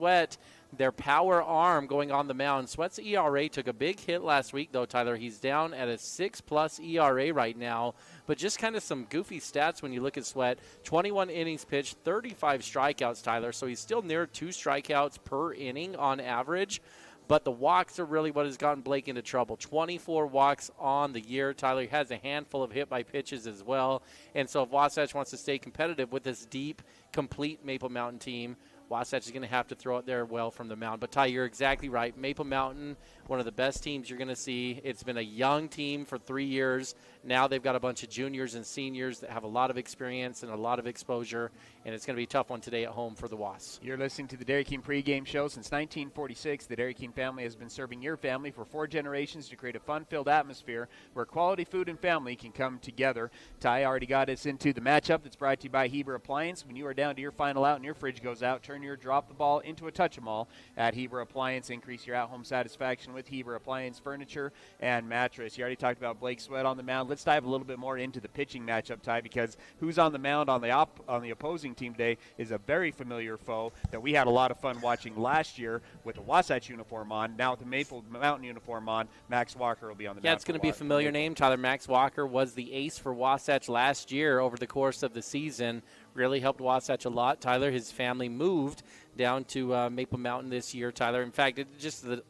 Sweat, their power arm going on the mound. Sweat's ERA took a big hit last week, though, Tyler. He's down at a 6+ ERA right now. But just kind of some goofy stats when you look at Sweat. 21 innings pitched, 35 strikeouts, Tyler. So he's still near 2 strikeouts per inning on average. But the walks are really what has gotten Blake into trouble. 24 walks on the year. Tyler has a handful of hit by pitches as well. And so if Wasatch wants to stay competitive with this deep, complete Maple Mountain team, Wasatch is going to have to throw it there well from the mound. But, Ty, you're exactly right. Maple Mountain, one of the best teams you're going to see. It's been a young team for 3 years. Now they've got a bunch of juniors and seniors that have a lot of experience and a lot of exposure, and it's going to be a tough one today at home for the Wasps. You're listening to the Dairy King pregame show. Since 1946, the Dairy King family has been serving your family for 4 generations to create a fun-filled atmosphere where quality food and family can come together. Ty already got us into the matchup that's brought to you by Heber Appliance. When you are down to your final out and your fridge goes out, turn your drop the ball into a touch 'em all at Heber Appliance. Increase your at-home satisfaction with Heber Appliance furniture and mattress. You already talked about Blake Sweat on the mound. Let's dive a little bit more into the pitching matchup, Ty, because who's on the mound on the opposing team today is a very familiar foe that we had a lot of fun watching last year with the Wasatch uniform on. Now with the Maple Mountain uniform on, Max Walker will be on the mound. Yeah, it's going to be a familiar name, Tyler. Max Walker was the ace for Wasatch last year over the course of the season. Really helped Wasatch a lot. Tyler, his family moved down to Maple Mountain this year, Tyler. In fact,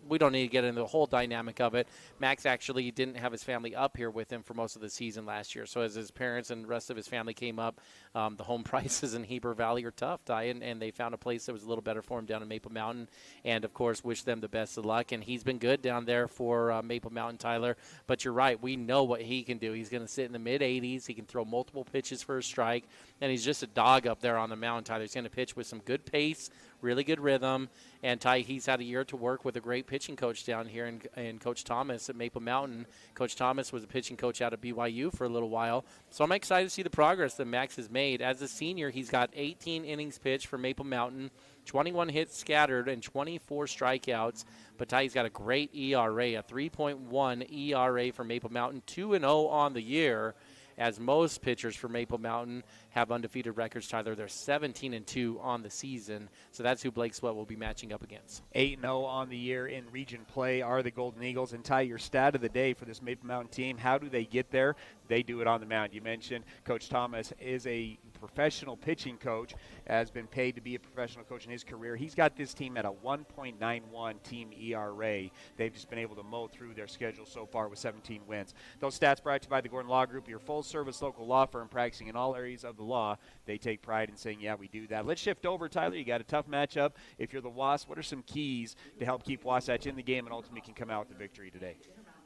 we don't need to get into the whole dynamic of it. Max actually didn't have his family up here with him for most of the season last year. So as his parents and the rest of his family came up, the home prices in Heber Valley are tough, Ty, and they found a place that was a little better for him down in Maple Mountain. And, of course, wish them the best of luck. And he's been good down there for Maple Mountain, Tyler. But you're right. We know what he can do. He's going to sit in the mid-80s. He can throw multiple pitches for a strike. And he's just a dog up there on the mound, Tyler. He's going to pitch with some good pace, really good rhythm. And, Ty, he's had a year to work with a great pitching coach down here in Coach Thomas at Maple Mountain. Coach Thomas was a pitching coach out of BYU for a little while. So I'm excited to see the progress that Max has made. As a senior, he's got 18 innings pitched for Maple Mountain, 21 hits scattered, and 24 strikeouts. But, Ty, he's got a great ERA, a 3.1 ERA for Maple Mountain, 2-0 on the year. As most pitchers for Maple Mountain have undefeated records, Tyler, they're 17-2 on the season. So that's who Blake Sweat will be matching up against. 8-0 on the year in region play are the Golden Eagles. And Ty, your stat of the day for this Maple Mountain team, how do they get there? They do it on the mound. You mentioned Coach Thomas is a professional pitching coach, has been paid to be a professional coach in his career. He's got this team at a 1.91 team ERA. They've just been able to mow through their schedule so far with 17 wins. Those stats brought to you by the Gordon Law Group, your full-service local law firm practicing in all areas of the law. They take pride in saying, yeah, we do that. Let's shift over, Tyler. You got a tough matchup. If you're the Wasps, what are some keys to help keep Wasatch in the game and ultimately can come out with the victory today?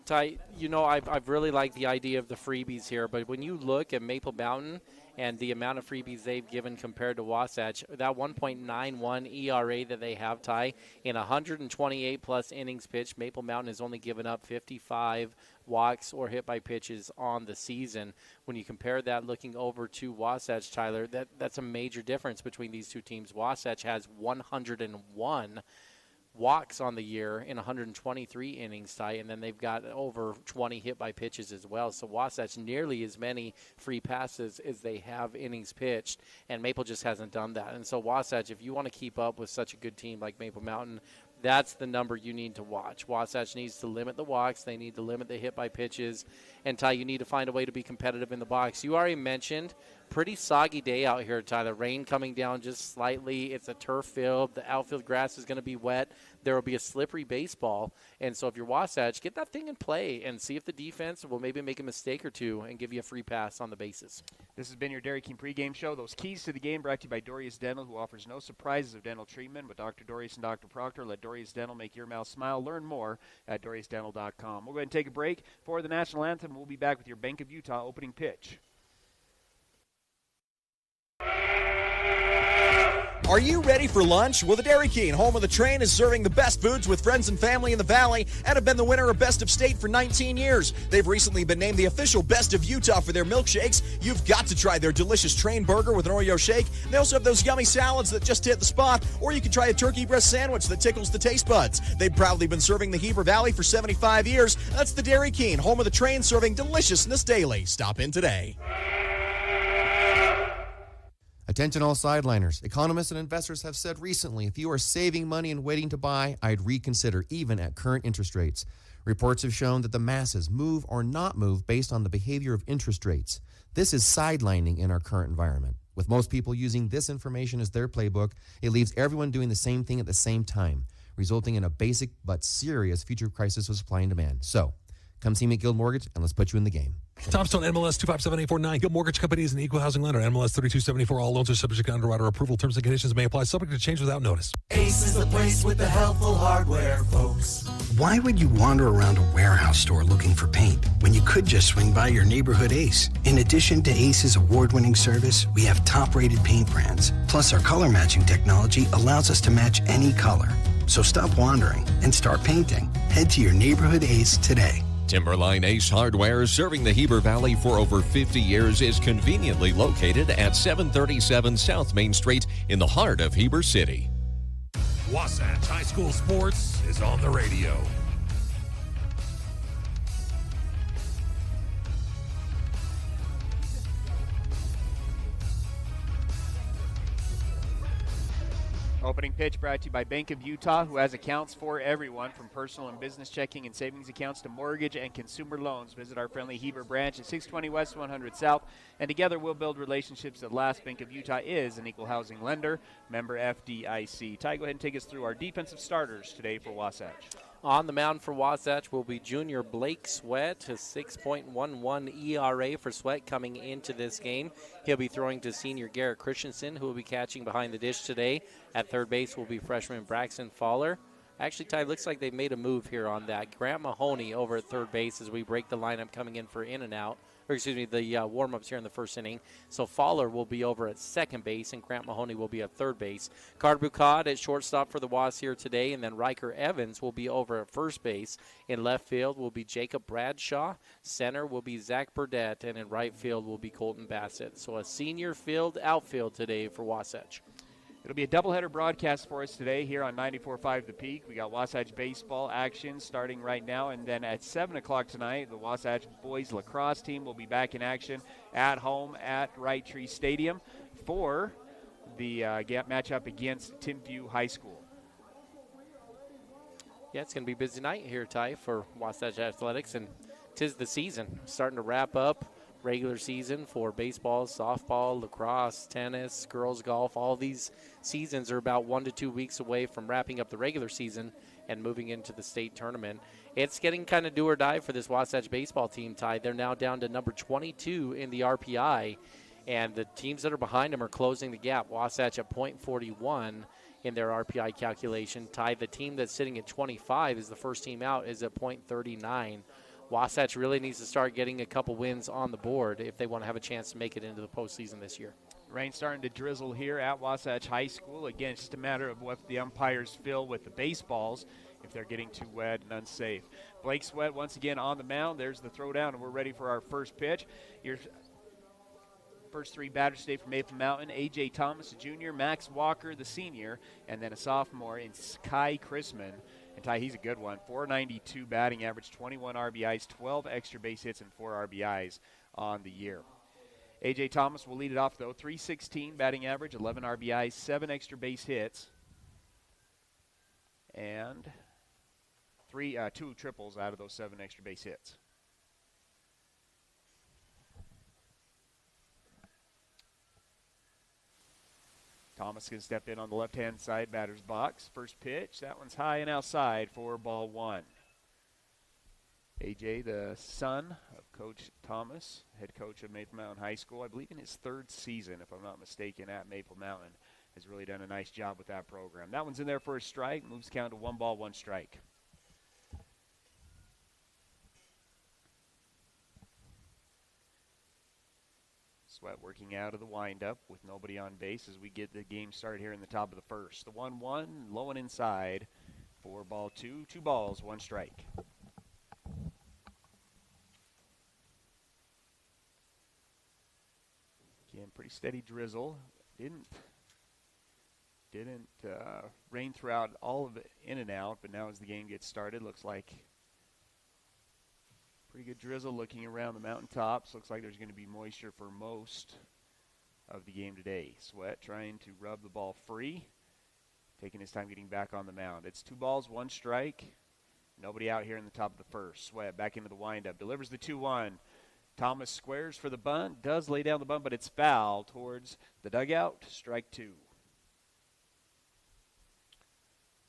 Ty, you know, I've really liked the idea of the freebies here, but when you look at Maple Mountain and the amount of freebies they've given compared to Wasatch, that 1.91 ERA that they have, Ty, in 128-plus innings pitched, Maple Mountain has only given up 55 walks or hit by pitches on the season. When you compare that looking over to Wasatch, Tyler, that's a major difference between these two teams. Wasatch has 101 walks on the year in 123 innings, Ty, and then they've got over 20 hit by pitches as well. So Wasatch nearly as many free passes as they have innings pitched, and Maple just hasn't done that. And so Wasatch, if you want to keep up with such a good team like Maple Mountain, that's the number you need to watch. Wasatch needs to limit the walks. They need to limit the hit by pitches. And, Ty, you need to find a way to be competitive in the box. You already mentioned pretty soggy day out here, Ty. The rain coming down just slightly. It's a turf field. The outfield grass is going to be wet. There will be a slippery baseball. And so if you're Wasatch, get that thing in play and see if the defense will maybe make a mistake or two and give you a free pass on the bases. This has been your Dairy King pregame show. Those keys to the game brought to you by Dorius Dental, who offers no surprises of dental treatment. But Dr. Dorius and Dr. Proctor, let Dorius Dental make your mouth smile. Learn more at DoriusDental.com. We'll go ahead and take a break for the national anthem. We'll be back with your Bank of Utah opening pitch. Are you ready for lunch? Well, the Dairy King, home of the train, is serving the best foods with friends and family in the Valley and have been the winner of Best of State for 19 years. They've recently been named the official Best of Utah for their milkshakes. You've got to try their delicious train burger with an Oreo shake. They also have those yummy salads that just hit the spot, or you can try a turkey breast sandwich that tickles the taste buds. They've proudly been serving the Heber Valley for 75 years. That's the Dairy King, home of the train, serving deliciousness daily. Stop in today. A Attention all sideliners. Economists and investors have said recently, if you are saving money and waiting to buy, I'd reconsider even at current interest rates. Reports have shown that the masses move or not move based on the behavior of interest rates. This is sidelining in our current environment. With most people using this information as their playbook, it leaves everyone doing the same thing at the same time, resulting in a basic but serious future crisis of supply and demand. So, come see me at Guild Mortgage, and let's put you in the game. Tom Stone, MLS 257849. Guild Mortgage Company is an equal housing lender. MLS 3274. All loans are subject to underwriter approval. Terms and conditions may apply. Subject to change without notice. Ace is the place with the helpful hardware, folks. Why would you wander around a warehouse store looking for paint when you could just swing by your neighborhood Ace? In addition to Ace's award-winning service, we have top-rated paint brands. Plus, our color matching technology allows us to match any color. So stop wandering and start painting. Head to your neighborhood Ace today. Timberline Ace Hardware, serving the Heber Valley for over 50 years, is conveniently located at 737 South Main Street in the heart of Heber City. Wasatch High School Sports is on the radio. Opening pitch brought to you by Bank of Utah, who has accounts for everyone, from personal and business checking and savings accounts to mortgage and consumer loans. Visit our friendly Heber branch at 620 West 100 South, and together we'll build relationships that last. Bank of Utah is an equal housing lender, member FDIC. Ty, go ahead and take us through our defensive starters today for Wasatch. On the mound for Wasatch will be junior Blake Sweat, a 6.11 ERA for Sweat coming into this game. He'll be throwing to senior Garrett Christensen, who will be catching behind the dish today. At third base will be freshman Braxton Fowler. Actually, Ty, looks like they made a move here on that. Grant Mahoney over at third base as we break the lineup coming in for in and out. Or excuse me, the warm-ups here in the first inning. So Fowler will be over at second base, and Grant Mahoney will be at third base. Carter Bucad at shortstop for the Was here today, and then Riker Evans will be over at first base. In left field will be Jacob Bradshaw. Center will be Zach Burdett, and in right field will be Colton Bassett. So a senior field outfield today for Wasatch. It'll be a doubleheader broadcast for us today here on 94.5 The Peak. We got Wasatch baseball action starting right now, and then at 7 o'clock tonight, the Wasatch boys lacrosse team will be back in action at home at Wright Tree Stadium for the matchup against Timpview High School. Yeah, it's going to be a busy night here, Ty, for Wasatch Athletics, and 'tis the season. Starting to wrap up. Regular season for baseball, softball, lacrosse, tennis, girls golf. All these seasons are about 1 to 2 weeks away from wrapping up the regular season and moving into the state tournament. It's getting kind of do or die for this Wasatch baseball team, Ty. They're now down to number 22 in the RPI, and the teams that are behind them are closing the gap. Wasatch at .41 in their RPI calculation. Ty, the team that's sitting at 25 is the first team out, is at .39. Wasatch really needs to start getting a couple wins on the board if they want to have a chance to make it into the postseason this year. Rain starting to drizzle here at Wasatch High School. Again, it's just a matter of what the umpires feel with the baseballs, if they're getting too wet and unsafe. Blake Sweat once again on the mound. There's the throwdown, and we're ready for our first pitch. Your first three batters today from Maple Mountain: A.J. Thomas, the junior, Max Walker, the senior, and then a sophomore in Kai Chrisman. And Ty, he's a good one. .492 batting average, 21 RBIs, 12 extra base hits, and 4 RBIs on the year. A.J. Thomas will lead it off, though. .316 batting average, 11 RBIs, 7 extra base hits, and 2 triples out of those 7 extra base hits. Thomas can step in on the left-hand side batter's box. First pitch, that one's high and outside for ball 1. A.J., the son of Coach Thomas, head coach of Maple Mountain High School, I believe in his 3rd season, if I'm not mistaken, at Maple Mountain, has really done a nice job with that program. That one's in there for a strike, moves count to 1 ball, 1 strike. Sweat working out of the windup with nobody on base as we get the game started here in the top of the first. The 1-1, low and inside for ball 2. 2 balls, 1 strike. Again, pretty steady drizzle. Didn't rain throughout all of it in and out, but now as the game gets started, looks like pretty good drizzle. Looking around the mountaintops, looks like there's going to be moisture for most of the game today. Sweat trying to rub the ball free, taking his time getting back on the mound. It's 2 balls, 1 strike. Nobody out here in the top of the first. Sweat back into the windup, delivers the 2-1. Thomas squares for the bunt, does lay down the bunt, but it's foul towards the dugout. Strike 2.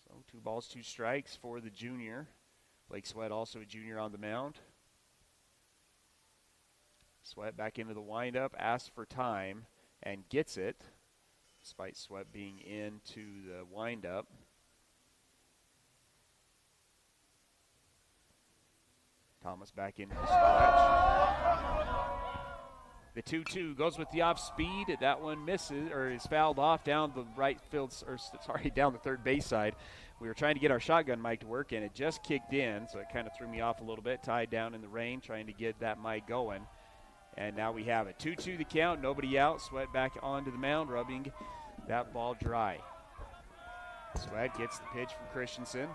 So 2 balls, 2 strikes for the junior. Blake Sweat, also a junior on the mound. Sweat back into the windup, asks for time, and gets it, despite Sweat being into the windup. Thomas back into the stretch. The 2-2 goes with the off speed. That one misses, or is fouled off down the right field, or sorry, down the third base side. We were trying to get our shotgun mic to work, and it just kicked in, so it kind of threw me off a little bit. Tied down in the rain, trying to get that mic going. And now we have it. 2-2 the count, nobody out. Sweat back onto the mound, rubbing that ball dry. Sweat gets the pitch from Christensen.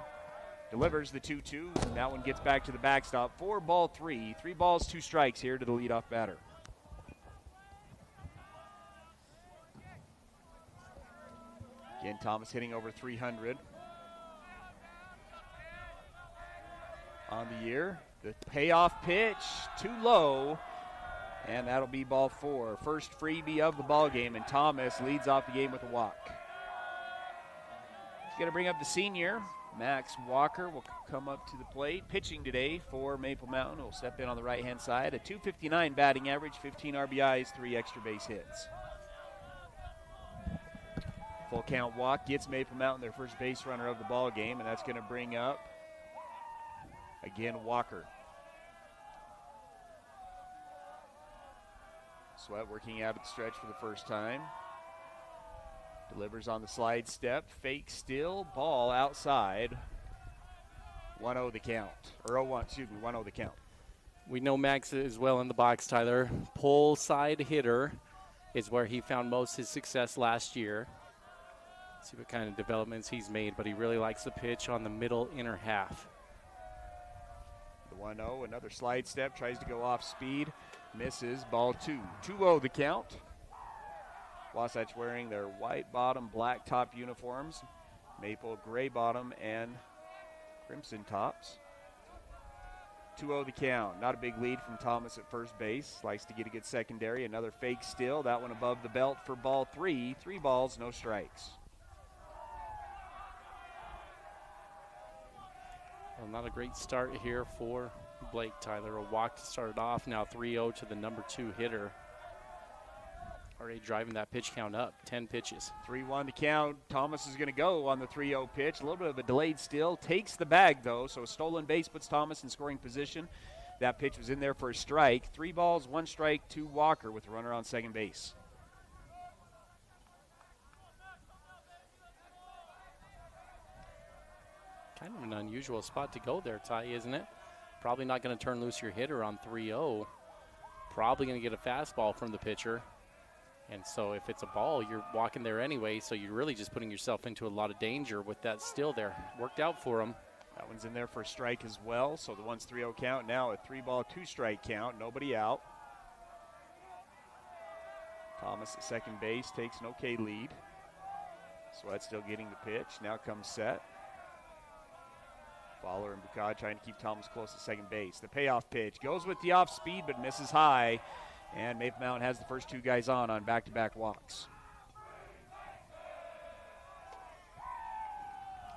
Delivers the 2-2. That one gets back to the backstop. 4-3. 3 balls, 2 strikes here to the leadoff batter. Again, Thomas hitting over 300 on the year. The payoff pitch, too low, and that'll be ball 4. First freebie of the ball game, and Thomas leads off the game with a walk. He's going to bring up the senior. Max Walker will come up to the plate. Pitching today for Maple Mountain. Will step in on the right-hand side. A .259 batting average, 15 RBIs, 3 extra base hits. Full count walk gets Maple Mountain their first base runner of the ball game, and that's going to bring up, again, Walker. Sweat working out at the stretch for the first time. Delivers on the slide step, fake steal, ball outside. 1-0 the count, or 1-0 the count. We know Max is well in the box, Tyler. Pull side hitter is where he found most of his success last year. See what kind of developments he's made, but he really likes the pitch on the middle inner half. The 1-0, another slide step, tries to go off speed, misses, ball 2. 2-0 the count. Wasatch wearing their white bottom, black top uniforms. Maple gray bottom and crimson tops. 2-0 the count. Not a big lead from Thomas at first base. Likes to get a good secondary. Another fake steal. That one above the belt for ball 3. 3 balls, no strikes. Well, not a great start here for Blake, Tyler. A walk to start it off. Now 3-0 to the number 2 hitter. Already driving that pitch count up, 10 pitches. 3-1 to count. Thomas is going to go on the 3-0 pitch. A little bit of a delayed steal. Takes the bag, though, so a stolen base puts Thomas in scoring position. That pitch was in there for a strike. 3 balls, 1 strike to Walker with a runner on second base. Kind of an unusual spot to go there, Ty, isn't it? Probably not going to turn loose your hitter on 3-0. Probably going to get a fastball from the pitcher. And so if it's a ball, you're walking there anyway, so you're really just putting yourself into a lot of danger with that steal there. Worked out for him. That one's in there for a strike as well, so the 1-3-0 count. Now a 3-ball, 2-strike count. Nobody out. Thomas at second base takes an okay lead. Sweat still getting the pitch. Now comes Set. Fowler and Bukad trying to keep Thomas close to second base. The payoff pitch goes with the off speed but misses high. And Maple Mountain has the first 2 guys on back-to-back walks.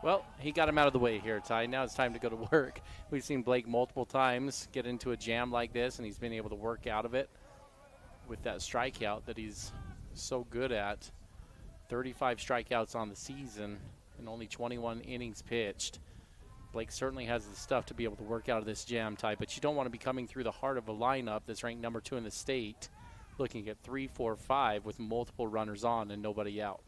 Well, he got him out of the way here, Ty. Now it's time to go to work. We've seen Blake multiple times get into a jam like this, and he's been able to work out of it with that strikeout that he's so good at. 35 strikeouts on the season and only 21 innings pitched. Blake certainly has the stuff to be able to work out of this jam, Ty, but you don't want to be coming through the heart of a lineup that's ranked number 2 in the state, looking at 3, 4, 5 with multiple runners on and nobody out.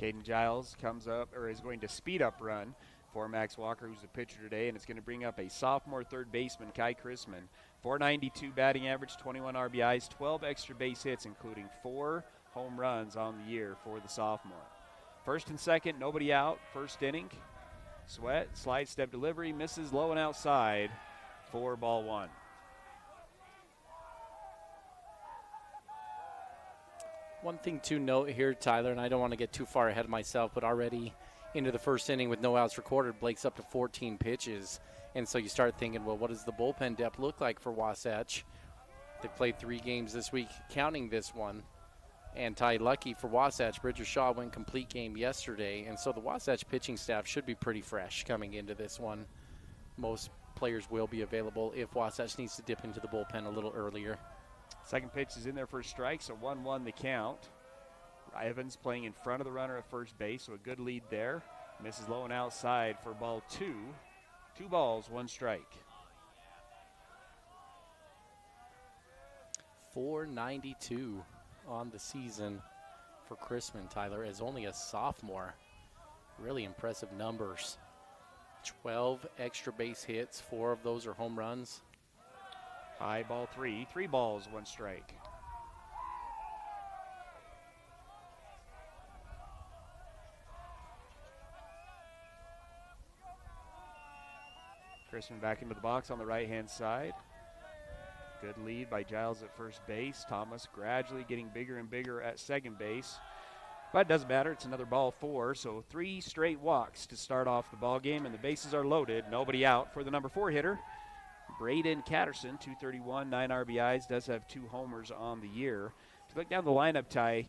Caden Giles comes up, or is going to speed up run for Max Walker, who's the pitcher today, and it's going to bring up a sophomore third baseman, Kai Chrisman. .492 batting average, 21 RBIs, 12 extra base hits, including 4 home runs on the year for the sophomore. First and second, nobody out, first inning. Sweat, slide step delivery, misses low and outside for ball 1. One thing to note here, Tyler, and I don't want to get too far ahead of myself, but already into the first inning with no outs recorded, Blake's up to 14 pitches. And so you start thinking, well, what does the bullpen depth look like for Wasatch? They played 3 games this week, counting this one. And Ty, lucky for Wasatch, Bridger Shaw went complete game yesterday. And so the Wasatch pitching staff should be pretty fresh coming into this one. Most players will be available if Wasatch needs to dip into the bullpen a little earlier. Second pitch is in there for a strike, so 1-1 the count. Evans playing in front of the runner at first base, so a good lead there. Misses low and outside for ball 2. 2 balls, 1 strike. .492 on the season for Chrisman, Tyler, as only a sophomore. Really impressive numbers. 12 extra base hits, 4 of those are home runs. High ball 3. 3 balls, 1 strike. Chrisman back into the box on the right-hand side. Good lead by Giles at first base. Thomas gradually getting bigger and bigger at second base. But it doesn't matter. It's another ball 4. So 3 straight walks to start off the ball game, and the bases are loaded. Nobody out for the number 4 hitter, Braden Catterson, 231, 9 RBIs, does have 2 homers on the year. To look down the lineup, Ty,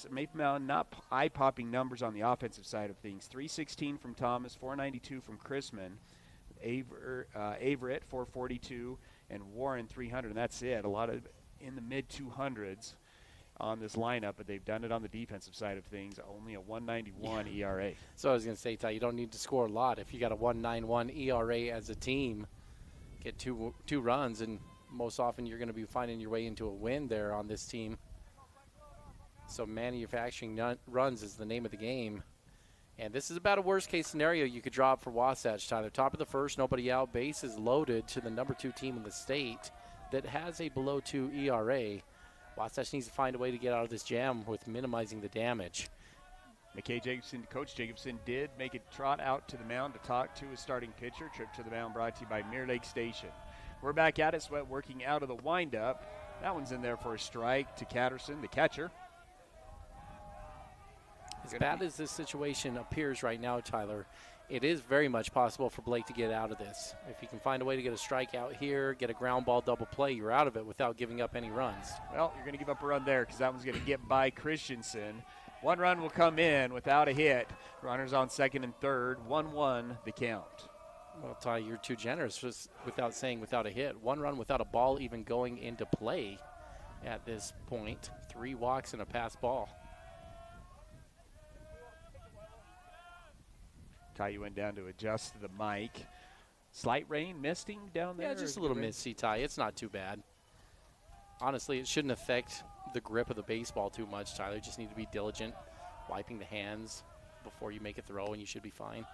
Maple Mountain not eye-popping numbers on the offensive side of things. 316 from Thomas, 492 from Chrisman, Averett 442, and Warren 300, and that's it. A lot of in the mid-200s on this lineup, but they've done it on the defensive side of things. Only a 191 ERA. So I was going to say, Ty, you don't need to score a lot. If you got a 191 ERA as a team, get two runs, and most often you're going to be finding your way into a win there on this team. So manufacturing runs is the name of the game. And this is about a worst-case scenario you could draw up for Wasatch, Tyler. Top of the first, nobody out, bases loaded to the number 2 team in the state that has a below 2 ERA. Wasatch needs to find a way to get out of this jam with minimizing the damage. McKay Jacobson, Coach Jacobson did make a trot out to the mound to talk to his starting pitcher. Trip to the mound brought to you by Mirror Lake Station. We're back at it. Sweat working out of the windup. That one's in there for a strike to Catterson, the catcher. As bad as this situation appears right now, Tyler, it is very much possible for Blake to get out of this. If he can find a way to get a strikeout here, get a ground ball double play, you're out of it without giving up any runs. Well, you're going to give up a run there because that one's going to get by Christensen. 1 run will come in without a hit. Runners on second and third. 1-1 the count. Well, Ty, you're too generous just without saying without a hit. 1 run without a ball even going into play at this point. 3 walks and a pass ball. Ty, you went down to adjust the mic. Slight rain, misting down there? Yeah, just a little misty, Ty. It's not too bad. Honestly, it shouldn't affect the grip of the baseball too much, Tyler. You just need to be diligent, wiping the hands before you make a throw, and you should be fine.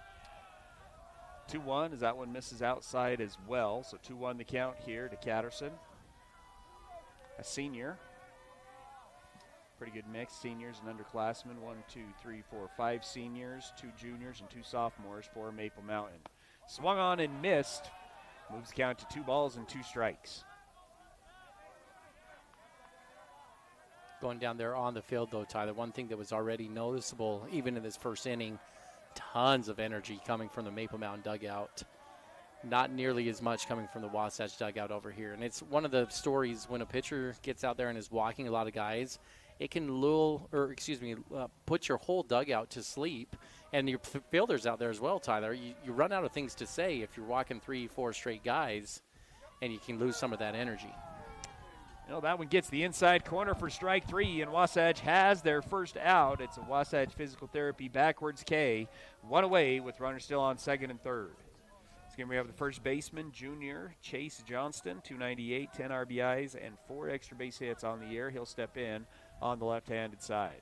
2-1 as that one misses outside as well. So 2-1 the count here to Catterson. A senior. Pretty good mix, seniors and underclassmen. 1, 2, 3, 4, 5 seniors, 2 juniors, and 2 sophomores for Maple Mountain. Swung on and missed. Moves the count to 2 balls and 2 strikes. Going down there on the field, though, Tyler, one thing that was already noticeable, even in this first inning, tons of energy coming from the Maple Mountain dugout. Not nearly as much coming from the Wasatch dugout over here. And it's one of the stories when a pitcher gets out there and is walking a lot of guys, it can put your whole dugout to sleep. And your fielders out there as well, Tyler. You run out of things to say if you're walking 3, 4 straight guys, and you can lose some of that energy. You know, that one gets the inside corner for strike 3, and Wasatch has their first out. It's a Wasatch Physical Therapy backwards K. 1 away with runners still on second and third. This game we have the first baseman, junior Chase Johnston, 298, 10 RBIs, and 4 extra base hits on the year. He'll step in on the left-handed side.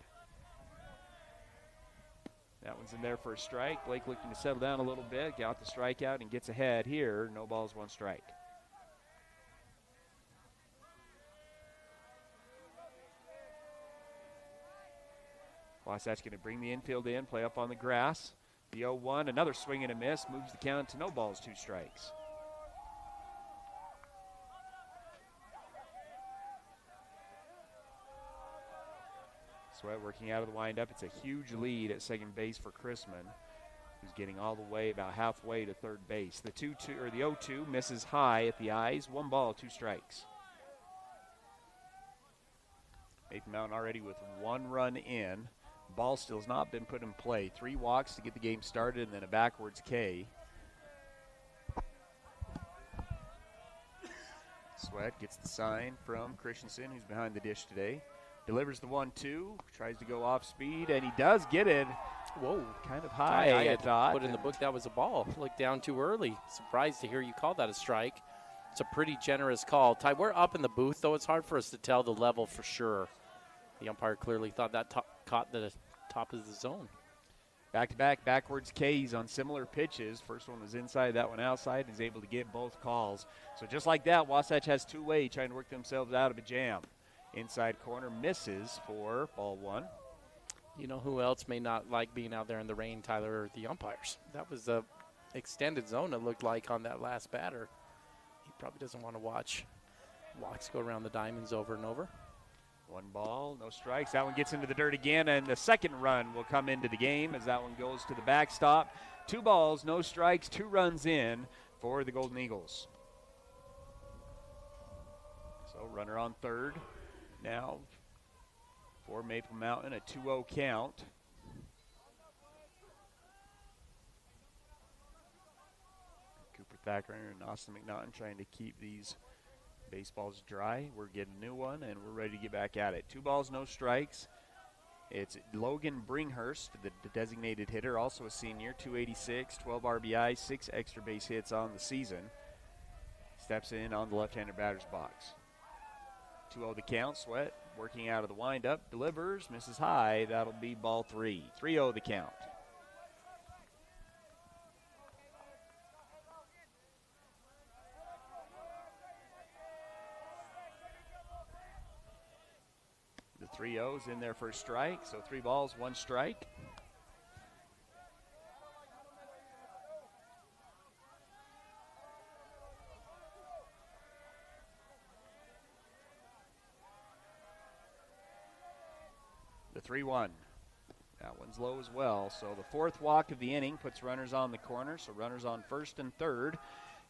That one's in there for a strike. Blake looking to settle down a little bit, got the strikeout, and gets ahead here. No balls, 1 strike. Wasatch going to bring the infield in, play up on the grass. The 0-1, another swing and a miss, moves the count to no balls, 2 strikes. Sweat working out of the windup. It's a huge lead at second base for Chrisman, who's getting all the way about halfway to third base. The 2-2 or the 0-2 misses high at the eyes. 1 ball, 2 strikes. Maple Mountain already with 1 run in. Ball still has not been put in play. 3 walks to get the game started, and then a backwards K. Sweat gets the sign from Christensen, who's behind the dish today. Delivers the 1-2, tries to go off speed, and he does get it. Whoa, kind of high, I thought. Put in the book that was a ball. Looked down too early. Surprised to hear you call that a strike. It's a pretty generous call. Ty, we're up in the booth, though. It's hard for us to tell the level for sure. The umpire clearly thought that caught the top of the zone. Back-to-back backwards Ks on similar pitches. First one was inside, that one outside. He's able to get both calls. So just like that, Wasatch has two-way trying to work themselves out of a jam. Inside corner misses for ball 1. You know who else may not like being out there in the rain, Tyler, or the umpires? That was a extended zone, it looked like, on that last batter. He probably doesn't want to watch walks go around the diamonds over and over. 1 ball, no strikes. That one gets into the dirt again, and the second run will come into the game as that one goes to the backstop. 2 balls, no strikes, 2 runs in for the Golden Eagles. So runner on third now for Maple Mountain, a 2-0 count. Cooper Thacker and Austin McNaughton trying to keep these baseballs dry. We're getting a new one, and we're ready to get back at it. 2 balls, no strikes. It's Logan Bringhurst, the designated hitter, also a senior, 286, 12 RBI, 6 extra base hits on the season. Steps in on the left-hander batter's box. 2-0 the count. Sweat working out of the windup, delivers, misses high. That'll be ball 3. 3-0 the count. The 3-0's in there for a strike, so 3 balls, 1 strike. The 3-1. That one's low as well. So the 4th walk of the inning puts runners on the corner. So runners on first and third.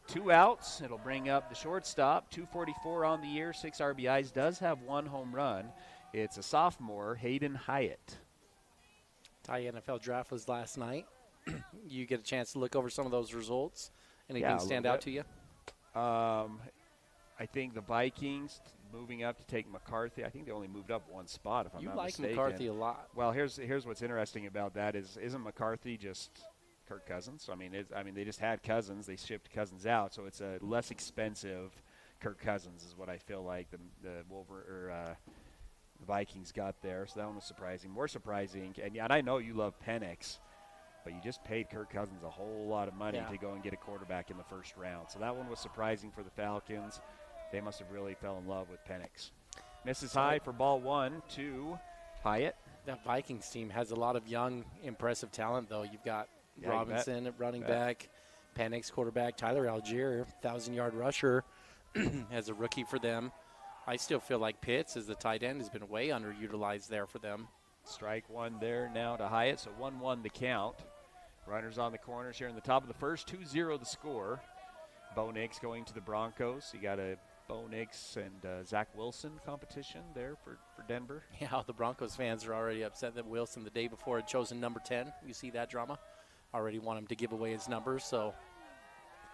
2 outs. It'll bring up the shortstop. 244 on the year, 6 RBIs. Does have 1 home run. It's a sophomore, Hayden Hyatt. Ty, NFL draft was last night. You get a chance to look over some of those results. Anything stand out to you? I think the Vikings moving up to take McCarthy. I think they only moved up 1 spot, if I'm not mistaken. You like McCarthy a lot. Well, here's what's interesting about that isn't McCarthy just Kirk Cousins? I mean, they just had Cousins. They shipped Cousins out, so it's a less expensive Kirk Cousins is what I feel like the Vikings got there. So that one was surprising. More surprising, and I know you love Penix, but you just paid Kirk Cousins a whole lot of money to go and get a quarterback in the first round. So that one was surprising for the Falcons. They must have really fell in love with Penix. Misses high for ball 1 to Hyatt. That Vikings team has a lot of young, impressive talent, though. You've got Robinson at running back, Penix quarterback, Tyler Algier, 1,000-yard rusher as a rookie for them. I still feel like Pitts as the tight end has been way underutilized there for them. Strike 1 there now to Hyatt, so 1-1 the count. Runners on the corners here in the top of the first, 2-0 the score. Bo Nix going to the Broncos. You got a Bo Nix and Zach Wilson competition there for Denver. Yeah, the Broncos fans are already upset that Wilson the day before had chosen number 10. You see that drama? Already want him to give away his numbers, so.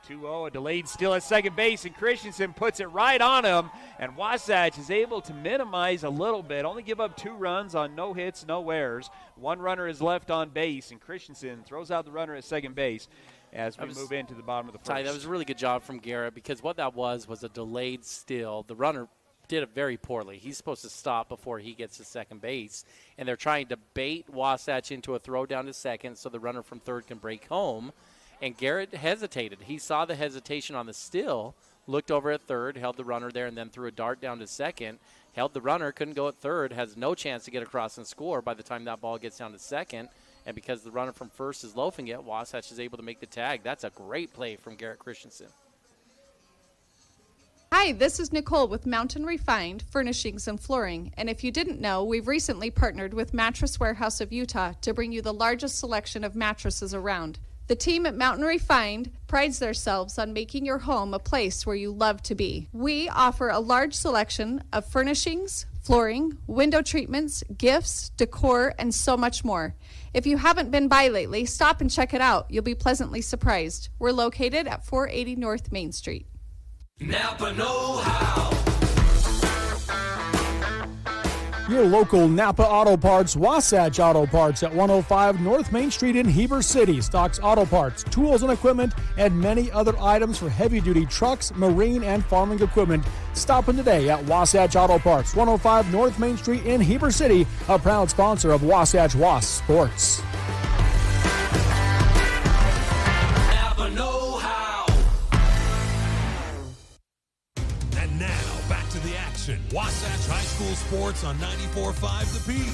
2-0, a delayed steal at second base, and Christensen puts it right on him, and Wasatch is able to minimize a little bit, only give up 2 runs on no hits, no errors. 1 runner is left on base, and Christensen throws out the runner at second base as we move into the bottom of the first. Ty, that was a really good job from Garrett, because what that was a delayed steal. The runner did it very poorly. He's supposed to stop before he gets to second base, and they're trying to bait Wasatch into a throw down to second so the runner from third can break home. And Garrett hesitated. He saw the hesitation on the steal, looked over at third, held the runner there, and then threw a dart down to second. Held the runner, couldn't go at third, has no chance to get across and score by the time that ball gets down to second. And because the runner from first is loafing it, Wasatch is able to make the tag. That's a great play from Garrett Christensen. Hi, this is Nicole with Mountain Refined Furnishings and Flooring. And if you didn't know, we've recently partnered with Mattress Warehouse of Utah to bring you the largest selection of mattresses around. The team at Mountain Refined prides themselves on making your home a place where you love to be. We offer a large selection of furnishings, flooring, window treatments, gifts, decor, and so much more. If you haven't been by lately, stop and check it out. You'll be pleasantly surprised. We're located at 480 North Main Street. Napa know-how. Your local Napa Auto Parts, Wasatch Auto Parts at 105 North Main Street in Heber City stocks auto parts, tools and equipment, and many other items for heavy-duty trucks, marine, and farming equipment. Stop in today at Wasatch Auto Parts, 105 North Main Street in Heber City, a proud sponsor of Wasatch Wasp Sports. Napa know-how. And now, back to the action. Wasatch High School Sports on 94.5 The Peak.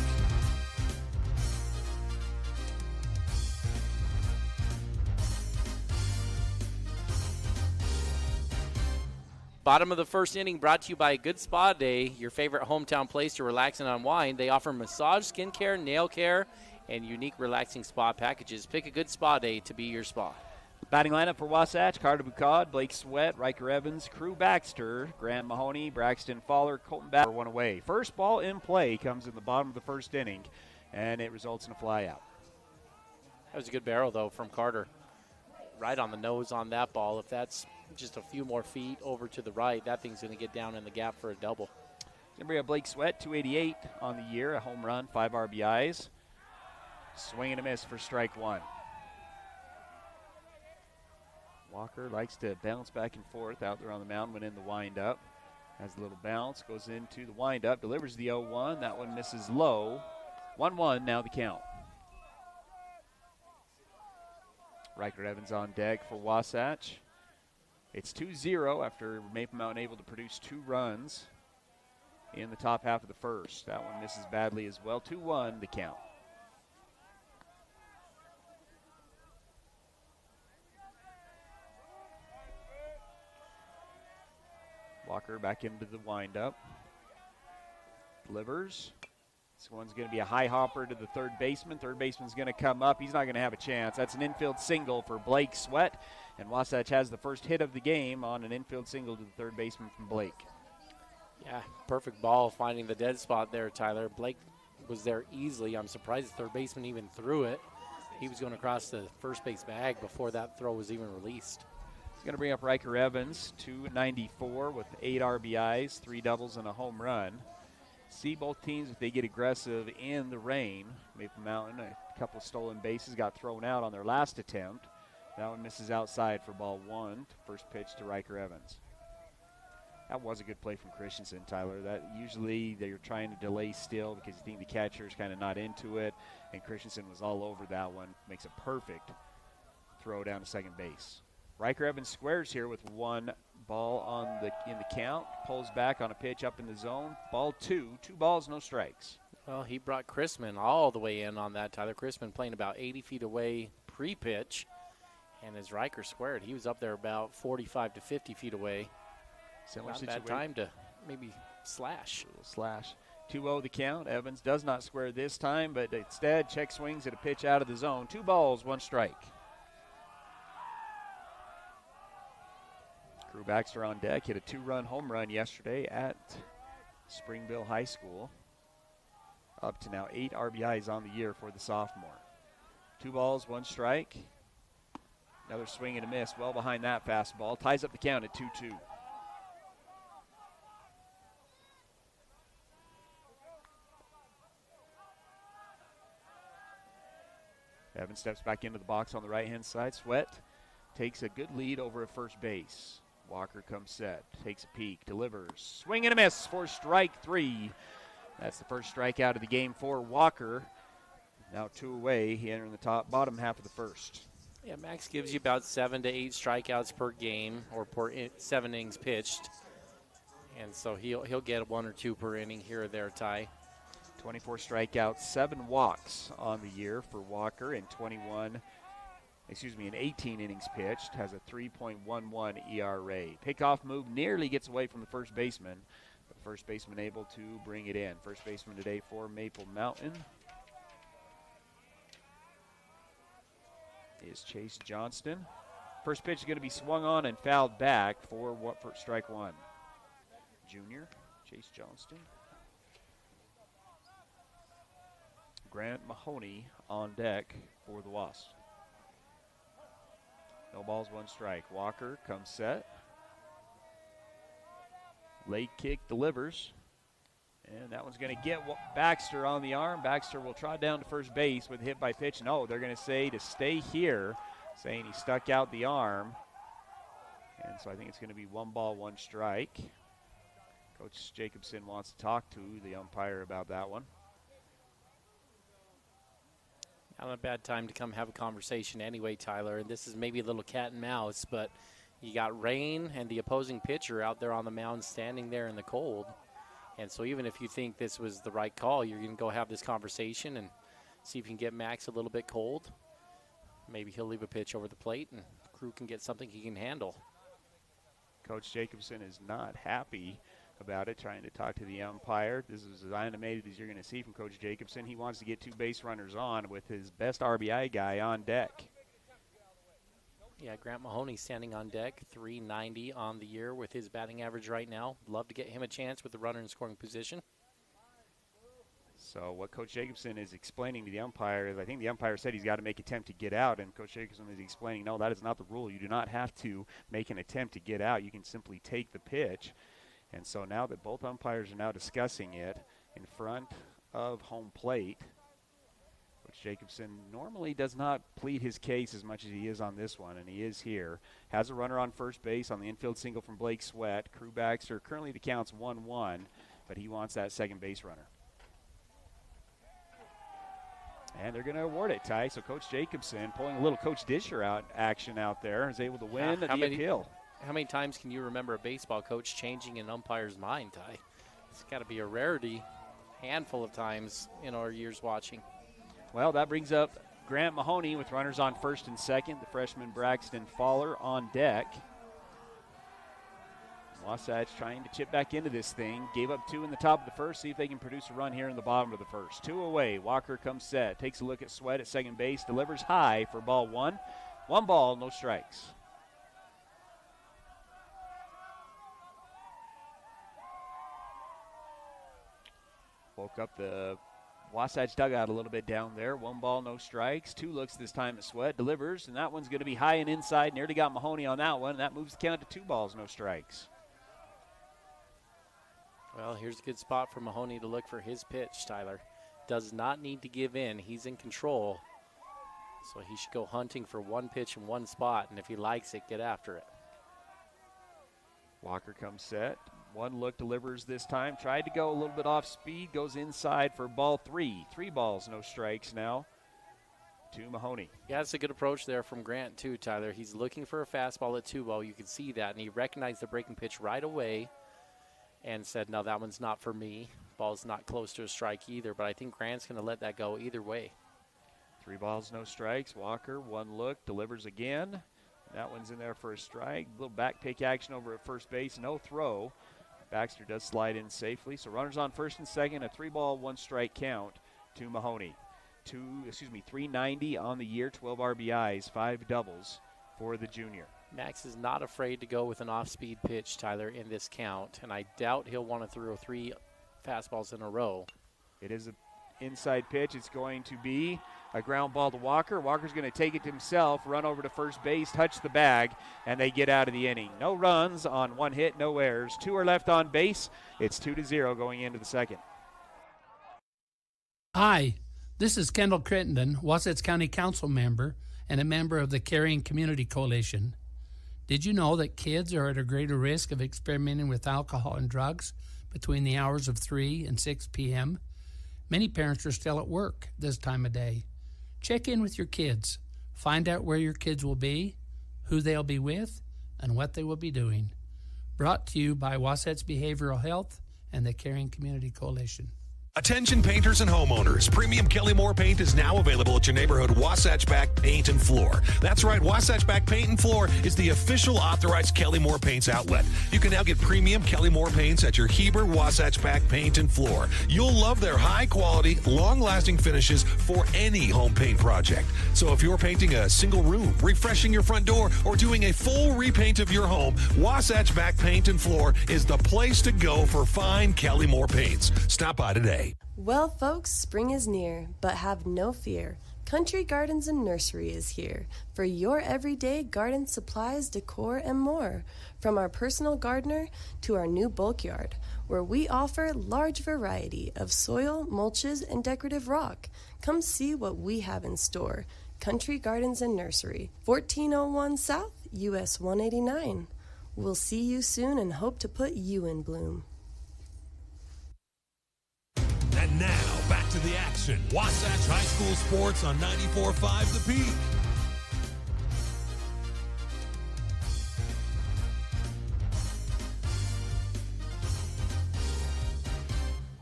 Bottom of the first inning brought to you by Good Spa Day, your favorite hometown place to relax and unwind. They offer massage, skincare, nail care, and unique relaxing spa packages. Pick a Good Spa Day to be your spa. Batting lineup for Wasatch: Carter Bucod, Blake Sweat, Riker Evans, Crew Baxter, Grant Mahoney, Braxton Fowler, Colton Batter. One away. First ball in play comes in the bottom of the first inning, and it results in a fly out. That was a good barrel, though, from Carter. Right on the nose on that ball. If that's just a few more feet over to the right, that thing's going to get down in the gap for a double. Going to bring up Blake Sweat, 288 on the year, a home run, 5 RBIs. Swing and a miss for strike one. Walker likes to bounce back and forth out there on the mound when in the windup. Has a little bounce, goes into the windup, delivers the 0-1. That one misses low. 1-1 now the count. Riker Evans on deck for Wasatch. It's 2-0 after Maple Mountain able to produce 2 runs in the top half of the first. That one misses badly as well. 2-1 the count. Walker back into the windup. Delivers. This one's going to be a high hopper to the third baseman. Third baseman's going to come up. He's not going to have a chance. That's an infield single for Blake Sweat. And Wasatch has the first hit of the game on an infield single to the third baseman from Blake. Yeah, perfect ball finding the dead spot there, Tyler. Blake was there easily. I'm surprised the third baseman even threw it. He was going across the first base bag before that throw was even released. He's going to bring up Riker Evans, 294 with 8 RBIs, 3 doubles, and a home run. See both teams if they get aggressive in the rain. Maple Mountain, a couple of stolen bases, got thrown out on their last attempt. That one misses outside for ball 1. First pitch to Riker Evans. That was a good play from Christensen, Tyler. That usually they're trying to delay still because you think the catcher's kind of not into it, and Christensen was all over that one. Makes a perfect throw down to second base. Riker Evans squares here with 1 ball in the count. Pulls back on a pitch up in the zone. Ball 2. 2 balls, no strikes. Well, he brought Chrisman all the way in on that, Tyler. Chrisman playing about 80 feet away pre-pitch. And as Riker squared, he was up there about 45 to 50 feet away. Similar Not a bad time to maybe slash. A little slash. 2-0 the count. Evans does not square this time, but instead check swings at a pitch out of the zone. 2 balls, 1 strike. Crew Baxter on deck, hit a 2-run home run yesterday at Springville High School. Up to now 8 RBIs on the year for the sophomore. 2 balls, 1 strike. Another swing and a miss, well behind that fastball. Ties up the count at 2-2. Evans steps back into the box on the right-hand side. Sweat takes a good lead over at first base. Walker comes set, takes a peek, delivers. Swing and a miss for strike 3. That's the first strikeout of the game for Walker. Now 2 away. He entered the bottom half of the first. Yeah, Max gives you about 7 to 8 strikeouts per game, or per 7 innings pitched. And so he'll get 1 or 2 per inning here or there, Ty. 24 strikeouts, 7 walks on the year for Walker, and 21 an 18 innings pitched, has a 3.11 ERA. Pickoff move nearly gets away from the first baseman, but first baseman able to bring it in. First baseman today for Maple Mountain is Chase Johnston. First pitch is going to be swung on and fouled back for strike one. Junior, Chase Johnston. Grant Mahoney on deck for the Wasps. No balls, one strike. Walker comes set. Late kick delivers. And that one's going to get Baxter on the arm. Baxter will trot down to first base with a hit by pitch. No, they're going to say to stay here, saying he stuck out the arm. And so I think it's going to be 1 ball, 1 strike. Coach Jacobson wants to talk to the umpire about that one. Not a bad time to come have a conversation anyway, Tyler. And this is maybe a little cat and mouse, but you got rain and the opposing pitcher out there on the mound standing there in the cold. And so even if you think this was the right call, you're going to go have this conversation and see if you can get Max a little bit cold. Maybe he'll leave a pitch over the plate and the crew can get something he can handle. Coach Jacobson is not happy about it, trying to talk to the umpire. This is as animated as you're going to see from Coach Jacobson. He wants to get 2 base runners on with his best RBI guy on deck. Yeah, Grant Mahoney standing on deck, 390 on the year with his batting average right now. Love to get him a chance with the runner in scoring position. So what Coach Jacobson is explaining to the umpire is, I think the umpire said he's got to make an attempt to get out, and Coach Jacobson is explaining, no, that is not the rule. You do not have to make an attempt to get out. You can simply take the pitch. And so now that both umpires are now discussing it in front of home plate, Coach Jacobson normally does not plead his case as much as he is on this one, and he is here. Has a runner on first base on the infield single from Blake Sweat. Crew Baxter, currently the count's 1-1, but he wants that second base runner. And they're going to award it, Ty. So Coach Jacobson, pulling a little Coach Disher action out there, is able to win the appeal. How many times can you remember a baseball coach changing an umpire's mind, Ty? It's got to be a rarity, handful of times in our years watching. Well, that brings up Grant Mahoney with runners on first and second. The freshman Braxton Fowler on deck. Wasatch trying to chip back into this thing. Gave up 2 in the top of the first. See if they can produce a run here in the bottom of the first. 2 away. Walker comes set. Takes a look at Sweat at second base. Delivers high for ball 1. 1 ball, no strikes. Woke up the Wasatch dugout a little bit down there. 1 ball, no strikes. 2 looks this time at Sweat. Delivers, and that one's going to be high and inside. Nearly got Mahoney on that one. And that moves the count to 2 balls, no strikes. Well, here's a good spot for Mahoney to look for his pitch, Tyler. Does not need to give in. He's in control. So he should go hunting for 1 pitch in 1 spot, and if he likes it, get after it. Walker comes set. 1 look, delivers this time. Tried to go a little bit off speed. Goes inside for ball 3. 3 balls, no strikes now to Mahoney. Yeah, it's a good approach there from Grant, too, Tyler. He's looking for a fastball at 2 ball. You can see that, and he recognized the breaking pitch right away and said, no, that one's not for me. Ball's not close to a strike either, but I think Grant's going to let that go either way. 3 balls, no strikes. Walker, 1 look, delivers again. That one's in there for a strike. A little back pick action over at first base. No throw. Baxter does slide in safely. So runners on first and second. A 3 ball, 1 strike count to Mahoney. 390 on the year. 12 RBIs, 5 doubles for the junior. Max is not afraid to go with an off-speed pitch, Tyler, in this count. And I doubt he'll want to throw 3 fastballs in a row. It is an inside pitch. It's going to be a ground ball to Walker. Walker's going to take it to himself, run over to first base, touch the bag, and they get out of the inning. No runs on 1 hit, no errors. 2 are left on base. It's 2-0 going into the second. Hi, this is Kendall Crittenden, Wasatch County Council member and a member of the Caring Community Coalition. Did you know that kids are at a greater risk of experimenting with alcohol and drugs between the hours of 3 and 6 p.m.? Many parents are still at work this time of day. Check in with your kids. Find out where your kids will be, who they'll be with, and what they will be doing. Brought to you by Wasatch Behavioral Health and the Caring Community Coalition. Attention painters and homeowners. Premium Kelly Moore paint is now available at your neighborhood Wasatch Back Paint and Floor. That's right, Wasatch Back Paint and Floor is the official authorized Kelly Moore Paints outlet. You can now get premium Kelly Moore paints at your Heber Wasatch Back Paint and Floor. You'll love their high quality, long-lasting finishes for any home paint project. So if you're painting a single room, refreshing your front door, or doing a full repaint of your home, Wasatch Back Paint and Floor is the place to go for fine Kelly Moore paints. Stop by today. Well, folks, spring is near, but have no fear. Country Gardens and Nursery is here for your everyday garden supplies, decor, and more. From our personal gardener to our new bulk yard, where we offer large variety of soil, mulches, and decorative rock. Come see what we have in store. Country Gardens and Nursery, 1401 South, US 189. We'll see you soon and hope to put you in bloom. And now, back to the action. Wasatch High School Sports on 94.5 The Peak.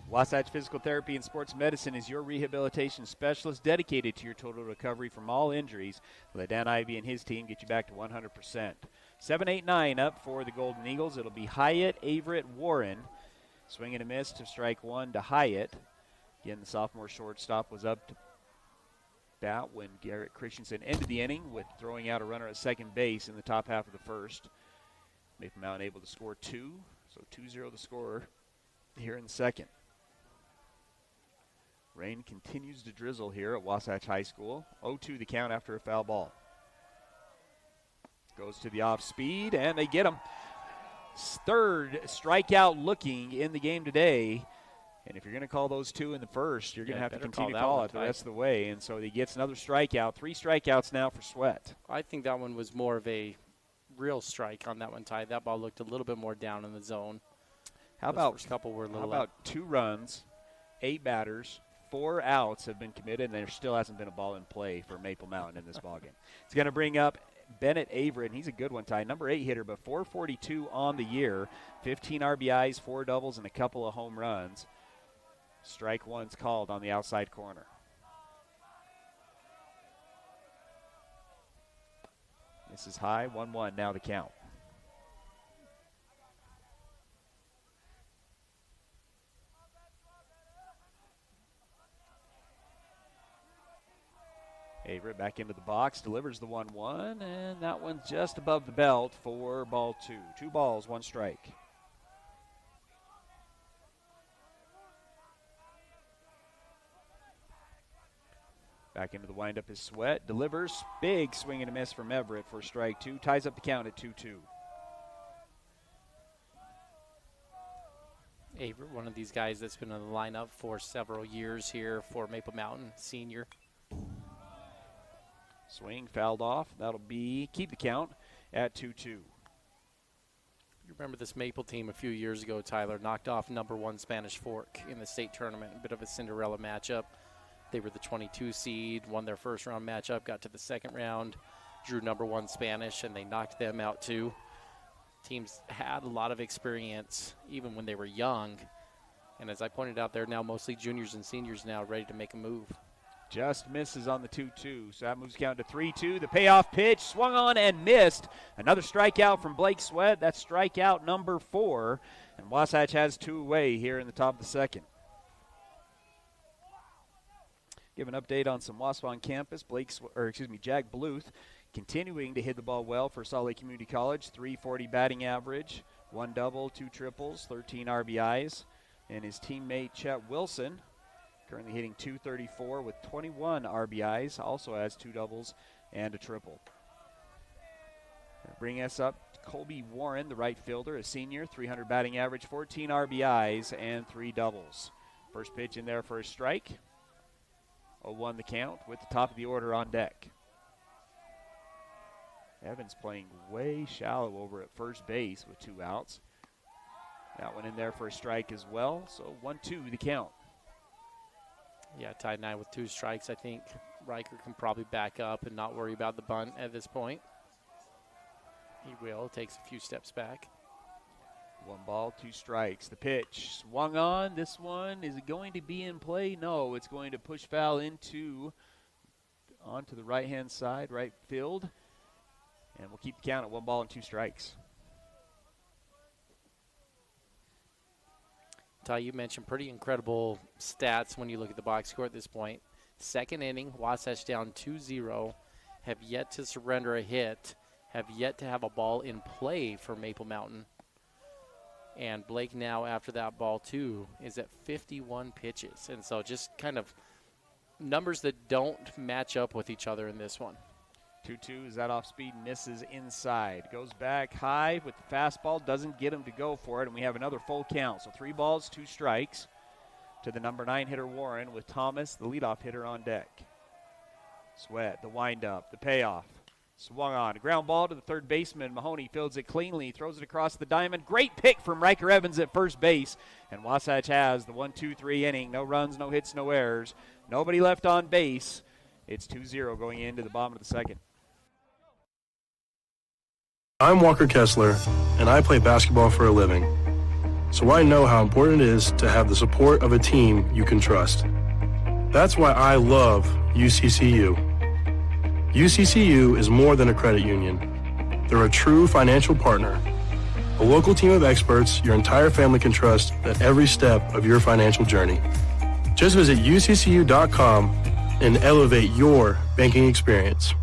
Wasatch Physical Therapy and Sports Medicine is your rehabilitation specialist dedicated to your total recovery from all injuries. Let Dan Ivey and his team get you back to 100%. 7-8-9 up for the Golden Eagles. It'll be Hyatt, Averett, Warren. Swing and a miss to strike one to Hyatt. Again, the sophomore shortstop was up to bat when Garrett Christensen ended the inning with throwing out a runner at second base in the top half of the first. Maple Mountain able to score two, so 2-0 the score here in the second. Rain continues to drizzle here at Wasatch High School. 0-2 the count after a foul ball. Goes to the off speed, and they get him. Third strikeout looking in the game today. And if you're going to call those two in the first, you're going to have to continue to call it the rest of the way. And so he gets another strikeout. 3 strikeouts now for Sweat. I think that one was more of a real strike on that one, Ty. That ball looked a little bit more down in the zone. How Those first couple were a little about 2 runs, 8 batters, 4 outs have been committed, and there still hasn't been a ball in play for Maple Mountain in this ballgame. It's going to bring up Bennett Averett, and he's a good one, Ty. Number 8 hitter, but 442 on the year. 15 RBIs, 4 doubles, and a couple of home runs. Strike one's called on the outside corner. This is high, 1-1 now the count. Averett back into the box, delivers the 1-1, and that one's just above the belt for ball 2. 2 balls, 1 strike. Back into the windup is Sweat. Delivers. Big swing and a miss from Everett for strike 2. Ties up the count at 2-2. Averett, one of these guys that's been in the lineup for several years here for Maple Mountain, senior. Swing fouled off. That'll keep the count at 2-2. You remember this Maple team a few years ago, Tyler, knocked off number 1 Spanish Fork in the state tournament. A bit of a Cinderella matchup. They were the 22 seed, won their first round matchup, got to the second round, drew number 1 Spanish, and they knocked them out too. Teams had a lot of experience even when they were young. And as I pointed out, they're now mostly juniors and seniors now ready to make a move. Just misses on the 2-2, so that moves count to 3-2. The payoff pitch swung on and missed. Another strikeout from Blake Sweat. That's strikeout number 4. And Wasatch has 2 away here in the top of the second. Give an update on some Wasp on campus. Jack Bluth continuing to hit the ball well for Salt Lake Community College. 340 batting average, 1 double, 2 triples, 13 RBIs. And his teammate Chet Wilson, currently hitting .234 with 21 RBIs, also has 2 doubles and a triple. Bring us up to Colby Warren, the right fielder, a senior, 300 batting average, 14 RBIs and 3 doubles. First pitch in there for a strike. 0-1 the count with the top of the order on deck. Evans playing way shallow over at first base with 2 outs. That one in there for a strike as well, so 1-2 the count. Yeah, tied 9 with 2 strikes. I think Riker can probably back up and not worry about the bunt at this point. He will. Takes a few steps back. 1 ball, 2 strikes. The pitch swung on. This one, is it going to be in play? No, it's going to push foul onto the right-hand side, right field. And we'll keep the count at 1 ball and 2 strikes. Ty, you mentioned pretty incredible stats when you look at the box score at this point. Second inning, Wasatch down 2-0, have yet to surrender a hit, have yet to have a ball in play for Maple Mountain. And Blake now, after that ball, too, is at 51 pitches. And so just kind of numbers that don't match up with each other in this one. 2-2, is that off speed, misses inside. Goes back high with the fastball, doesn't get him to go for it, and we have another full count. So 3 balls, 2 strikes to the number 9 hitter, Warren, with Thomas, the leadoff hitter, on deck. Sweat, the windup, the payoff. Swung on. A ground ball to the third baseman. Mahoney fields it cleanly, throws it across the diamond. Great pick from Riker Evans at first base. And Wasatch has the 1-2-3 inning. No runs, no hits, no errors. Nobody left on base. It's 2-0 going into the bottom of the second. I'm Walker Kessler, and I play basketball for a living. So I know how important it is to have the support of a team you can trust. That's why I love UCCU. UCCU is more than a credit union. They're a true financial partner, a local team of experts your entire family can trust at every step of your financial journey. Just visit uccu.com and elevate your banking experience.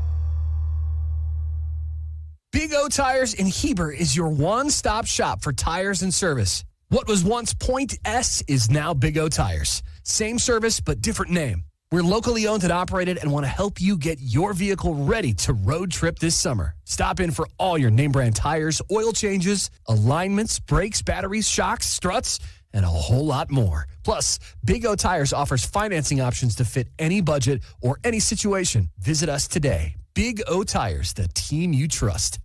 Big O Tires in Heber is your one-stop shop for tires and service. What was once Point S is now Big O Tires. Same service, but different name. We're locally owned and operated and want to help you get your vehicle ready to road trip this summer. Stop in for all your name brand tires, oil changes, alignments, brakes, batteries, shocks, struts, and a whole lot more. Plus, Big O Tires offers financing options to fit any budget or any situation. Visit us today. Big O Tires, the team you trust.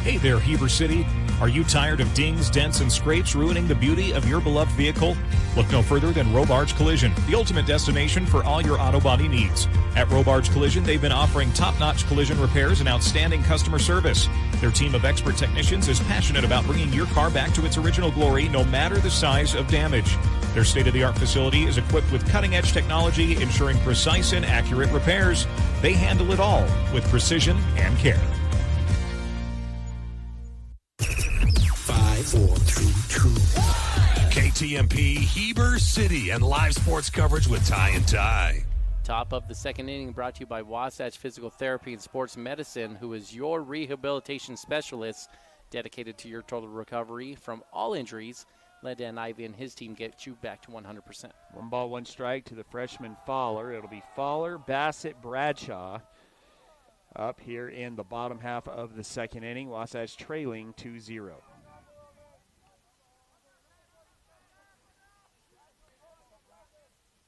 Hey there, Heber City. Are you tired of dings, dents, and scrapes ruining the beauty of your beloved vehicle? Look no further than Robarge Collision, the ultimate destination for all your auto body needs. At Robarge Collision, they've been offering top-notch collision repairs and outstanding customer service. Their team of expert technicians is passionate about bringing your car back to its original glory, no matter the size of damage. Their state-of-the-art facility is equipped with cutting-edge technology, ensuring precise and accurate repairs. They handle it all with precision and care. 5, 4, 3, 2, 1. KTMP, Heber City, and live sports coverage with Ty and Ty. Top of the second inning brought to you by Wasatch Physical Therapy and Sports Medicine, who is your rehabilitation specialist dedicated to your total recovery from all injuries. Let Dan Ivey and his team get you back to 100%. 1 ball, 1 strike to the freshman Fowler. It'll be Fowler, Bassett, Bradshaw up here in the bottom half of the second inning. Wasatch trailing 2-0.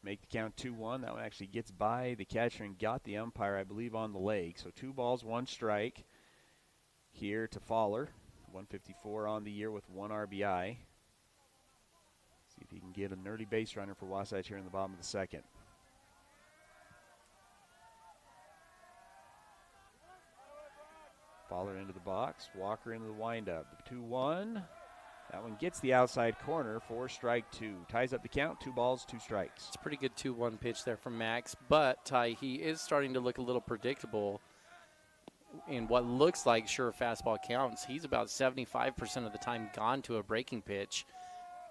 Make the count 2-1. That one actually gets by the catcher and got the umpire, I believe, on the leg. So 2 balls, 1 strike here to Fowler. 154 on the year with 1 RBI. See if he can get an early base runner for Wasatch here in the bottom of the second. Fowler into the box. Walker into the windup. The 2-1. That one gets the outside corner for strike 2. Ties up the count, 2 balls, 2 strikes. It's a pretty good 2-1 pitch there from Max, but Ty, he is starting to look a little predictable in what looks like sure fastball counts. He's about 75% of the time gone to a breaking pitch,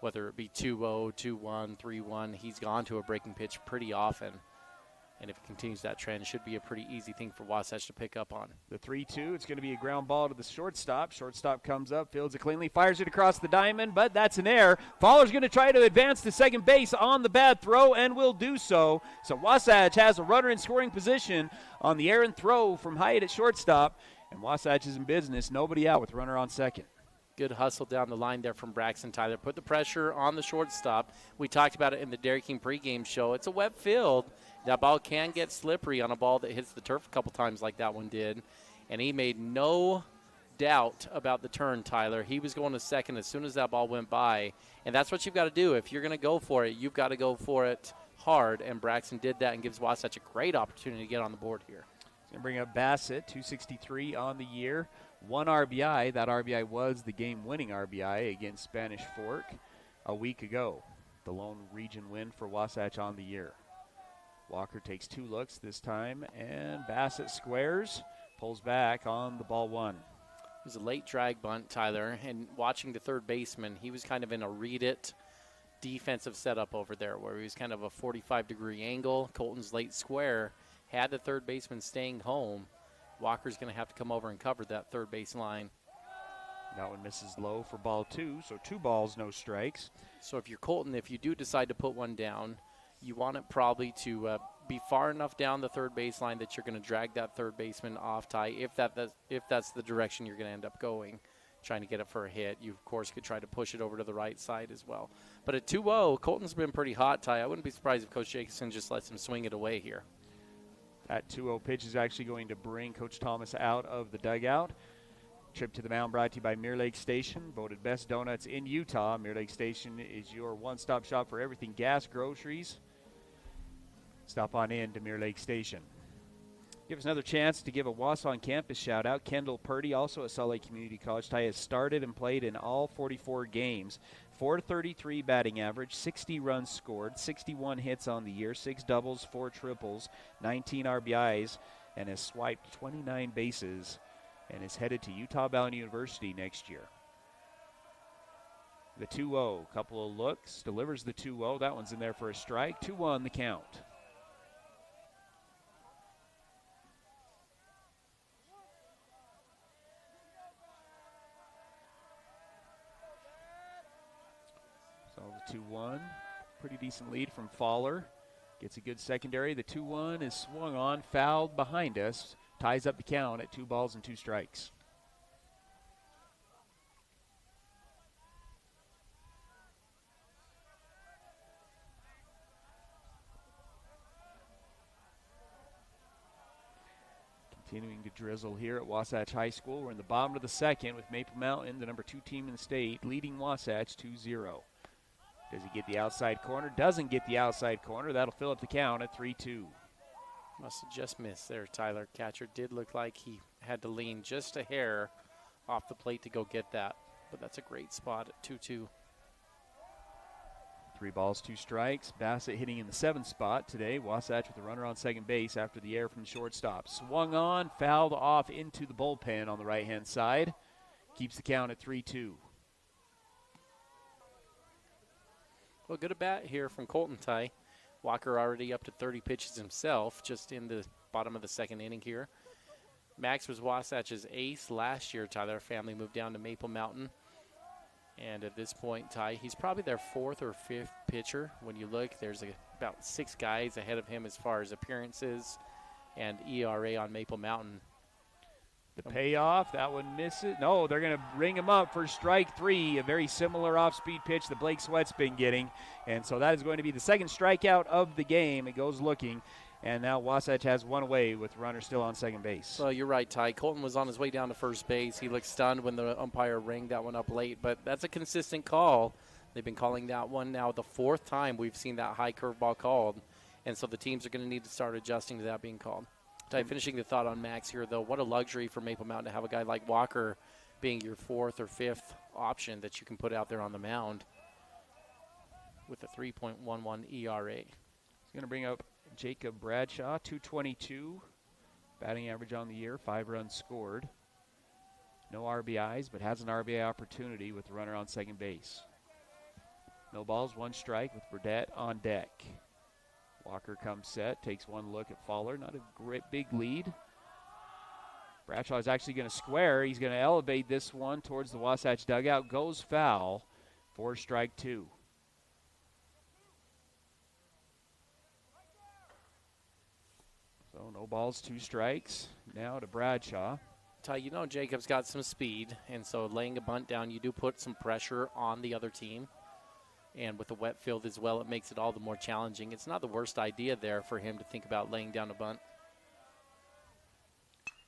whether it be 2-0, 2-1, 3-1. He's gone to a breaking pitch pretty often. And if it continues that trend, it should be a pretty easy thing for Wasatch to pick up on. The 3-2, it's going to be a ground ball to the shortstop. Shortstop comes up, fields it cleanly, fires it across the diamond, but that's an error. Fowler's going to try to advance to second base on the bad throw and will do so. So Wasatch has a runner in scoring position on the errant throw from Hyatt at shortstop, and Wasatch is in business. Nobody out with runner on second. Good hustle down the line there from Braxton Tyler. Put the pressure on the shortstop. We talked about it in the Dairy King pregame show. It's a wet field. That ball can get slippery on a ball that hits the turf a couple times like that one did. And he made no doubt about the turn, Tyler. He was going to second as soon as that ball went by. And that's what you've got to do. If you're going to go for it, you've got to go for it hard. And Braxton did that and gives Wasatch a great opportunity to get on the board here. It's Going to bring up Bassett, 263 on the year. 1 RBI. That RBI was the game-winning RBI against Spanish Fork a week ago. The lone region win for Wasatch on the year. Walker takes 2 looks this time, and Bassett squares, pulls back on the ball 1. It was a late drag bunt, Tyler, and watching the third baseman, he was kind of in a read-it defensive setup over there where he was kind of a 45-degree angle. Colton's late square had the third baseman staying home. Walker's going to have to come over and cover that third base line. That one misses low for ball 2, so 2 balls, no strikes. So if you're Colton, if you do decide to put one down, you want it probably to be far enough down the third baseline that you're going to drag that third baseman off, Ty, if that's the direction you're going to end up going, trying to get it for a hit. You, of course, could try to push it over to the right side as well. But at 2-0, Colton's been pretty hot, Ty. I wouldn't be surprised if Coach Jacobson just lets him swing it away here. That 2-0 pitch is actually going to bring Coach Thomas out of the dugout. Trip to the mound brought to you by Mirror Lake Station, voted best donuts in Utah. Mirror Lake Station is your one-stop shop for everything gas, groceries. Stop on in to Mirror Lake Station. Give us another chance to give a Wausau campus shout-out. Kendall Purdy, also at Salt Lake Community College. Ty has started and played in all 44 games. .433 batting average, 60 runs scored, 61 hits on the year, 6 doubles, 4 triples, 19 RBIs, and has swiped 29 bases and is headed to Utah Valley University next year. The 2-0, couple of looks, delivers the 2-0. That one's in there for a strike. 2-1 the count. So the 2-1, pretty decent lead from Fowler. Gets a good secondary. The 2-1 is swung on, fouled behind us. Ties up the count at 2 balls and 2 strikes. Continuing to drizzle here at Wasatch High School. We're in the bottom of the second with Maple Mountain, the number 2 team in the state, leading Wasatch 2-0. Does he get the outside corner? Doesn't get the outside corner. That'll fill up the count at 3-2. Must have just missed there, Tyler. Catcher did look like he had to lean just a hair off the plate to go get that. But that's a great spot at 2-2. 3 balls, 2 strikes. Bassett hitting in the 7th spot today. Wasatch with a runner on second base after the error from the shortstop. Swung on, fouled off into the bullpen on the right-hand side. Keeps the count at 3-2. Well, good at bat here from Colton, Ty. Walker already up to 30 pitches himself, just in the bottom of the second inning here. Max was Wasatch's ace last year, Ty. Their family moved down to Maple Mountain. And at this point, Ty, he's probably their 4th or 5th pitcher. When you look, there's about 6 guys ahead of him as far as appearances and ERA on Maple Mountain. The payoff, that one misses. No, they're going to ring him up for strike 3, a very similar off-speed pitch that Blake Sweat's been getting. And so that is going to be the second strikeout of the game. It goes looking. And now Wasatch has one away with the runner still on second base. Well, you're right, Ty. Colton was on his way down to first base. He looked stunned when the umpire rang that one up late. But that's a consistent call. They've been calling that one now the 4th time we've seen that high curveball called. And so the teams are going to need to start adjusting to that being called. Ty, finishing the thought on Max here, though, what a luxury for Maple Mountain to have a guy like Walker being your 4th or 5th option that you can put out there on the mound with a 3.11 ERA. He's going to bring up Jacob Bradshaw, 222 batting average on the year, 5 runs scored. No RBIs, but has an RBI opportunity with the runner on second base. No balls, 1 strike with Burdett on deck. Walker comes set, takes 1 look at Fowler. Not a great big lead. Bradshaw is actually going to square. He's going to elevate this one towards the Wasatch dugout. Goes foul for strike 2. So no balls, 2 strikes. Now to Bradshaw. Ty, you know Jacob's got some speed, and so laying a bunt down, you do put some pressure on the other team. And with the wet field as well, it makes it all the more challenging. It's not the worst idea there for him to think about laying down a bunt.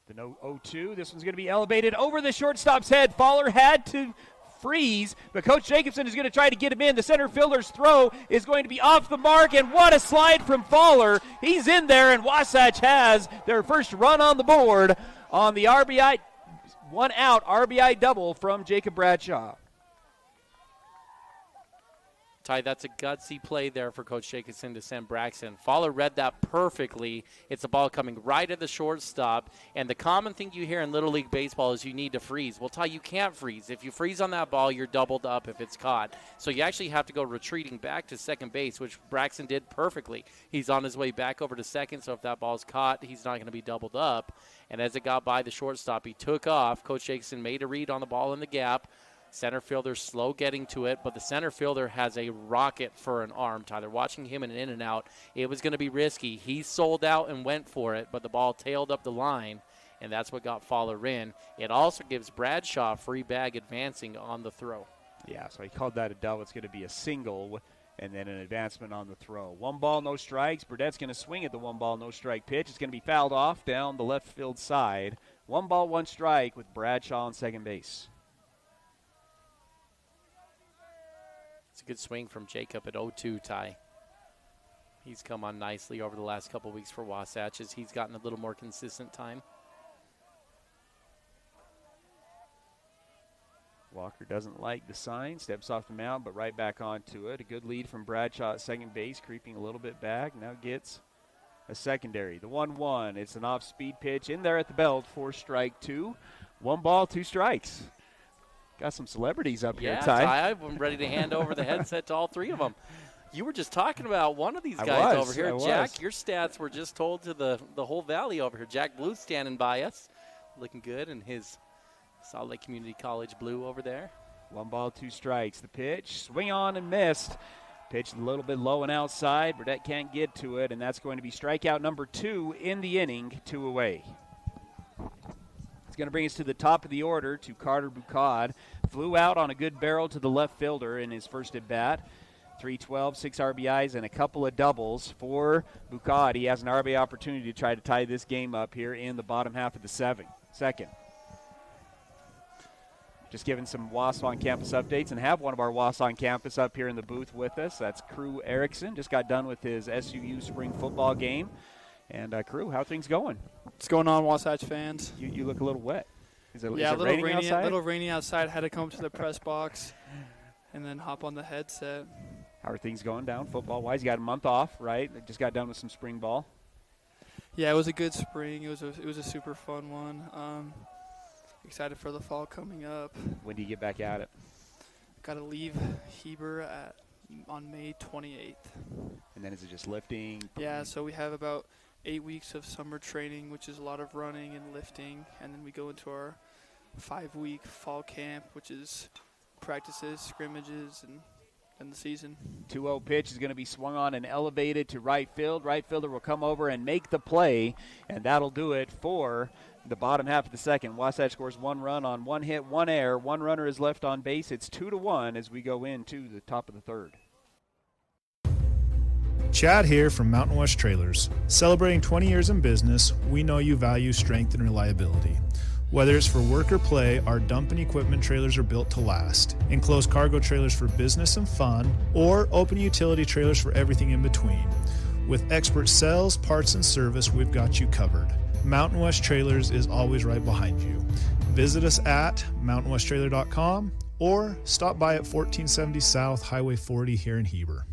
The 0-2. This one's going to be elevated over the shortstop's head. Fowler had to freeze, but Coach Jacobson is going to try to get him in. The center fielder's throw is going to be off the mark, and what a slide from Fowler. He's in there, and Wasatch has their first run on the board on the RBI, 1 out RBI double from Jacob Bradshaw. Ty, that's a gutsy play there for Coach Jacobson to send Braxton. Fowler read that perfectly. It's a ball coming right at the shortstop. And the common thing you hear in Little League Baseball is you need to freeze. Well, Ty, you can't freeze. If you freeze on that ball, you're doubled up if it's caught. So you actually have to go retreating back to second base, which Braxton did perfectly. He's on his way back over to second, so if that ball's caught, he's not going to be doubled up. And as it got by the shortstop, he took off. Coach Jacobson made a read on the ball in the gap. Center fielder slow getting to it, but the center fielder has a rocket for an arm, Tyler. Watching him in and out, it was going to be risky. He sold out and went for it, but the ball tailed up the line, and that's what got Fowler in. It also gives Bradshaw free bag advancing on the throw. Yeah, so he called that a double. It's going to be a single and then an advancement on the throw. 1 ball, no strikes. Burdett's going to swing at the 1 ball, no strike pitch. It's going to be fouled off down the left field side. 1 ball, 1 strike with Bradshaw on second base. It's a good swing from Jacob at 0-2, Ty. He's come on nicely over the last couple weeks for Wasatch as he's gotten a little more consistent time. Walker doesn't like the sign, steps off the mound, but right back onto it. A good lead from Bradshaw at second base, creeping a little bit back. Now gets a secondary. The 1-1, it's an off-speed pitch in there at the belt for strike 2. 1 ball, 2 strikes. Got some celebrities up here, Ty. Yeah, Ty, I'm ready to hand over the headset to all 3 of them. You were just talking about one of these guys over here. Jack, your stats were just told to the whole valley over here. Jack Blue standing by us, looking good in his Salt Lake Community College blue over there. 1 ball, 2 strikes. The pitch, swing on and missed. Pitched a little bit low and outside. Burdett can't get to it, and that's going to be strikeout number 2 in the inning, 2 away. Going to bring us to the top of the order to Carter Bucad. Flew out on a good barrel to the left fielder in his first at bat. 312, 6 RBIs, and a couple of doubles for Bucad. He has an RBI opportunity to try to tie this game up here in the bottom half of the second. Just giving some WASP on campus updates, and have one of our WASP on campus up here in the booth with us. That's Crew Erickson. Just got done with his SUU spring football game. And Crew, how are things going? What's going on, Wasatch fans? You look a little wet. Is it a little rainy outside. Had to come to the press box and then hop on the headset. How are things going down football-wise? You got a month off, right? Just got done with some spring ball. Yeah, it was a good spring. It was a super fun one. Excited for the fall coming up. When do you get back at it? Got to leave Heber on May 28th. And then is it just lifting? Yeah, so we have about 8 weeks of summer training, which is a lot of running and lifting, and then we go into our 5-week fall camp, which is practices, scrimmages, and the season. 2-0 pitch is going to be swung on and elevated to right field. Right fielder will come over and make the play, and that'll do it for the bottom half of the second. Wasatch scores 1 run on 1 hit, 1 error. 1 runner is left on base. It's 2-1 as we go into the top of the third. Chad here from Mountain West Trailers. Celebrating 20 years in business, we know you value strength and reliability. Whether it's for work or play, our dump and equipment trailers are built to last. Enclosed cargo trailers for business and fun, or open utility trailers for everything in between. With expert sales, parts, and service, we've got you covered. Mountain West Trailers is always right behind you. Visit us at mountainwesttrailer.com or stop by at 1470 South Highway 40 here in Heber.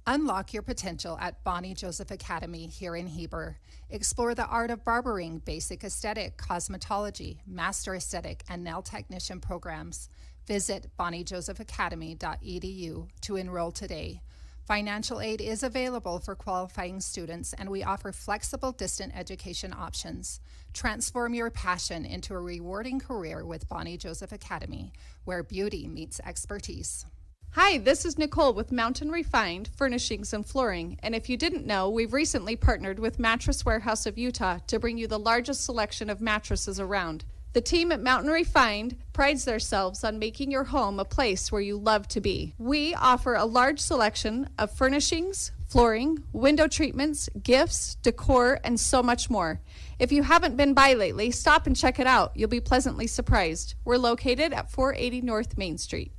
Unlock your potential at Bonnie Joseph Academy here in Heber. Explore the art of barbering, basic aesthetic, cosmetology, master aesthetic, and nail technician programs. Visit bonniejosephacademy.edu to enroll today. Financial aid is available for qualifying students, and we offer flexible distant education options. Transform your passion into a rewarding career with Bonnie Joseph Academy, where beauty meets expertise. Hi, this is Nicole with Mountain Refined Furnishings and Flooring, and if you didn't know, we've recently partnered with Mattress Warehouse of Utah to bring you the largest selection of mattresses around. The team at Mountain Refined prides themselves on making your home a place where you love to be. We offer a large selection of furnishings, flooring, window treatments, gifts, decor, and so much more. If you haven't been by lately, stop and check it out. You'll be pleasantly surprised. We're located at 480 North Main Street.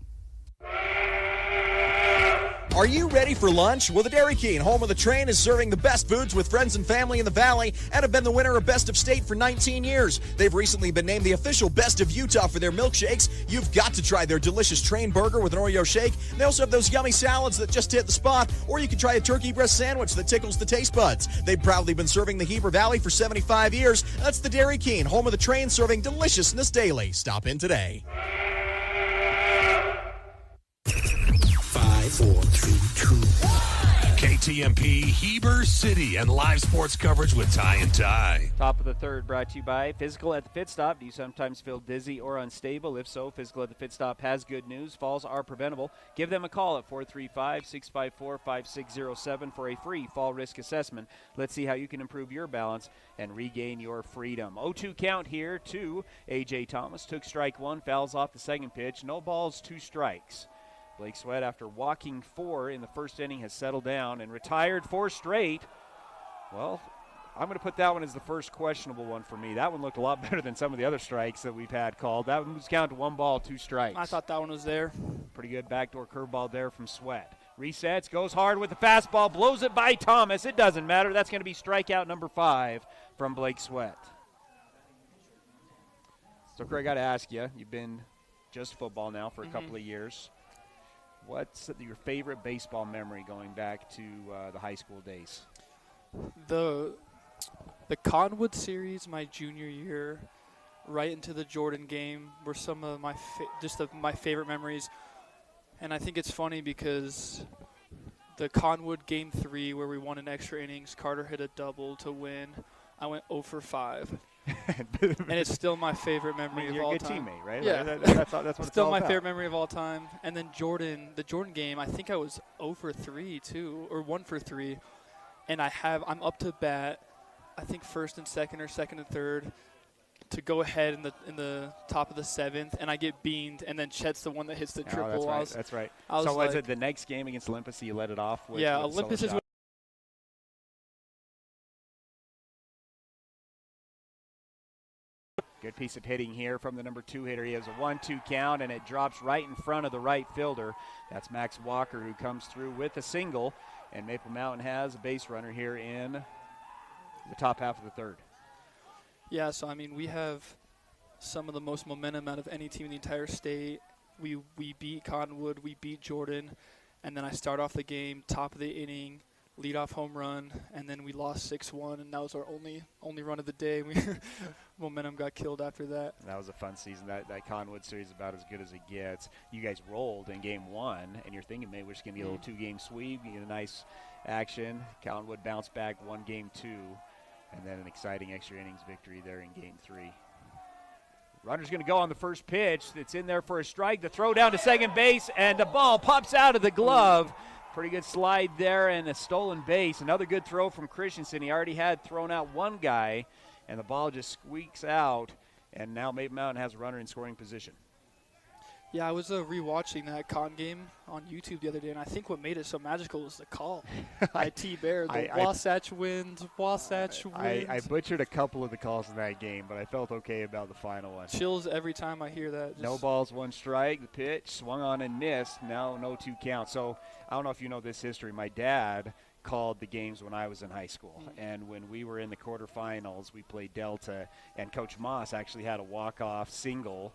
Are you ready for lunch? Well, the Dairy King, home of the train, is serving the best foods with friends and family in the Valley and have been the winner of Best of State for 19 years. They've recently been named the official Best of Utah for their milkshakes. You've got to try their delicious train burger with an Oreo shake. They also have those yummy salads that just hit the spot, or you can try a turkey breast sandwich that tickles the taste buds. They've proudly been serving the Heber Valley for 75 years. That's the Dairy King, home of the train, serving deliciousness daily. Stop in today. 5, 4, 3, 2, 1. KTMP, Heber City, and live sports coverage with Ty and Ty. Top of the third brought to you by Physical at the Pit Stop. Do you sometimes feel dizzy or unstable? If so, Physical at the Pit Stop has good news. Falls are preventable. Give them a call at 435-654-5607 for a free fall risk assessment. Let's see how you can improve your balance and regain your freedom. 0-2 count here to A.J. Thomas. Took strike one, fouls off the second pitch. No balls, 2 strikes. Blake Sweat, after walking 4 in the first inning, has settled down and retired 4 straight. Well, I'm going to put that one as the first questionable one for me. That one looked a lot better than some of the other strikes that we've had called. That one was counted 1 ball, 2 strikes. I thought that one was there. Pretty good backdoor curveball there from Sweat. Resets, goes hard with the fastball, blows it by Thomas. It doesn't matter. That's going to be strikeout number 5 from Blake Sweat. So, Craig, I got to ask you, you've been just football now for a couple of years. What's your favorite baseball memory going back to the high school days? The Conwood series my junior year, right into the Jordan game, were some of my my favorite memories. And I think it's funny because the Conwood game 3 where we won in extra innings, Carter hit a double to win. I went 0 for 5. And it's still my favorite memory of all time. You're a good teammate, right? Yeah. That's what it's still all my about. favorite memory of all time. And then the Jordan game, I think I was 0 for 3 too, or 1 for 3. And I'm up to bat, I think first and second or second and third, to go ahead in the top of the 7th, and I get beamed, and then Chet's the one that hits the triple. That's right. So was it the next game against Olympus you let it off with? Yeah, with Olympus is what. Good piece of hitting here from the number 2 hitter. He has a 1-2 count, and it drops right in front of the right fielder. That's Max Walker, who comes through with a single, and Maple Mountain has a base runner here in the top half of the third. Yeah, so, I mean, we have some of the most momentum out of any team in the entire state. We beat Cottonwood, we beat Jordan, and then I start off the game, top of the inning, leadoff home run, and then we lost 6-1, and that was our only run of the day. Momentum got killed after that. That was a fun season. That Conwood series is about as good as it gets. You guys rolled in game 1, and you're thinking maybe we're just going to get a little 2-game sweep, get a nice action. Conwood bounced back, won game 2, and then an exciting extra innings victory there in game 3. Runner's going to go on the first pitch. It's in there for a strike. The throw down to second base, and the ball pops out of the glove. Pretty good slide there and a stolen base. Another good throw from Christensen. He already had thrown out one guy, and the ball just squeaks out, and now Maple Mountain has a runner in scoring position. Yeah, I was rewatching that con game on YouTube the other day, and I think what made it so magical was the call. IT Bear, Wasatch wins, Wasatch wins. I butchered a couple of the calls in that game, but I felt okay about the final one. Chills every time I hear that. No balls, 1 strike. The pitch swung on and missed. Now no 2 count. So I don't know if you know this history. My dad called the games when I was in high school. And when we were in the quarterfinals, we played Delta, and Coach Moss actually had a walk-off single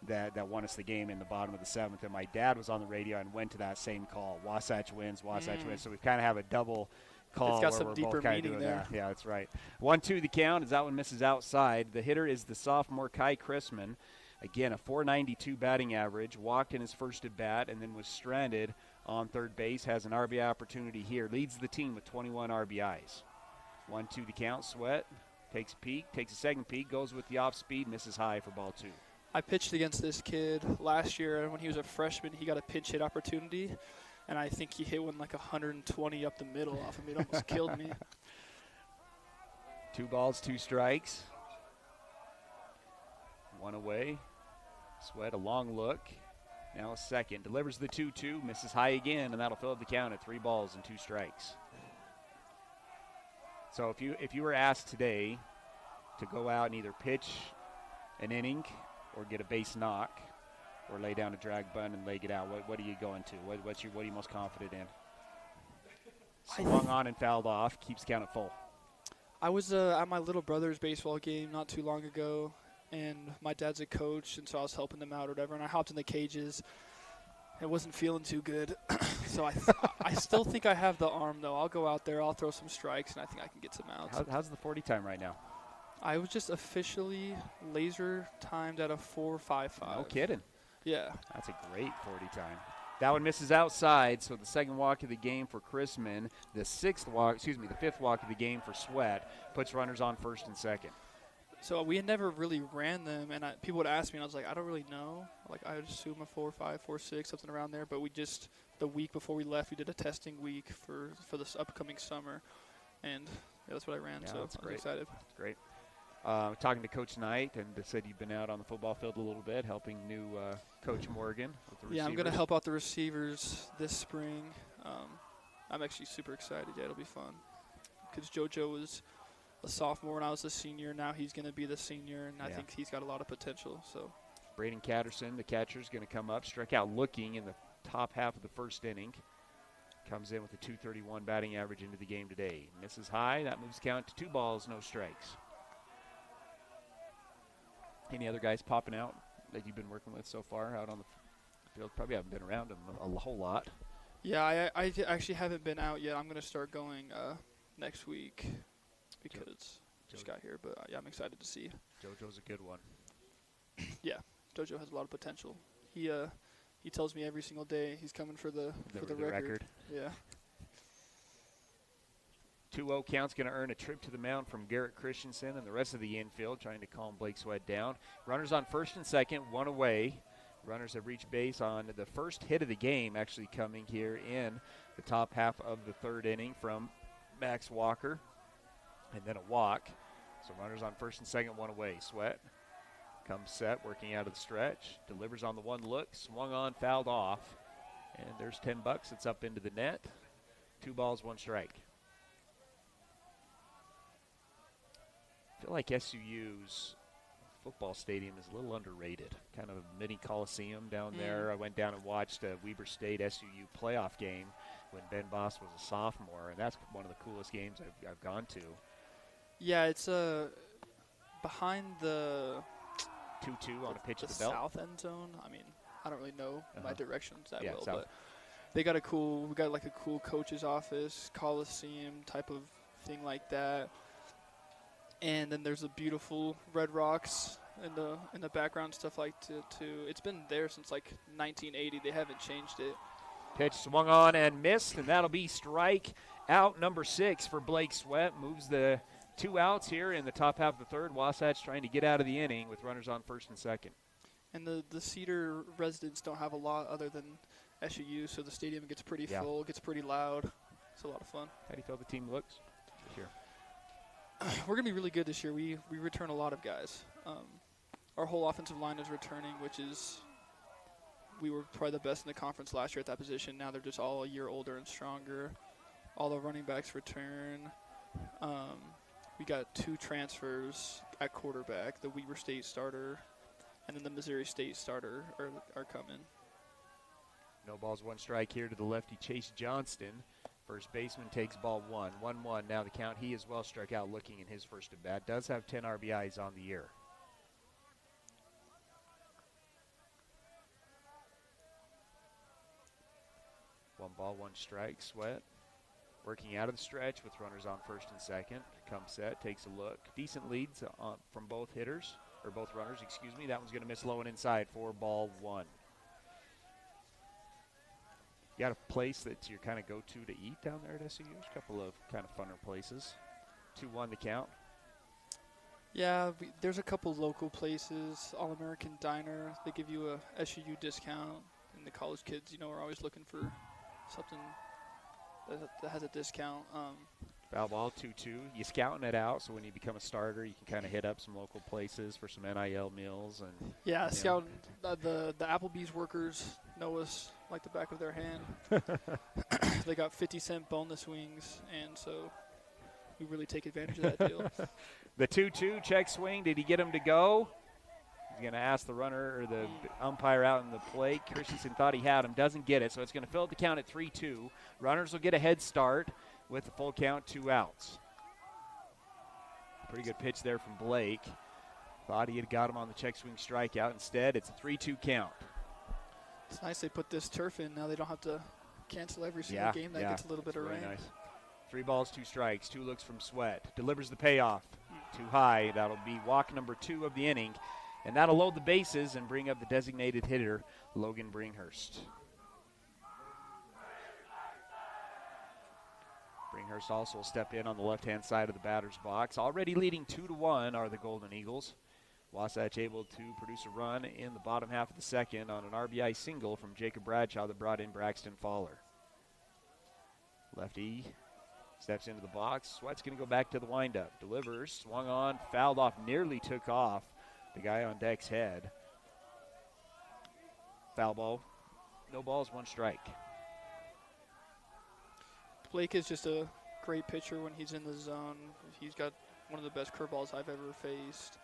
that won us the game in the bottom of the 7th, and my dad was on the radio and went to that same call. Wasatch wins, Wasatch wins. So we kind of have a double call. It's got where some we're deeper both meaning doing there. That. Yeah, that's right. 1-2 the count as that one misses outside. The hitter is the sophomore Kai Chrisman. Again, a .492 batting average, walked in his first at bat and then was stranded on third base, has an RBI opportunity here, leads the team with 21 RBIs. 1-2 the count. Sweat takes a peek, takes a second peek, goes with the off speed, misses high for ball 2. I pitched against this kid last year, and when he was a freshman, he got a pinch hit opportunity, and I think he hit one like 120 up the middle off of me. It almost killed me. 2 balls, 2 strikes. 1 away. Sweat, a long look. Now a second. Delivers the 2-2, misses high again, and that'll fill up the count at 3 balls and 2 strikes. So if you were asked today to go out and either pitch an inning or get a base knock or lay down a drag bunt and leg it out, what are you going to? What are you most confident in? Swung on and fouled off, keeps count at full. I was at my little brother's baseball game not too long ago, and my dad's a coach, and so I was helping them out or whatever, and I hopped in the cages. I wasn't feeling too good, so I still think I have the arm, though. I'll go out there, I'll throw some strikes, and I think I can get some outs. How's the 40 time right now? I was just officially laser timed at a 4.55. No kidding. Yeah. That's a great 40 time. That one misses outside, so the second walk of the game for Chrisman, the fifth walk of the game for Sweat, puts runners on first and second. So we had never really ran them, and people would ask me, and I was like, I don't really know. Like, I would assume a 4.5, 4.6, something around there. But we just, the week before we left, we did a testing week for this upcoming summer, and that's what I ran. Yeah, so that's I was great. excited. That's great. Talking to Coach Knight, and they said you've been out on the football field a little bit, helping new Coach Morgan with the receivers. Yeah, I'm going to help out the receivers this spring. I'm actually super excited. Yeah, it'll be fun. Because JoJo was a sophomore when I was a senior. Now he's going to be the senior, and I think he's got a lot of potential. So, Braden Catterson, the catcher, is going to come up. Struck out looking in the top half of the first inning. Comes in with a .231 batting average into the game today. Misses high. That moves count to 2 balls, no strikes. Any other guys popping out that you've been working with so far out on the field? Probably haven't been around them a whole lot. Yeah, I actually haven't been out yet. I'm going to start going next week because just got here. But yeah, I'm excited to see. JoJo's a good one. Yeah, JoJo has a lot of potential. He tells me every single day he's coming for the record. Yeah. 2-0 count's going to earn a trip to the mound from Garrett Christensen and the rest of the infield, trying to calm Blake Sweat down. Runners on first and second, 1 away. Runners have reached base on the first hit of the game, actually coming here in the top half of the third inning from Max Walker, and then a walk. So runners on first and second, 1 away. Sweat comes set, working out of the stretch, delivers on the one look, swung on, fouled off, and there's $10. It's up into the net. 2 balls, 1 strike. I feel like SUU's football stadium is a little underrated. Kind of a mini coliseum down there. I went down and watched a Weber State SUU playoff game when Ben Boss was a sophomore, and that's one of the coolest games I've gone to. Yeah, it's behind the 2-2 on a pitch of the south belt. end zone. I mean, I don't really know my directions that well, south. but we got like a cool coach's office, coliseum type of thing like that. And then there's the beautiful red rocks in the background, stuff like that too. It's been there since like 1980. They haven't changed it. Pitch swung on and missed, and that'll be strike out number 6 for Blake Sweat. Moves the 2 outs here in the top half of the third. Wasatch trying to get out of the inning with runners on first and second. And the Cedar residents don't have a lot other than SUU, so the stadium gets pretty full, gets pretty loud. It's a lot of fun. How do you feel the team looks this year? We're going to be really good this year. We return a lot of guys. Our whole offensive line is returning, which is we were probably the best in the conference last year at that position. Now they're just all a year older and stronger. All the running backs return. We got 2 transfers at quarterback, the Weber State starter and then the Missouri State starter are coming. No balls, 1 strike here to the lefty Chase Johnston. First baseman takes ball 1. 1-1 now the count. He as well struck out looking in his first at bat. Does have 10 RBIs on the year. One ball, 1 strike. Sweat working out of the stretch with runners on first and second. Comes set, takes a look. Decent leads from both hitters, or both runners, excuse me. That one's going to miss low and inside for ball 1. You got a place that you kind of go to eat down there at SUU? There's a couple of kind of funner places. 2-1 the count. Yeah, there's a couple local places. All-American Diner, they give you a SUU discount. And the college kids, are always looking for something that has a discount. Foul ball, 2-2. You scouting it out, so when you become a starter, you can kind of hit up some local places for some NIL meals. And yeah, scouting. The Applebee's workers know us like the back of their hand. They got 50-cent boneless wings, and so we really take advantage of that deal. The 2-2 check swing. Did he get him to go? He's going to ask the runner or the umpire out in the plate. Christensen thought he had him. Doesn't get it, so it's going to fill up the count at 3-2. Runners will get a head start with the full count, 2 outs. Pretty good pitch there from Blake. Thought he had got him on the check swing strikeout. Instead, it's a 3-2 count. It's nice they put this turf in. Now they don't have to cancel every single game. That gets a little bit of rain. Nice. 3 balls, 2 strikes. 2 looks from Sweat. Delivers the payoff. Too high. That'll be walk number 2 of the inning. And that'll load the bases and bring up the designated hitter, Logan Bringhurst. Bringhurst also will step in on the left-hand side of the batter's box. Already leading 2-1 are the Golden Eagles. Wasatch able to produce a run in the bottom half of the second on an RBI single from Jacob Bradshaw that brought in Braxton Fowler. Lefty steps into the box. Sweat's going to go back to the windup. Delivers, swung on, fouled off, nearly took off the guy on deck's head. Foul ball. No balls, 1 strike. Blake is just a great pitcher when he's in the zone. He's got one of the best curveballs I've ever faced.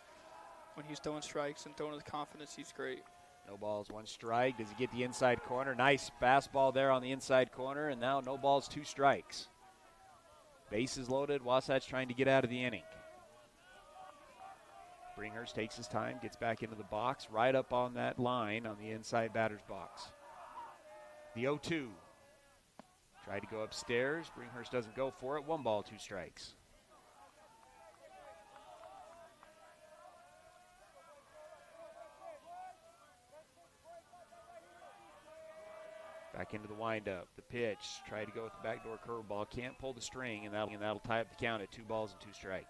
When he's throwing strikes and throwing with confidence, he's great. No balls, 1 strike. Does he get the inside corner? Nice fastball there on the inside corner, and now no balls, 2 strikes. Bases loaded. Wasatch trying to get out of the inning. Bringhurst takes his time, gets back into the box, right up on that line on the inside batter's box. The 0-2. Tried to go upstairs. Bringhurst doesn't go for it. 1 ball, 2 strikes. Back into the windup. The pitch. Tried to go with the backdoor curveball. Can't pull the string, and that'll tie up the count at 2 balls and 2 strikes.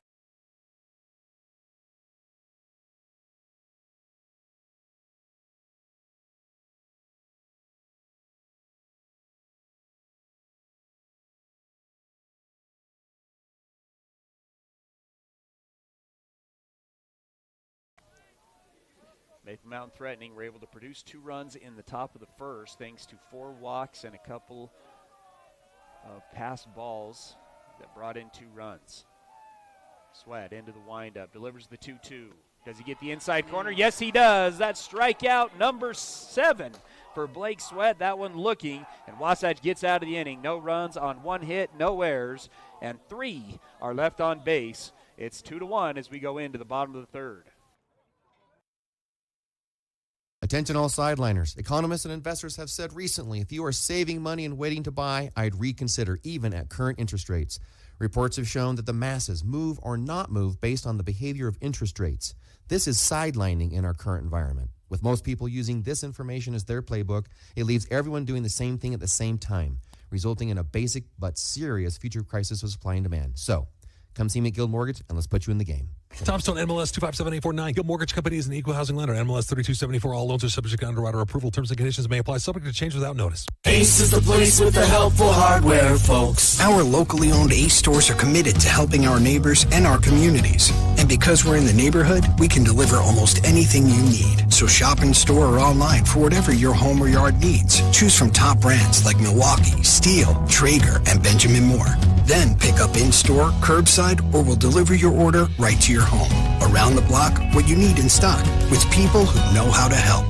Maple Mountain threatening. We're able to produce 2 runs in the top of the first thanks to 4 walks and a couple of passed balls that brought in 2 runs. Sweat into the windup. Delivers the 2-2. Does he get the inside corner? Yes, he does. That's strikeout number 7 for Blake Sweat. That one looking, and Wasatch gets out of the inning. No runs on 1 hit, no errors, and 3 are left on base. It's 2-1 as we go into the bottom of the third. Attention all sideliners. Economists and investors have said recently, if you are saving money and waiting to buy, I'd reconsider even at current interest rates. Reports have shown that the masses move or not move based on the behavior of interest rates. This is sidelining in our current environment. With most people using this information as their playbook, it leaves everyone doing the same thing at the same time, resulting in a basic but serious future crisis of supply and demand. So, come see me at Guild Mortgage, and let's put you in the game. Tom Stone, MLS 257849. Guild Mortgage Company is an equal housing lender. MLS 3274. All loans are subject to underwriter approval. Terms and conditions may apply. Subject to change without notice. Ace is the place with the helpful hardware, folks. Our locally owned Ace stores are committed to helping our neighbors and our communities. And because we're in the neighborhood, we can deliver almost anything you need. So shop in store or online for whatever your home or yard needs. Choose from top brands like Milwaukee, Steel, Traeger, and Benjamin Moore. Then pick up in-store, curbside, or we'll deliver your order right to your home. Around the block, what you need in stock, with people who know how to help.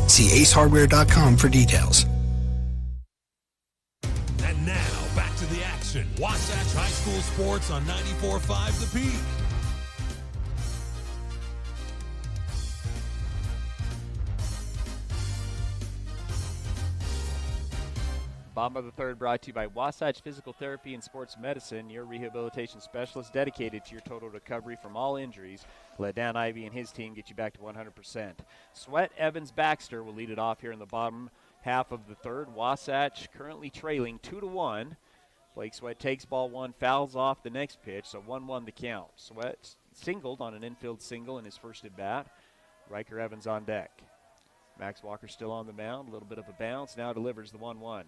See acehardware.com for details. And now, back to the action. Wasatch High School Sports on 94.5 The Peak. Bottom of the third brought to you by Wasatch Physical Therapy and Sports Medicine, your rehabilitation specialist dedicated to your total recovery from all injuries. Let Dan Ivey and his team get you back to 100%. Sweat, Evans, Baxter will lead it off here in the bottom half of the third. Wasatch currently trailing 2-1. Blake Sweat takes ball 1, fouls off the next pitch, so 1-1 the count. Sweat singled on an infield single in his first at bat. Riker Evans on deck. Max Walker still on the mound, a little bit of a bounce, now delivers the 1-1.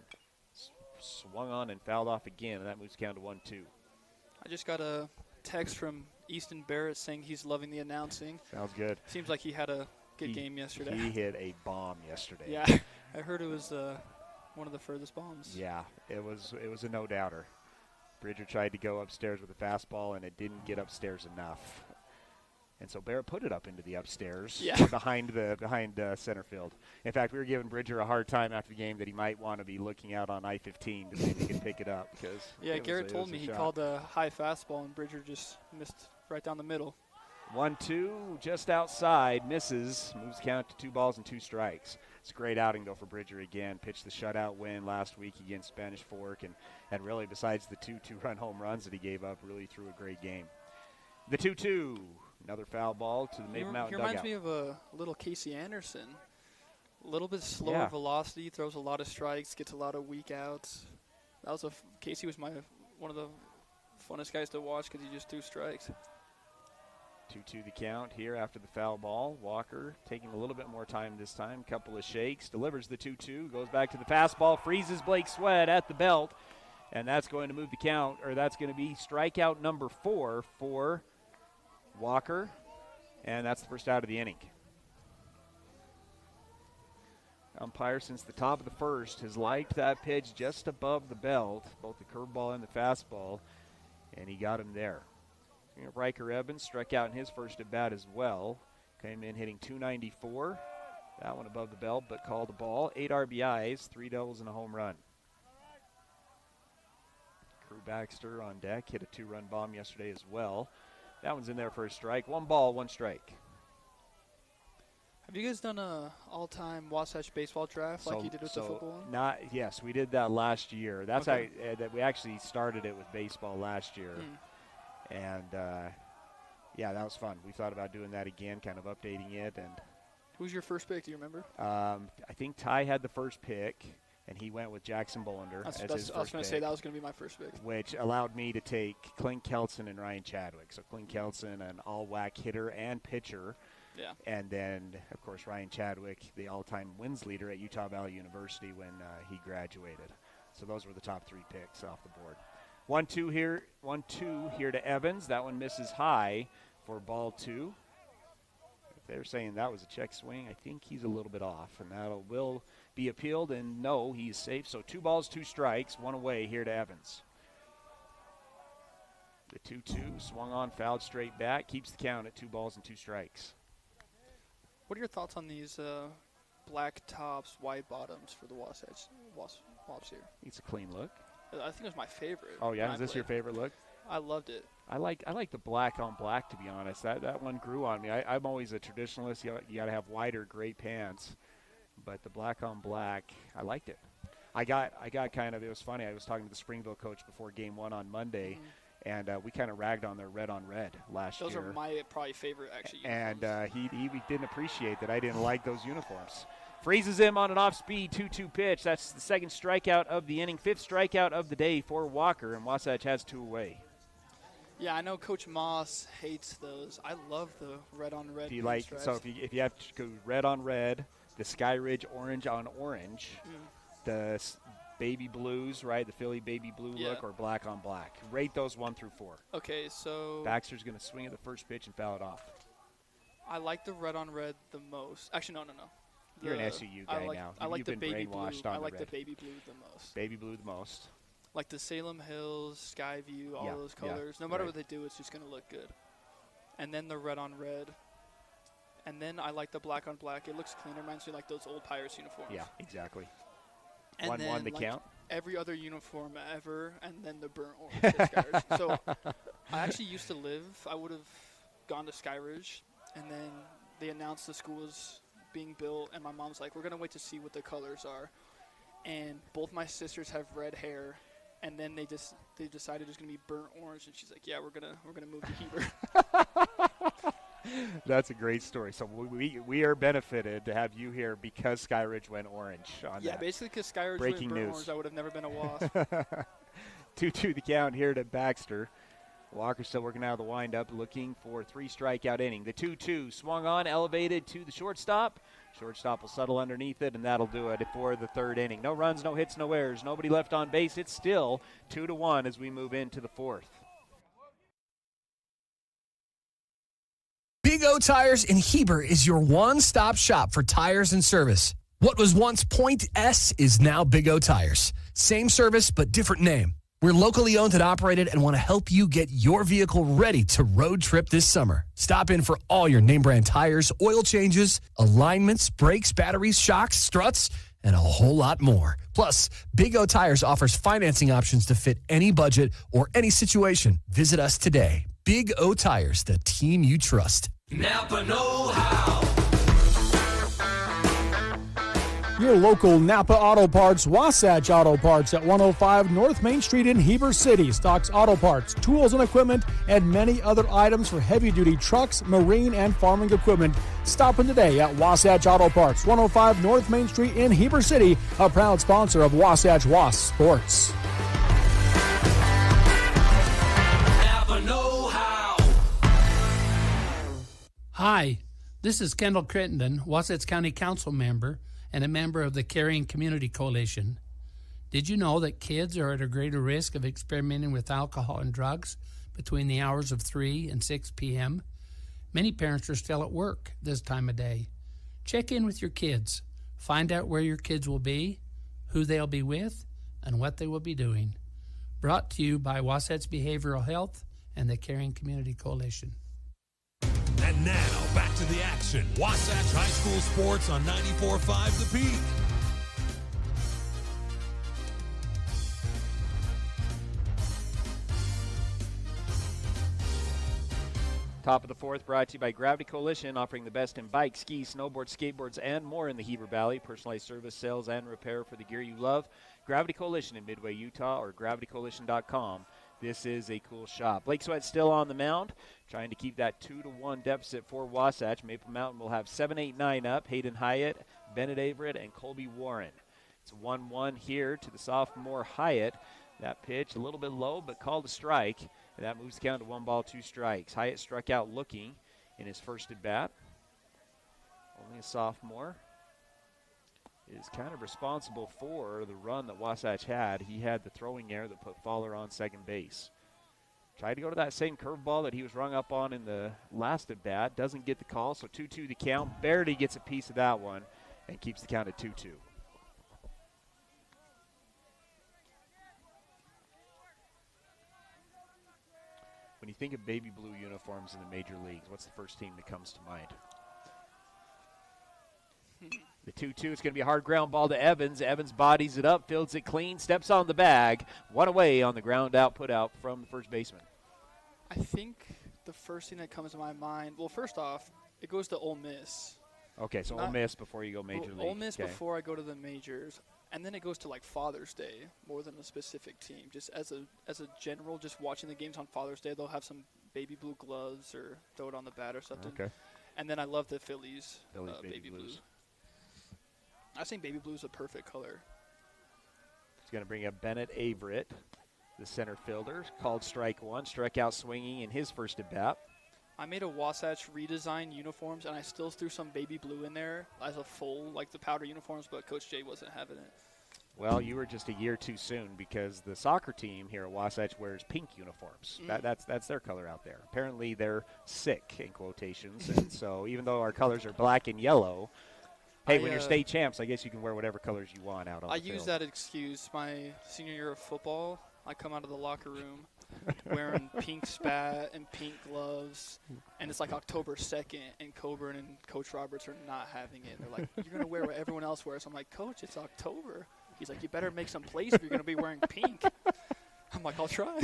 Swung on and fouled off again, and that moves count to 1-2. I just got a text from Easton Barrett saying he's loving the announcing. Sounds good. Seems like he had a good game yesterday. He hit a bomb yesterday. Yeah, I heard it was one of the furthest bombs. Yeah, it was a no-doubter. Bridger tried to go upstairs with a fastball, and it didn't get upstairs enough. And so Barrett put it up into the upstairs behind center field. In fact, we were giving Bridger a hard time after the game that he might want to be looking out on I-15 to see if he could pick it up. Garrett told me he called a high fastball, and Bridger just missed right down the middle. 1-2, just outside, misses, moves count to 2 balls and 2 strikes. It's a great outing, though, for Bridger again. Pitched the shutout win last week against Spanish Fork, and really, besides the 2 2-run home runs that he gave up, really threw a great game. The 2-2, another foul ball to the Maple Mountain dugout. He reminds me of a little Casey Anderson. A little bit slower velocity, throws a lot of strikes, gets a lot of weak outs. Casey was one of the funnest guys to watch because he just threw strikes. 2-2 the count here after the foul ball. Walker taking a little bit more time this time. Couple of shakes. Delivers the 2-2. Goes back to the fastball. Freezes Blake Sweat at the belt. And that's going to move the count, or that's going to be strikeout number 4 for Walker. And that's the first out of the inning. Umpire, since the top of the first, has liked that pitch just above the belt, both the curveball and the fastball, and he got him there. Riker Evans struck out in his first at bat as well. Came in hitting .294. That one above the belt, but called a ball. 8 RBIs, 3 doubles, and a home run. Crew Baxter on deck, hit a 2-run bomb yesterday as well. That one's in there for a strike. 1 ball, 1 strike. Have you guys done a all-time Wasatch baseball draft like you did with the football one? Yes, we did that last year. That's that we actually started it with baseball last year. And, that was fun. We thought about doing that again, kind of updating it. And who's your first pick? Do you remember? I think Ty had the first pick, and he went with Jackson Bolander as his first pick. I was going to say that was going to be my first pick. Which allowed me to take Clint Kelson and Ryan Chadwick. So Clint Kelson, an all-whack hitter and pitcher. Yeah. And then, of course, Ryan Chadwick, the all-time wins leader at Utah Valley University when he graduated. So those were the top 3 picks off the board. 1-2 here to Evans. That one misses high for ball 2. If they're saying that was a check swing, I think he's a little bit off, and that will be appealed, and no, he's safe. So 2 balls, 2 strikes, 1 away here to Evans. The 2-2 swung on, fouled straight back, keeps the count at 2 balls and 2 strikes. What are your thoughts on these black tops, white bottoms for the Wasatch Wops here? It's a clean look. I think it was my favorite. Oh, yeah? Is this your favorite look? I loved it. I like the black on black, to be honest. That one grew on me. I'm always a traditionalist. You got to have white or gray pants. But the black on black, I liked it. I got kind of, it was funny. I was talking to the Springville coach before game 1 on Monday, and we kind of ragged on their red on red last year. Those are my probably favorite, actually, uniforms. And he didn't appreciate that I didn't like those uniforms. Freezes him on an off-speed 2-2 pitch. That's the 2nd strikeout of the inning, 5th strikeout of the day for Walker, and Wasatch has 2 away. Yeah, I know Coach Moss hates those. I love the red on red. Do you like stripes. So if you have to go red on red, the Sky Ridge orange on orange, the baby blues, right? The Philly baby blue look, or black on black. Rate those 1 through 4. Okay, so Baxter's going to swing at the first pitch and foul it off. I like the red on red the most. Actually, no. You're an SUU guy now. I like the baby blue. I like the baby blue the most. Baby blue the most. Like the Salem Hills, Skyview, all those colors. No matter what they do, it's just going to look good. And then the red on red. And then I like the black on black. It looks clean. It reminds me like those old Pirates uniforms. Yeah, exactly. And 1-1 the count. Every other uniform ever, and then the burnt orange at Skyridge. So I actually used to I would have gone to Skyridge, and then they announced the school was being built, and my mom's like, we're going to wait to see what the colors are. And both my sisters have red hair, and then they decided it's going to be burnt orange, and she's like, yeah, we're gonna move to Heber. That's a great story. So we are benefited to have you here because Skyridge went orange on that. Yeah, basically because Skyridge Breaking went burnt news. orange, I would have never been a Wasp. 2-2 the count here to Baxter. Walker still working out of the windup, looking for 3 strikeout inning. The 2-2 swung on, elevated to the shortstop. Shortstop will settle underneath it, and that'll do it for the 3rd inning. No runs, no hits, no errors. Nobody left on base. It's still 2-1 as we move into the 4th. Big O Tires in Heber is your one-stop shop for tires and service. What was once Point S is now Big O Tires. Same service, but different name. We're locally owned and operated and want to help you get your vehicle ready to road trip this summer. Stop in for all your name brand tires, oil changes, alignments, brakes, batteries, shocks, struts, and a whole lot more. Plus, Big O Tires offers financing options to fit any budget or any situation. Visit us today. Big O Tires, the team you trust. Napa know-how. Your local Napa Auto Parts, Wasatch Auto Parts at 105 North Main Street in Heber City stocks auto parts, tools and equipment, and many other items for heavy-duty trucks, marine, and farming equipment. Stop in today at Wasatch Auto Parts, 105 North Main Street in Heber City, a proud sponsor of Wasatch Wasp Sports. Napa know-how. Hi, this is Kendall Crittenden, Wasatch County Council member and a member of the Caring Community Coalition. Did you know that kids are at a greater risk of experimenting with alcohol and drugs between the hours of 3 and 6 p.m.? Many parents are still at work this time of day. Check in with your kids. Find out where your kids will be, who they'll be with, and what they will be doing. Brought to you by Wasatch Behavioral Health and the Caring Community Coalition. And now, back to the action. Wasatch High School Sports on 94.5 The Peak. Top of the fourth, brought to you by Gravity Coalition, offering the best in bikes, skis, snowboards, skateboards, and more in the Heber Valley. Personalized service, sales, and repair for the gear you love. Gravity Coalition in Midway, Utah, or gravitycoalition.com. This is a cool shop. Blake Sweat still on the mound, trying to keep that 2-1 deficit for Wasatch. Maple Mountain will have 7, 8, 9 up. Hayden Hyatt, Bennett Averett, and Colby Warren. It's 1-1 here to the sophomore Hyatt. That pitch a little bit low, but called a strike. And that moves the count to 1 ball, 2 strikes. Hyatt struck out looking in his first at bat. Only a sophomore. Is kind of responsible for the run that Wasatch had. He had the throwing error that put Fowler on second base. Tried to go to that same curveball that he was rung up on in the last at bat. Doesn't get the call, so 2-2 the count. Verity gets a piece of that one and keeps the count at 2-2. When you think of baby blue uniforms in the major leagues, what's the first team that comes to mind? The 2-2 is going to be a hard ground ball to Evans. Evans bodies it up, fields it clean, steps on the bag. One away on the ground out, put out from the first baseman. I think the first thing that comes to my mind, well, first off, it goes to Ole Miss. Okay, so Ole Miss before you go major league. Ole Miss before I go to the majors. And then it goes to like Father's Day more than a specific team. Just as a general, just watching the games on Father's Day, they'll have some baby blue gloves or throw it on the bat or something. Okay. And then I love the Phillies baby blues. I think baby blue is a perfect color. He's going to bring up Bennett Averett, the center fielder, called strike one, struck out swinging in his first at bat. I made a Wasatch redesign uniforms, and I still threw some baby blue in there as a full, like the powder uniforms, but Coach Jay wasn't having it. Well, you were just a year too soon because the soccer team here at Wasatch wears pink uniforms. That's their color out there. Apparently they're sick, in quotations, and so even though our colors are black and yellow, hey, when you're state champs, I guess you can wear whatever colors you want out on the field. I use that excuse. My senior year of football, I come out of the locker room wearing pink spat and pink gloves, and it's like October 2nd, and Coburn and Coach Roberts are not having it. They're like, you're going to wear what everyone else wears. I'm like, Coach, it's October. He's like, you better make some plays if you're going to be wearing pink. I'm like, I'll try.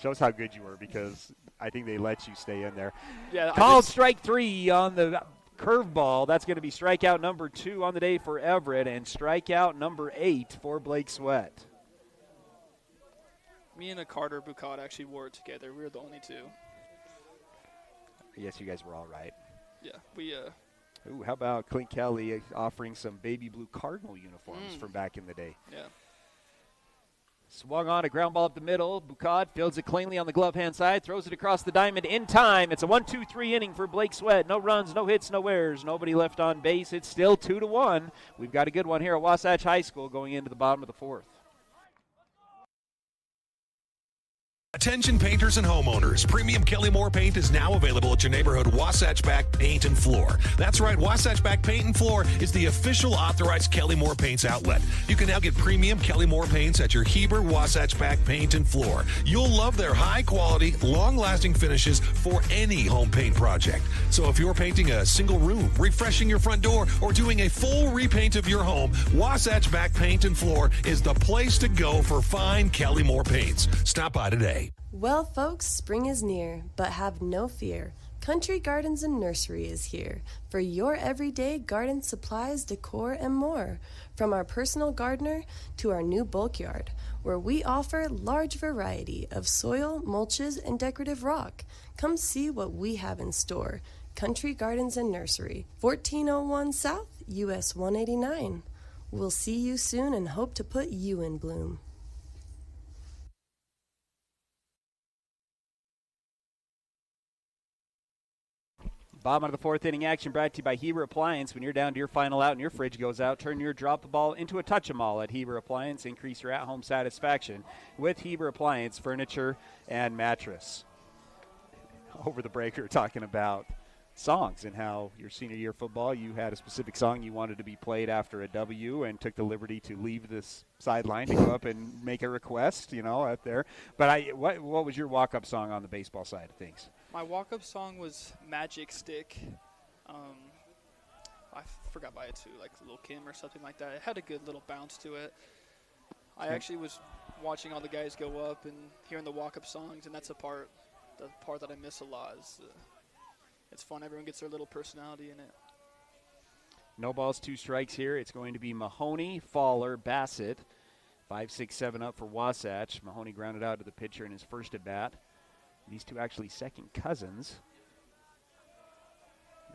Shows how good you were because I think they let you stay in there. Yeah, called strike 3 on the curveball. That's going to be strikeout number 2 on the day for Everett and strikeout number 8 for Blake Sweat. Me and Carter Bucott actually wore it together. We were the only two. Yes, you guys were all right. Yeah, we. Ooh, how about Clint Kelly offering some baby blue Cardinal uniforms from back in the day? Yeah. Swung on a ground ball up the middle. Bucott fields it cleanly on the glove hand side, throws it across the diamond in time. It's a 1-2-3 inning for Blake Sweat. No runs, no hits, no errors, nobody left on base. It's still 2-1. We've got a good one here at Wasatch High School going into the bottom of the fourth. Attention painters and homeowners. Premium Kelly Moore paint is now available at your neighborhood Wasatch Back Paint and Floor. That's right, Wasatch Back Paint and Floor is the official authorized Kelly Moore Paints outlet. You can now get premium Kelly Moore paints at your Heber Wasatch Back Paint and Floor. You'll love their high quality, long-lasting finishes for any home paint project. So if you're painting a single room, refreshing your front door, or doing a full repaint of your home, Wasatch Back Paint and Floor is the place to go for fine Kelly Moore paints. Stop by today. Well, folks, spring is near, but have no fear. Country Gardens and Nursery is here for your everyday garden supplies, decor, and more. From our personal gardener to our new bulk yard, where we offer large variety of soil, mulches, and decorative rock. Come see what we have in store. Country Gardens and Nursery, 1401 South, US 189. We'll see you soon and hope to put you in bloom. Bottom of the fourth inning action brought to you by Heber Appliance. When you're down to your final out and your fridge goes out, turn your drop the ball into a touch-em-all at Heber Appliance. Increase your at-home satisfaction with Heber Appliance furniture and mattress. Over the break, we were talking about songs and how your senior year football, you had a specific song you wanted to be played after a W and took the liberty to leave this sideline to go up and make a request, out there. But what was your walk-up song on the baseball side of things? My walk-up song was Magic Stick. I forgot by it too, like Lil' Kim or something like that. It had a good little bounce to it. I actually was watching all the guys go up and hearing the walk-up songs, and that's the part that I miss a lot. It's fun. Everyone gets their little personality in it. No balls, 2 strikes here. It's going to be Mahoney, Fowler, Bassett. 5, 6, 7 up for Wasatch. Mahoney grounded out to the pitcher in his first at-bat. These two actually second cousins.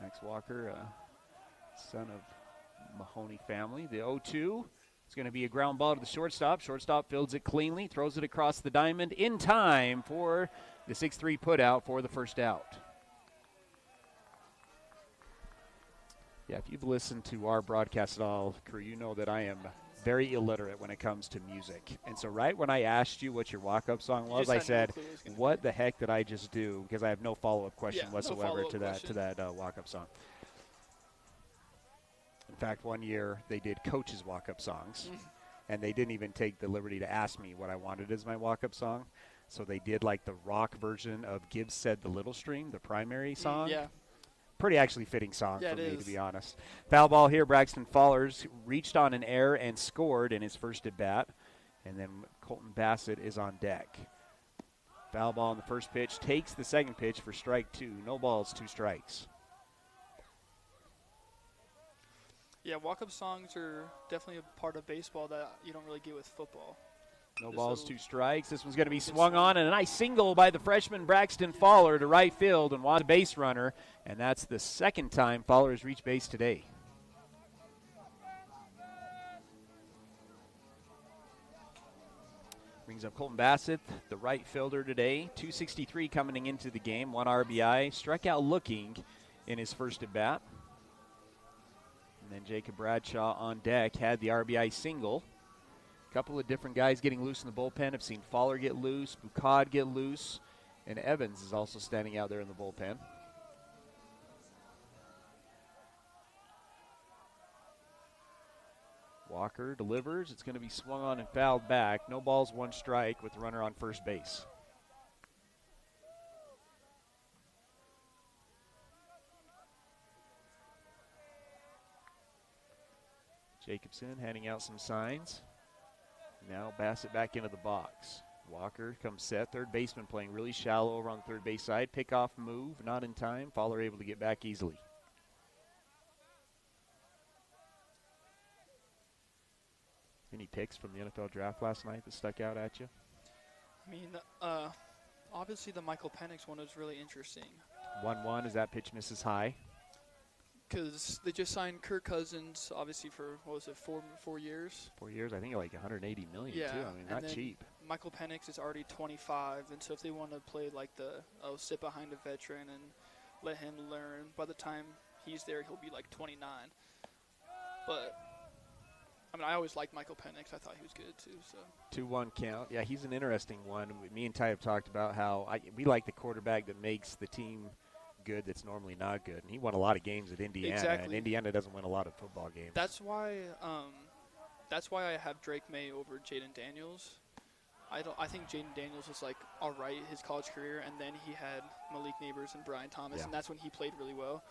Max Walker, son of Mahoney family. The 0-2 is going to be a ground ball to the shortstop. Shortstop fields it cleanly, throws it across the diamond in time for the 6-3 putout for the first out. Yeah, if you've listened to our broadcast at all, crew, you know that I am very illiterate when it comes to music. And so right when I asked you what your walk-up song was, I said, what the heck did I just do? Because I have no follow-up question whatsoever to that walk-up song. In fact, one year they did coaches' walk-up songs, and they didn't even take the liberty to ask me what I wanted as my walk-up song. So they did like the rock version of Gibbs Said the Little Stream, the primary song. Yeah. Pretty actually fitting song for me, is. to be honest. Foul ball here. Braxton Fallers reached on an error and scored in his first at-bat. And then Colton Bassett is on deck. Foul ball on the first pitch. Takes the second pitch for strike 2. No balls, 2 strikes. Yeah, walk-up songs are definitely a part of baseball that you don't really get with football. No balls, 2 strikes. This one's going to be swung on, and a nice single by the freshman Braxton Fowler to right field and was a base runner, and that's the second time Fowler has reached base today. Brings up Colton Bassett, the right fielder today. 263 coming into the game, 1 RBI. Struck out looking in his first at-bat. And then Jacob Bradshaw on deck had the RBI single. Couple of different guys getting loose in the bullpen. I've seen Fowler get loose, Bucad get loose, and Evans is also standing out there in the bullpen. Walker delivers. It's going to be swung on and fouled back. No balls, 1 strike with the runner on first base. Jacobson handing out some signs. Now Bassett back into the box. Walker comes set. Third baseman playing really shallow over on the third base side. Pickoff move, not in time. Fowler able to get back easily. Any picks from the NFL draft last night that stuck out at you? I mean, obviously the Michael Penix one was really interesting. 1-1, as that pitch misses high. Because they just signed Kirk Cousins, obviously, for, 4 years? 4 years, I think like $180 million, yeah, too. I mean, not cheap. Michael Penix is already 25, and so if they want to play like sit behind a veteran and let him learn, by the time he's there, he'll be like 29. But I mean, I always liked Michael Penix. I thought he was good too. So 2-1 count. Yeah, he's an interesting one. Me and Ty have talked about how we like the quarterback that makes the team good that's normally not good. And he won a lot of games at Indiana, exactly. and Indiana doesn't win a lot of football games. That's why I have Drake May over Jaden Daniels. I think Jaden Daniels was like all right his college career, and then he had Malik Neighbors and Brian Thomas, and that's when he played really well.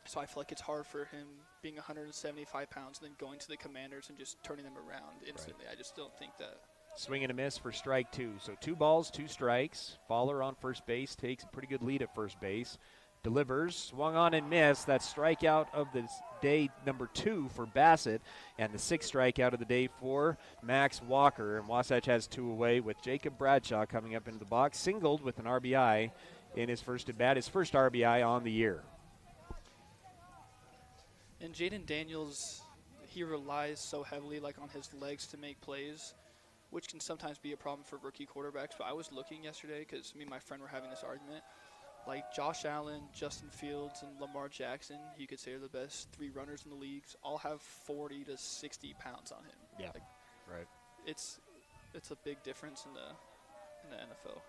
So I feel like it's hard for him being 175 pounds and then going to the Commanders and just turning them around instantly. Right. I just don't think that. Swing and a miss for strike 2. So 2 balls, 2 strikes. Fowler on first base takes a pretty good lead at first base. Delivers, swung on and missed. That's strikeout of the day number 2 for Bassett, and the 6th strikeout of the day for Max Walker. And Wasatch has 2 away with Jacob Bradshaw coming up into the box, singled with an RBI in his first at bat, his first RBI on the year. And Jaden Daniels, he relies so heavily like on his legs to make plays, which can sometimes be a problem for rookie quarterbacks. But I was looking yesterday because me and my friend were having this argument. Like Josh Allen, Justin Fields, and Lamar Jackson, you could say are the best 3 runners in the leagues, all have 40 to 60 pounds on him. Yeah, like, right. It's a big difference in the NFL.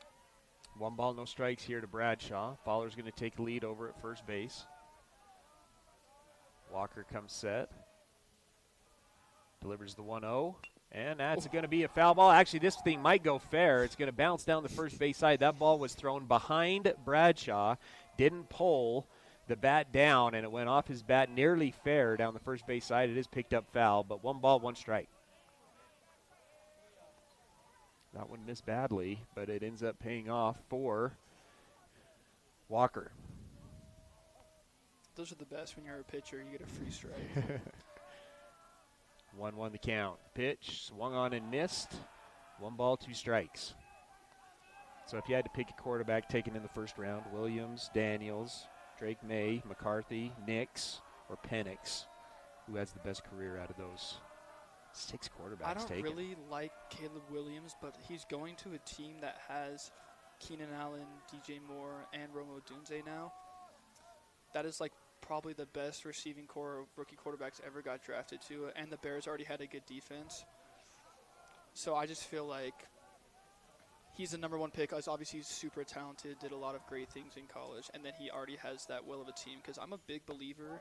1 ball, no strikes here to Bradshaw. Fowler's going to take lead over at first base. Walker comes set. Delivers the 1-0. And that's going to be a foul ball. Actually, this thing might go fair. It's going to bounce down the first base side. That ball was thrown behind Bradshaw. Didn't pull the bat down, and it went off his bat nearly fair down the first base side. It is picked up foul, but 1 ball, 1 strike. That one missed badly, but it ends up paying off for Walker. Those are the best when you're a pitcher. You get a free strike. 1-1 the count. Pitch, swung on and missed. 1 ball, 2 strikes. So if you had to pick a quarterback taken in the first round, Williams, Daniels, Drake May, McCarthy, Nix, or Penix, who has the best career out of those 6 quarterbacks I don't taken? really like Caleb Williams, but he's going to a team that has Keenan Allen, DJ Moore, and Romo Dunze now. That is like probably the best receiving core of rookie quarterbacks ever got drafted to, and the Bears already had a good defense. So I just feel like he's the number 1 pick. Obviously, he's super talented, did a lot of great things in college, and then he already has that will of a team. Because I'm a big believer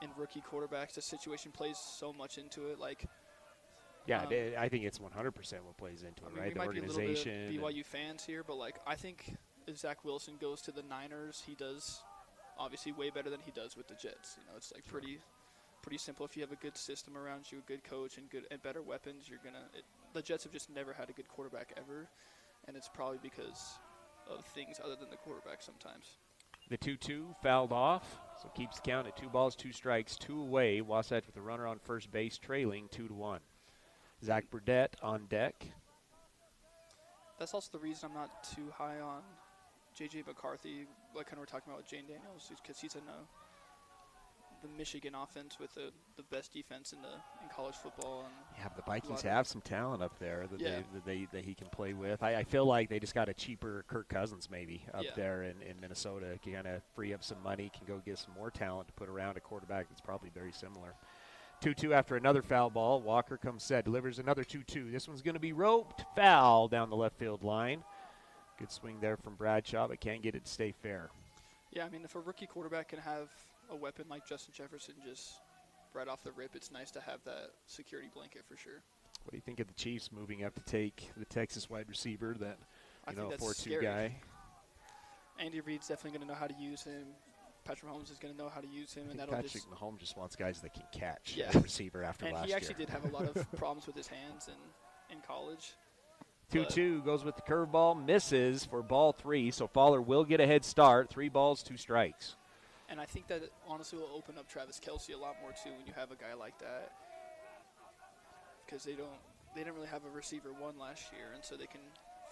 in rookie quarterbacks. The situation plays so much into it. Like, yeah, I think it's 100% what plays into it, right? We the might organization. be a little bit BYU fans here, but like I think if Zach Wilson goes to the Niners, he does obviously way better than he does with the Jets. You know, it's like pretty simple. If you have a good system around you, a good coach, and better weapons, the Jets have just never had a good quarterback ever, and it's probably because of things other than the quarterback sometimes. The 2-2 fouled off, so keeps the count at 2 balls, 2 strikes, 2 away. Wasatch with a runner on first base, trailing 2-1. Zach Burdett on deck. That's also the reason I'm not too high on J.J. McCarthy, like kind of we're talking about with Jane Daniels, because he's in the Michigan offense with the best defense in college football. And yeah, the Vikings have some talent up there that he can play with. I feel like they just got a cheaper Kirk Cousins maybe up there in Minnesota. Can kind of free up some money, can go get some more talent to put around a quarterback that's probably very similar. 2-2 after another foul ball. Walker comes set, delivers another 2-2. This one's going to be roped, foul down the left field line. Good swing there from Bradshaw, but can't get it to stay fair. Yeah, I mean, if a rookie quarterback can have a weapon like Justin Jefferson just right off the rip, it's nice to have that security blanket for sure. What do you think of the Chiefs moving up to take the Texas wide receiver, that I think that's 4-2 scary. Guy? Andy Reid's definitely going to know how to use him. Patrick Mahomes is going to know how to use him, and that'll Patrick Mahomes just wants guys that can catch. Yeah. Receiver after last year. And he actually did have a lot of problems with his hands in college. 2-2 goes with the curveball, misses for ball 3, so Fowler will get a head start. 3 balls, 2 strikes. And I think that honestly will open up Travis Kelce a lot more too when you have a guy like that, because they didn't really have a receiver 1 last year, and so they can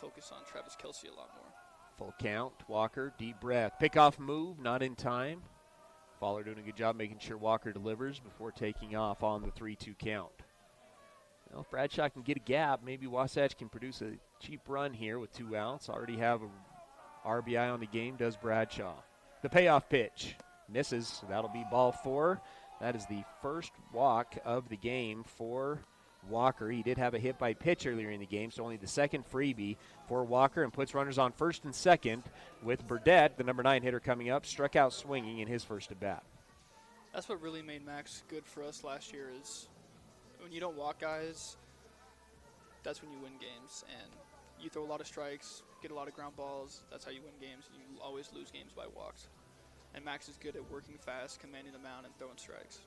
focus on Travis Kelce a lot more. Full count, Walker, deep breath. Pickoff move, not in time. Fowler doing a good job making sure Walker delivers before taking off on the 3-2 count. Well, if Bradshaw can get a gap, maybe Wasatch can produce a cheap run here with 2 outs. Already have a RBI on the game, does Bradshaw. The payoff pitch misses, so that'll be ball 4. That is the first walk of the game for Walker. He did have a hit by pitch earlier in the game, so only the second freebie for Walker, and puts runners on first and second with Burdett, the number 9 hitter, coming up, struck out swinging in his first at bat. That's what really made Max good for us last year is when you don't walk guys, that's when you win games. And you throw a lot of strikes, get a lot of ground balls, that's how you win games. You always lose games by walks. And Max is good at working fast, commanding the mound, and throwing strikes.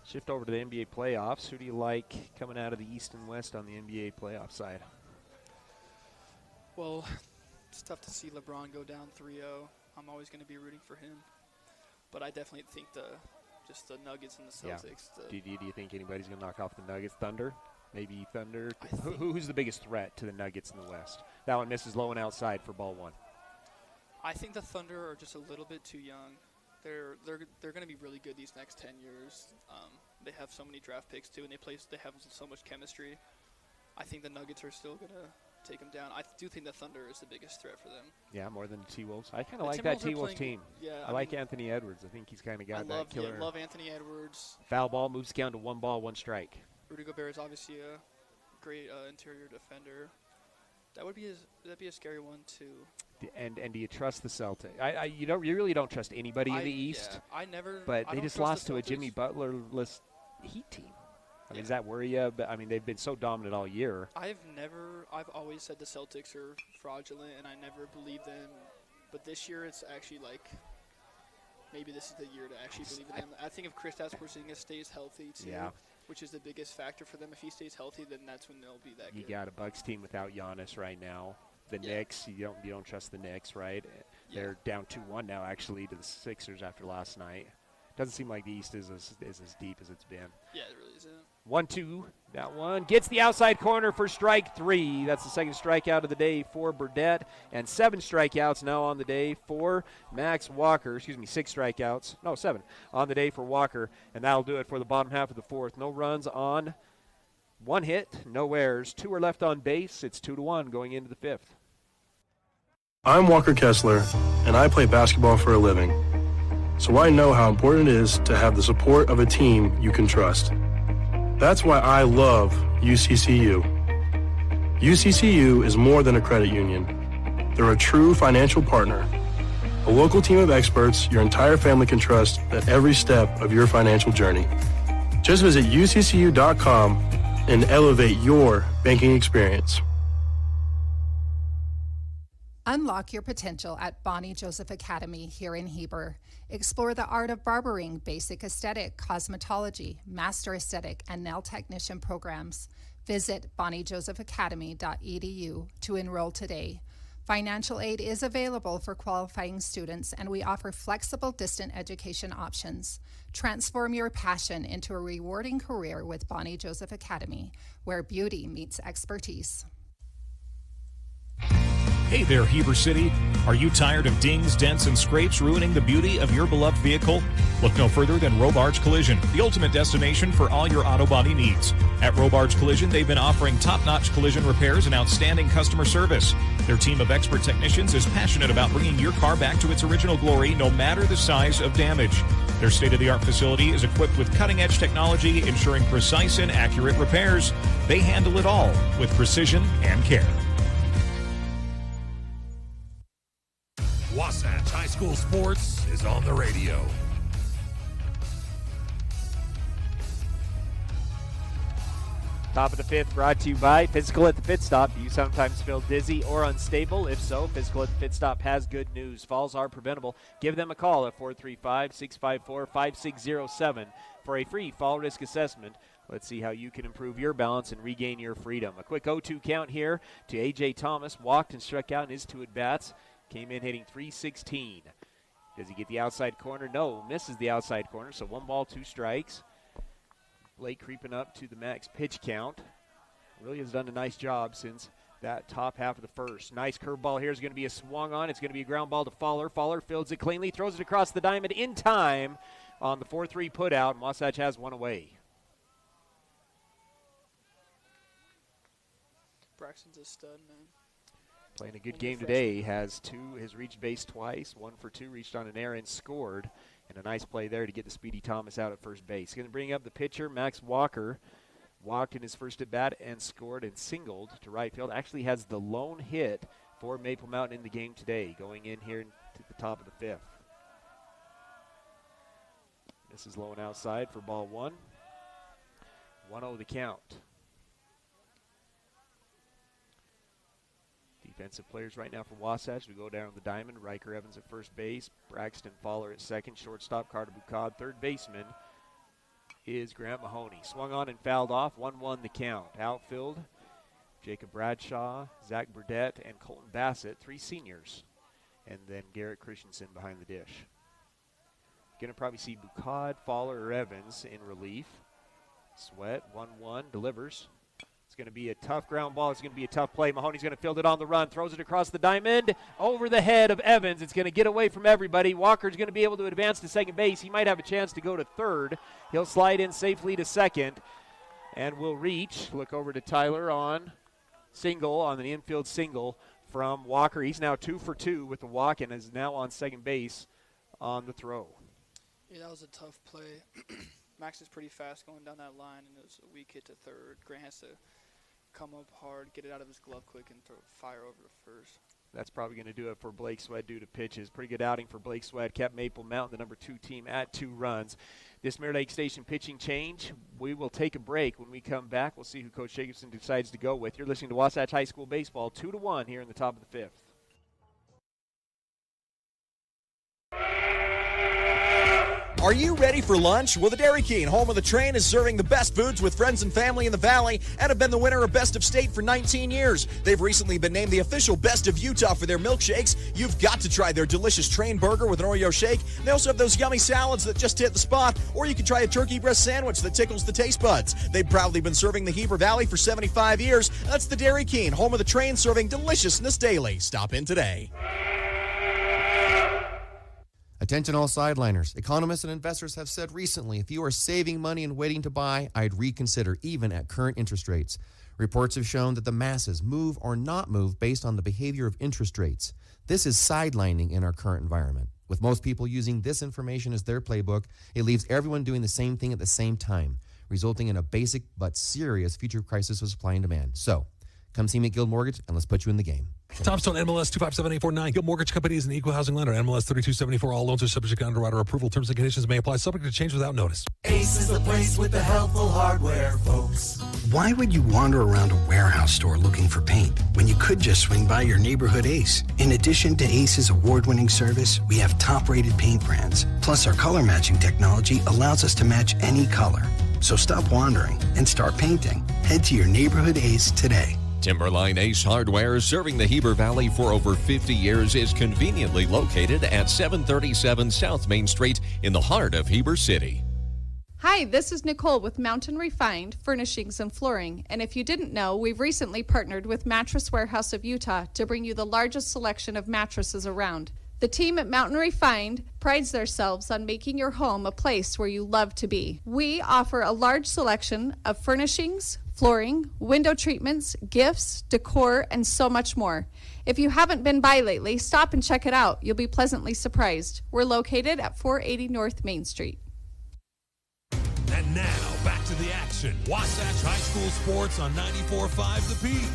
Shift over to the NBA playoffs. Who do you like coming out of the East and West on the NBA playoff side? Well, it's tough to see LeBron go down 3-0. I'm always going to be rooting for him. But I definitely think the Nuggets and the Celtics. Yeah. Do you think anybody's going to knock off the Nuggets? Thunder? Maybe Thunder? Who's the biggest threat to the Nuggets in the West? That one misses low and outside for ball one. I think the Thunder are just a little bit too young. They're going to be really good these next 10 years. They have so many draft picks too, and they have so much chemistry. I think the Nuggets are still going to take them down. I do think the Thunder is the biggest threat for them. Yeah, more than the T-Wolves. I kind of like that T-Wolves team. Yeah, I like Anthony Edwards. I think he's kind of got that killer. I love Anthony Edwards. Foul ball moves down to 1 ball, 1 strike. Rudy Gobert is obviously a great interior defender. That'd be a scary one too. And do you trust the Celtics? You really don't trust anybody in the East. Yeah, I never. But I they just lost to a Jimmy Butler-less Heat team. I mean, does that worry you? But I mean, they've been so dominant all year. I've always said the Celtics are fraudulent, and I never believed them. But this year, it's actually like maybe this is the year to actually believe in them. I think if Kristaps Porzingis stays healthy too, which is the biggest factor for them. If he stays healthy, then that's when they'll be that good. You got a Bucks team without Giannis right now. The Knicks, you don't trust the Knicks, right? Yeah. They're down 2-1 now, actually, to the Sixers after last night. Doesn't seem like the East is as deep as it's been. Yeah, it really isn't. 1-2. That one gets the outside corner for strike 3. That's the second strikeout of the day for Burdett. And 7 strikeouts now on the day for Max Walker. 6 strikeouts. No, 7 on the day for Walker. And that'll do it for the bottom half of the fourth. No runs on 1 hit, no errors. 2 are left on base. It's 2-1 going into the 5th. I'm Walker Kessler, and I play basketball for a living. So I know how important it is to have the support of a team you can trust. That's why I love UCCU. UCCU is more than a credit union. They're a true financial partner, a local team of experts your entire family can trust at every step of your financial journey. Just visit uccu.com and elevate your banking experience. Unlock your potential at Bonnie Joseph Academy here in Heber. Explore the art of barbering, basic aesthetic, cosmetology, master aesthetic, and nail technician programs. Visit bonniejosephacademy.edu to enroll today. Financial aid is available for qualifying students, and we offer flexible distant education options. Transform your passion into a rewarding career with Bonnie Joseph Academy, where beauty meets expertise. Hey there, Heber City. Are you tired of dings, dents, and scrapes ruining the beauty of your beloved vehicle? Look no further than Robards Collision, the ultimate destination for all your auto body needs. At Robards Collision, they've been offering top-notch collision repairs and outstanding customer service. Their team of expert technicians is passionate about bringing your car back to its original glory, no matter the size of damage. Their state-of-the-art facility is equipped with cutting-edge technology, ensuring precise and accurate repairs. They handle it all with precision and care. Wasatch High School Sports is on the radio. Top of the 5th brought to you by Physical at the Pit Stop. Do you sometimes feel dizzy or unstable? If so, Physical at the Pit Stop has good news. Falls are preventable. Give them a call at 435-654-5607 for a free fall risk assessment. Let's see how you can improve your balance and regain your freedom. A quick 0-2 count here to A.J. Thomas. Walked and struck out in his 2 at-bats. Came in hitting .316. Does he get the outside corner? No, misses the outside corner, so 1 ball, 2 strikes. Blake creeping up to the max pitch count. Really has done a nice job since that top half of the first. Nice curveball here is going to be a swung on. It's going to be a ground ball to Fowler. Fowler fields it cleanly, throws it across the diamond in time on the 4-3 put out, and Wasatch has 1 away. Braxton's a stud, man. Playing a good game today. Has reached base twice. 1 for 2, reached on an error and scored. And a nice play there to get the Speedy Thomas out at first base. Going to bring up the pitcher, Max Walker. Walked in his first at-bat and scored and singled to right field. Actually has the lone hit for Maple Mountain in the game today, going in here to the top of the 5th. This is low and outside for ball 1. 1-0 the count. Defensive players right now for Wasatch. We go down the diamond. Riker Evans at first base. Braxton Fowler at second. Shortstop Carter Bucad. Third baseman is Grant Mahoney. Swung on and fouled off. 1-1 the count. Outfield, Jacob Bradshaw, Zach Burdett, and Colton Bassett, 3 seniors. And then Garrett Christensen behind the dish. Going to probably see Bucad, Fowler, or Evans in relief. Sweat, 1-1, delivers. It's going to be a tough ground ball. It's going to be a tough play. Mahoney's going to field it on the run. Throws it across the diamond. Over the head of Evans. It's going to get away from everybody. Walker's going to be able to advance to second base. He might have a chance to go to third. He'll slide in safely to second. And will reach. Look over to Tyler on the infield single from Walker. He's now 2 for 2 with the walk and is now on second base on the throw. Yeah, that was a tough play. Max is pretty fast going down that line, and it was a weak hit to third. Grant has to come up hard, get it out of his glove quick, and fire over to first. That's probably going to do it for Blake Sweat due to pitches. Pretty good outing for Blake Sweat. Kept Maple Mountain, the number 2 team, at 2 runs. This Mirror Lake Station pitching change. We will take a break. When we come back, we'll see who Coach Jacobson decides to go with. You're listening to Wasatch High School Baseball, 2-1 here in the top of the 5th. Are you ready for lunch? Well, the Dairy King, home of the train, is serving the best foods with friends and family in the Valley and have been the winner of Best of State for 19 years. They've recently been named the official Best of Utah for their milkshakes. You've got to try their delicious train burger with an Oreo shake. They also have those yummy salads that just hit the spot, or you can try a turkey breast sandwich that tickles the taste buds. They've proudly been serving the Heber Valley for 75 years. That's the Dairy King, home of the train, serving deliciousness daily. Stop in today. Attention all sideliners. Economists and investors have said recently, if you are saving money and waiting to buy, I'd reconsider even at current interest rates. Reports have shown that the masses move or not move based on the behavior of interest rates. This is sidelining in our current environment. With most people using this information as their playbook, it leaves everyone doing the same thing at the same time, resulting in a basic but serious future crisis of supply and demand. So, come see me at Guild Mortgage, and let's put you in the game. Tombstone MLS 257849. Guild Mortgage Company is an equal housing lender. MLS 3274. All loans are subject to underwriter approval. Terms and conditions may apply. Subject to change without notice. Ace is the place with the helpful hardware, folks. Why would you wander around a warehouse store looking for paint when you could just swing by your neighborhood Ace? In addition to Ace's award-winning service, we have top-rated paint brands. Plus, our color matching technology allows us to match any color. So stop wandering and start painting. Head to your neighborhood Ace today. Timberline Ace Hardware, serving the Heber Valley for over 50 years, is conveniently located at 737 South Main Street in the heart of Heber City. Hi, this is Nicole with Mountain Refined Furnishings and Flooring. And if you didn't know, we've recently partnered with Mattress Warehouse of Utah to bring you the largest selection of mattresses around. The team at Mountain Refined prides themselves on making your home a place where you love to be. We offer a large selection of furnishings, flooring, window treatments, gifts, decor, and so much more. If you haven't been by lately, stop and check it out. You'll be pleasantly surprised. We're located at 480 North Main Street. And now, back to the action. Wasatch High School Sports on 94.5 The Peak.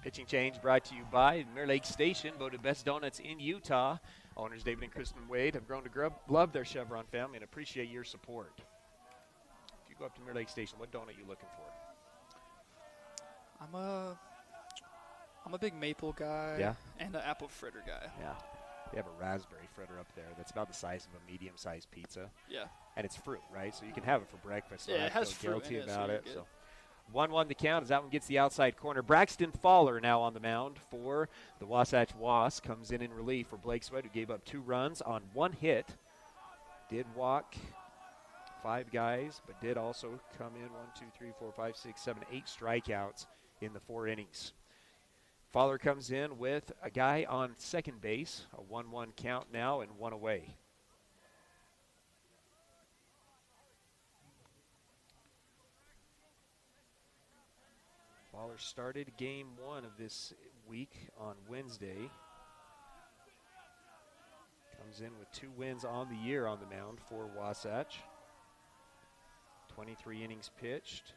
Pitching change brought to you by Mirror Lake Station, voted best donuts in Utah. Owners David and Kristen Wade have grown to love their Chevron family and appreciate your support. If you go up to Mirror Lake Station, what donut are you looking for? I'm a big maple guy and an apple fritter guy. Yeah. They have a raspberry fritter up there that's about the size of a medium-sized pizza. Yeah. And it's fruit, right? So you can have it for breakfast. So yeah, I it has feel fruit guilty in it, about so it. you're good. So 1-1 the count as that one gets the outside corner. Braxton Fowler now on the mound for the Wasatch Wasps. Comes in relief for Blake Sweat, who gave up 2 runs on 1 hit. Did walk 5 guys, but did also come in 1, 2, 3, 4, 5, 6, 7, 8 strikeouts in the 4 innings. Fowler comes in with a guy on second base, a 1-1 count now and 1 away. Fowler started game 1 of this week on Wednesday. Comes in with 2 wins on the year on the mound for Wasatch. 23 innings pitched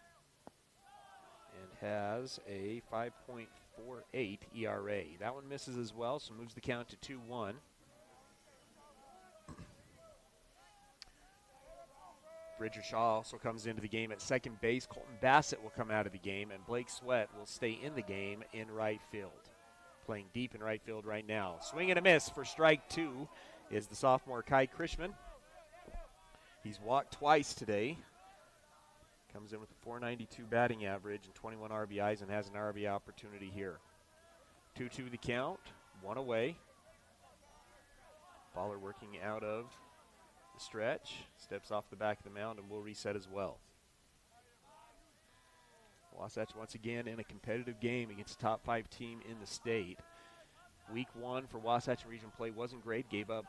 and has a 5.48 ERA. That one misses as well, so moves the count to 2-1. Bridger Shaw also comes into the game at second base. Colton Bassett will come out of the game, and Blake Sweat will stay in the game in right field. Playing deep in right field right now. Swing and a miss for strike 2 is the sophomore Kai Krishman. He's walked twice today. Comes in with a .492 batting average and 21 RBIs and has an RBI opportunity here. 2-2 the count, 1 away. Fowler working out of the stretch, steps off the back of the mound and will reset as well. Wasatch once again in a competitive game against a top 5 team in the state. Week 1 for Wasatch Region play wasn't great, gave up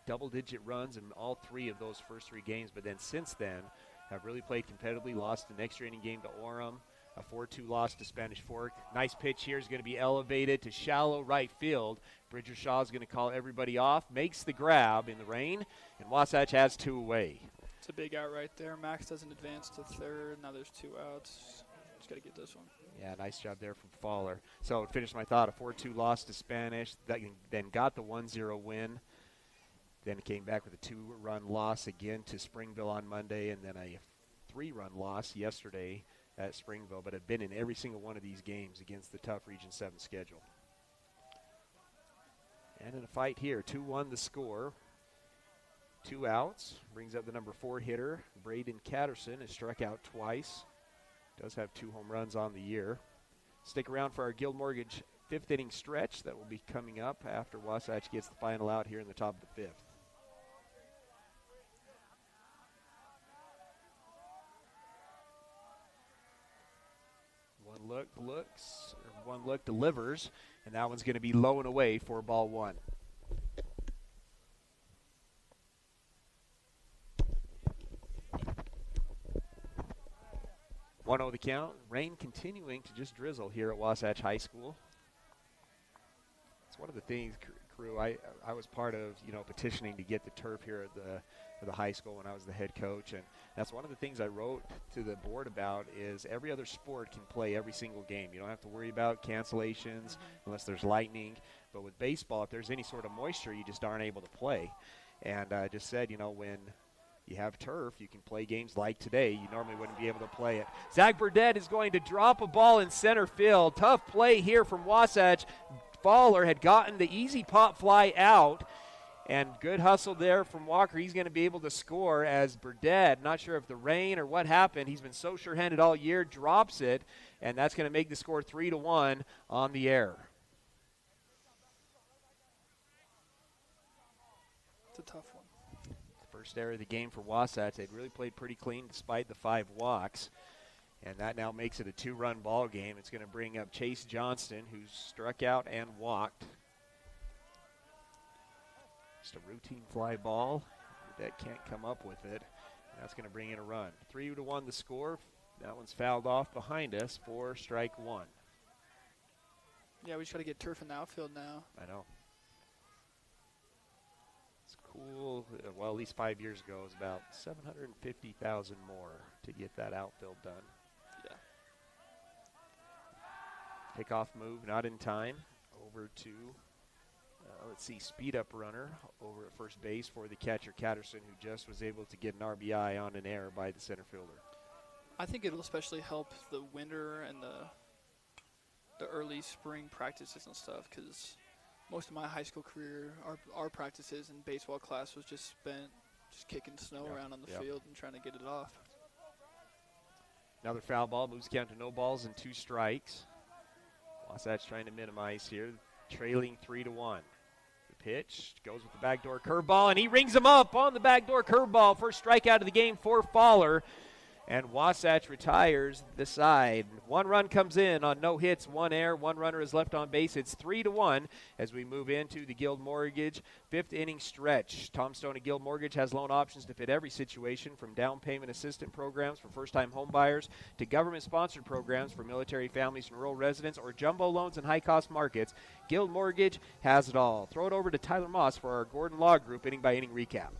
double-digit runs in all 3 of those first 3 games, but then since then have really played competitively, lost an extra inning game to Orem, a 4-2 loss to Spanish Fork. Nice pitch here is going to be elevated to shallow right field. Bridger Shaw is going to call everybody off, makes the grab in the rain, and Wasatch has 2 away. It's a big out right there. Max doesn't advance to third. Now there's 2 outs. Just got to get this one. Yeah, nice job there from Fowler. So to finish my thought, a 4-2 loss to Spanish, then got the 1-0 win. Then came back with a 2-run loss again to Springville on Monday, and then a 3-run loss yesterday at Springville, but have been in every single one of these games against the tough Region 7 schedule. And in a fight here, 2-1 the score. 2 outs, brings up the number 4 hitter. Braden Catterson has struck out twice. Does have 2 home runs on the year. Stick around for our Guild Mortgage 5th inning stretch that will be coming up after Wasatch gets the final out here in the top of the 5th. One look delivers, and that one's going to be low and away for ball 1. One the count. Rain continuing to just drizzle here at Wasatch High School. It's one of the things, crew, I was part of, petitioning to get the turf here at the high school when I was the head coach, and that's one of the things I wrote to the board about is every other sport can play every single game. You don't have to worry about cancellations unless there's lightning, but with baseball, if there's any sort of moisture, you just aren't able to play. And I just said, when you have turf, you can play games like today. You normally wouldn't be able to play it. Zach Burdett is going to drop a ball in center field. Tough play here from Wasatch. Fowler had gotten the easy pop fly out, and good hustle there from Walker. He's going to be able to score as Burdett, not sure if the rain or what happened, he's been so sure-handed all year, drops it, and that's going to make the score 3-1 on the air. It's a tough one. First error of the game for Wasatch. They'd really played pretty clean despite the 5 walks. And that now makes it a 2-run ball game. It's going to bring up Chase Johnston, who's struck out and walked. Just a routine fly ball. That can't come up with it. And that's going to bring in a run. 3-1 the score. That one's fouled off behind us for strike 1. Yeah, we just got to get turf in the outfield now. I know. It's cool. Well, at least 5 years ago, it was about $750,000 more to get that outfield done. Yeah. Kickoff move, not in time. Over to, speed up runner over at first base for the catcher, Catterson, who just was able to get an RBI on an error by the center fielder. I think it'll especially help the winter and the early spring practices and stuff, because most of my high school career, our practices and baseball class was just spent just kicking snow around on the field and trying to get it off. Another foul ball, moves count to no balls and 2 strikes. Wasatch trying to minimize here, trailing 3-1. The pitch goes with the backdoor curveball, and he rings him up on the backdoor curveball. First strikeout of the game for Fowler. And Wasatch retires the side. 1 run comes in on no hits, 1 error, 1 runner is left on base. It's 3-1 as we move into the Guild Mortgage 5th inning stretch. Tom Stone at Guild Mortgage has loan options to fit every situation, from down payment assistance programs for first-time home buyers to government-sponsored programs for military families and rural residents, or jumbo loans in high-cost markets. Guild Mortgage has it all. Throw it over to Tyler Moss for our Gordon Law Group inning-by-inning recap.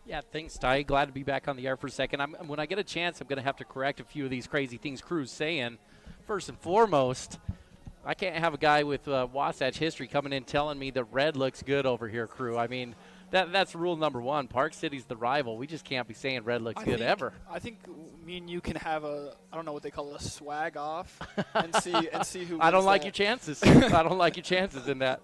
Yeah, thanks, Ty. Glad to be back on the air for a second. When I get a chance, I'm going to have to correct a few of these crazy things Crew's saying. First and foremost, I can't have a guy with Wasatch history coming in telling me the red looks good over here, Crew. I mean, that's rule number 1. Park City's the rival. We just can't be saying red looks good ever. I think me and you can have a, I don't know what they call it, a swag off and see who I don't like that. your chances. I don't like your chances in that.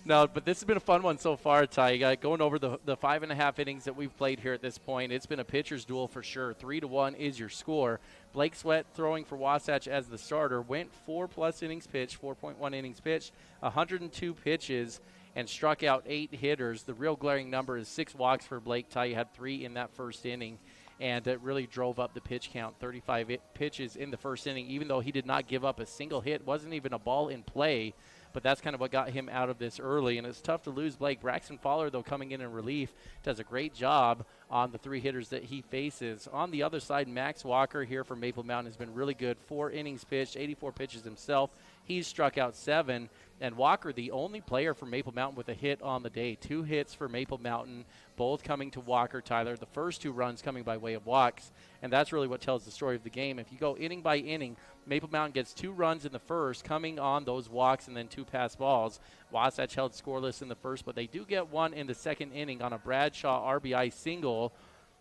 No, but this has been a fun one so far, Ty. Going over the 5.5 innings that we've played here at this point, it's been a pitcher's duel for sure. 3-1 is your score. Blake Sweat, throwing for Wasatch as the starter, went 4+ innings pitched, 4.1 innings pitched, 102 pitches, and struck out 8 hitters. The real glaring number is 6 walks for Blake. Ty had 3 in that first inning, and it really drove up the pitch count. 35 pitches in the first inning, even though he did not give up a single hit, wasn't even a ball in play. But that's kind of what got him out of this early, and it's tough to lose Blake. Braxton Fowler, though, coming in relief, does a great job on the 3 hitters that he faces. On the other side, Max Walker here from Maple Mountain has been really good. 4 innings pitched, 84 pitches himself. He's struck out 7. And Walker, the only player for Maple Mountain with a hit on the day. 2 hits for Maple Mountain, both coming to Walker, Tyler. The first 2 runs coming by way of walks, and that's really what tells the story of the game. If you go inning by inning, Maple Mountain gets 2 runs in the first, coming on those walks and then 2 pass balls. Wasatch held scoreless in the first, but they do get 1 in the second inning on a Bradshaw RBI single,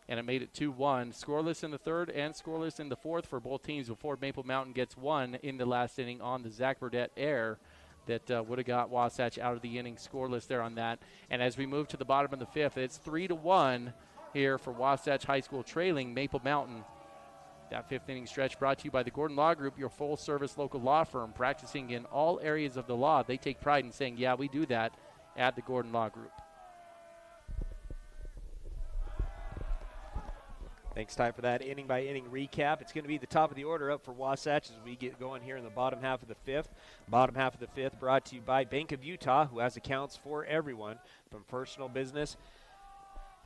and it made it 2-1. Scoreless in the third and scoreless in the fourth for both teams before Maple Mountain gets 1 in the last inning on the Zach Burdette error that would have got Wasatch out of the inning, scoreless there on that. And as we move to the bottom of the 5th, it's 3-1 here for Wasatch High School, trailing Maple Mountain. That 5th inning stretch brought to you by the Gordon Law Group, your full-service local law firm practicing in all areas of the law. They take pride in saying, yeah, we do that at the Gordon Law Group. Thanks, Ty, for that inning-by-inning recap. It's going to be the top of the order up for Wasatch as we get going here in the bottom half of the 5th. Bottom half of the 5th brought to you by Bank of Utah, who has accounts for everyone, from personal business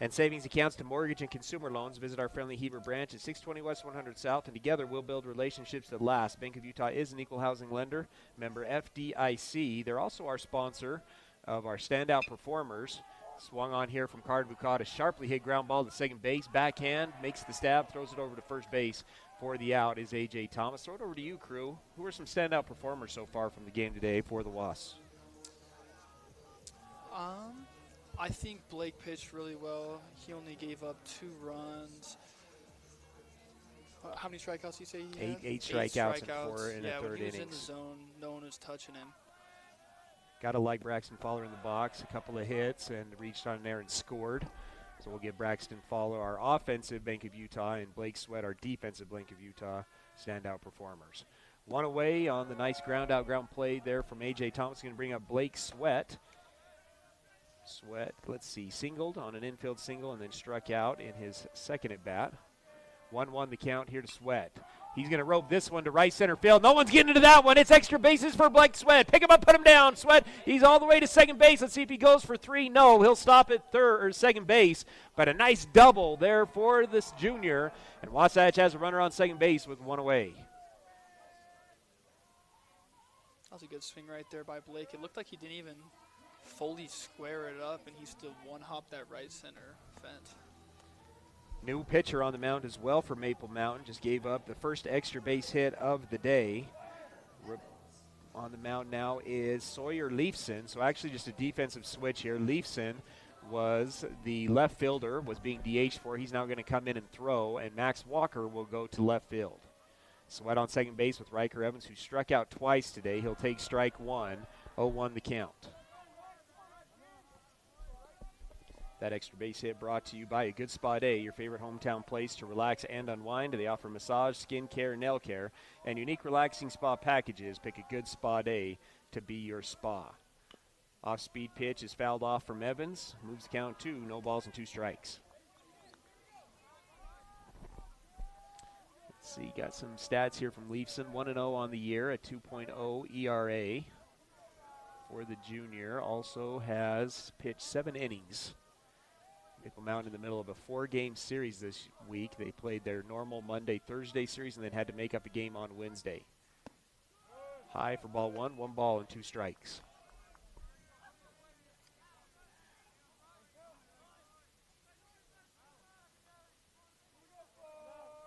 and savings accounts to mortgage and consumer loans. Visit our friendly Heber branch at 620 West 100 South, and together we'll build relationships that last. Bank of Utah is an equal housing lender, member FDIC. They're also our sponsor of our standout performers. Swung on here from Carter Bucata. Sharply hit ground ball to second base. Backhand, makes the stab, throws it over to first base for the out is A.J. Thomas. Throw it over to you, Crew. Who are some standout performers so far from the game today for the Wasps? I think Blake pitched really well. He only gave up 2 runs. How many strikeouts did you say he had? Eight strikeouts and 4 in the third when he was innings. in the zone, no one was touching him. Got to like Braxton Fowler in the box. A couple of hits and reached on there and scored. So we'll give Braxton Fowler, our offensive Bank of Utah, and Blake Sweat, our defensive Bank of Utah, standout performers. 1 away on the nice ground play there from A.J. Thomas. Going to bring up Blake Sweat. Sweat, let's see, singled on an infield single and then struck out in his second at bat. 1-1 the count here to Sweat. He's going to rope this one to right center field. No one's getting into that one. It's extra bases for Blake Sweat. Pick him up, put him down. Sweat, he's all the way to second base. Let's see if he goes for 3. No, he'll stop at second base. But a nice double there for this junior. And Wasatch has a runner on second base with 1 away. That was a good swing right there by Blake. It looked like he didn't even fully square it up, and he still one-hopped that right center fence. New pitcher on the mound as well for Maple Mountain. Just gave up the first extra base hit of the day. On the mound now is Sawyer Leifson. So actually just a defensive switch here. Leifson was the left fielder, was being DH'd for. He's now going to come in and throw, and Max Walker will go to left field. Sweat on second base with Riker Evans, who struck out twice today. He'll take strike 1, 0-1 the count. That extra base hit brought to you by A Good Spa Day, your favorite hometown place to relax and unwind. They offer massage, skin care, nail care, and unique relaxing spa packages. Pick A Good Spa Day to be your spa. Off-speed pitch is fouled off from Evans. Moves the count 2, no balls and 2 strikes. See, got some stats here from Leafson. 1-0 on the year, a 2.0 ERA for the junior. Also has pitched 7 innings. Maple Mountain in the middle of a 4-game series this week. They played their normal Monday-Thursday series and then had to make up a game on Wednesday. High for ball 1, 1 ball and 2 strikes.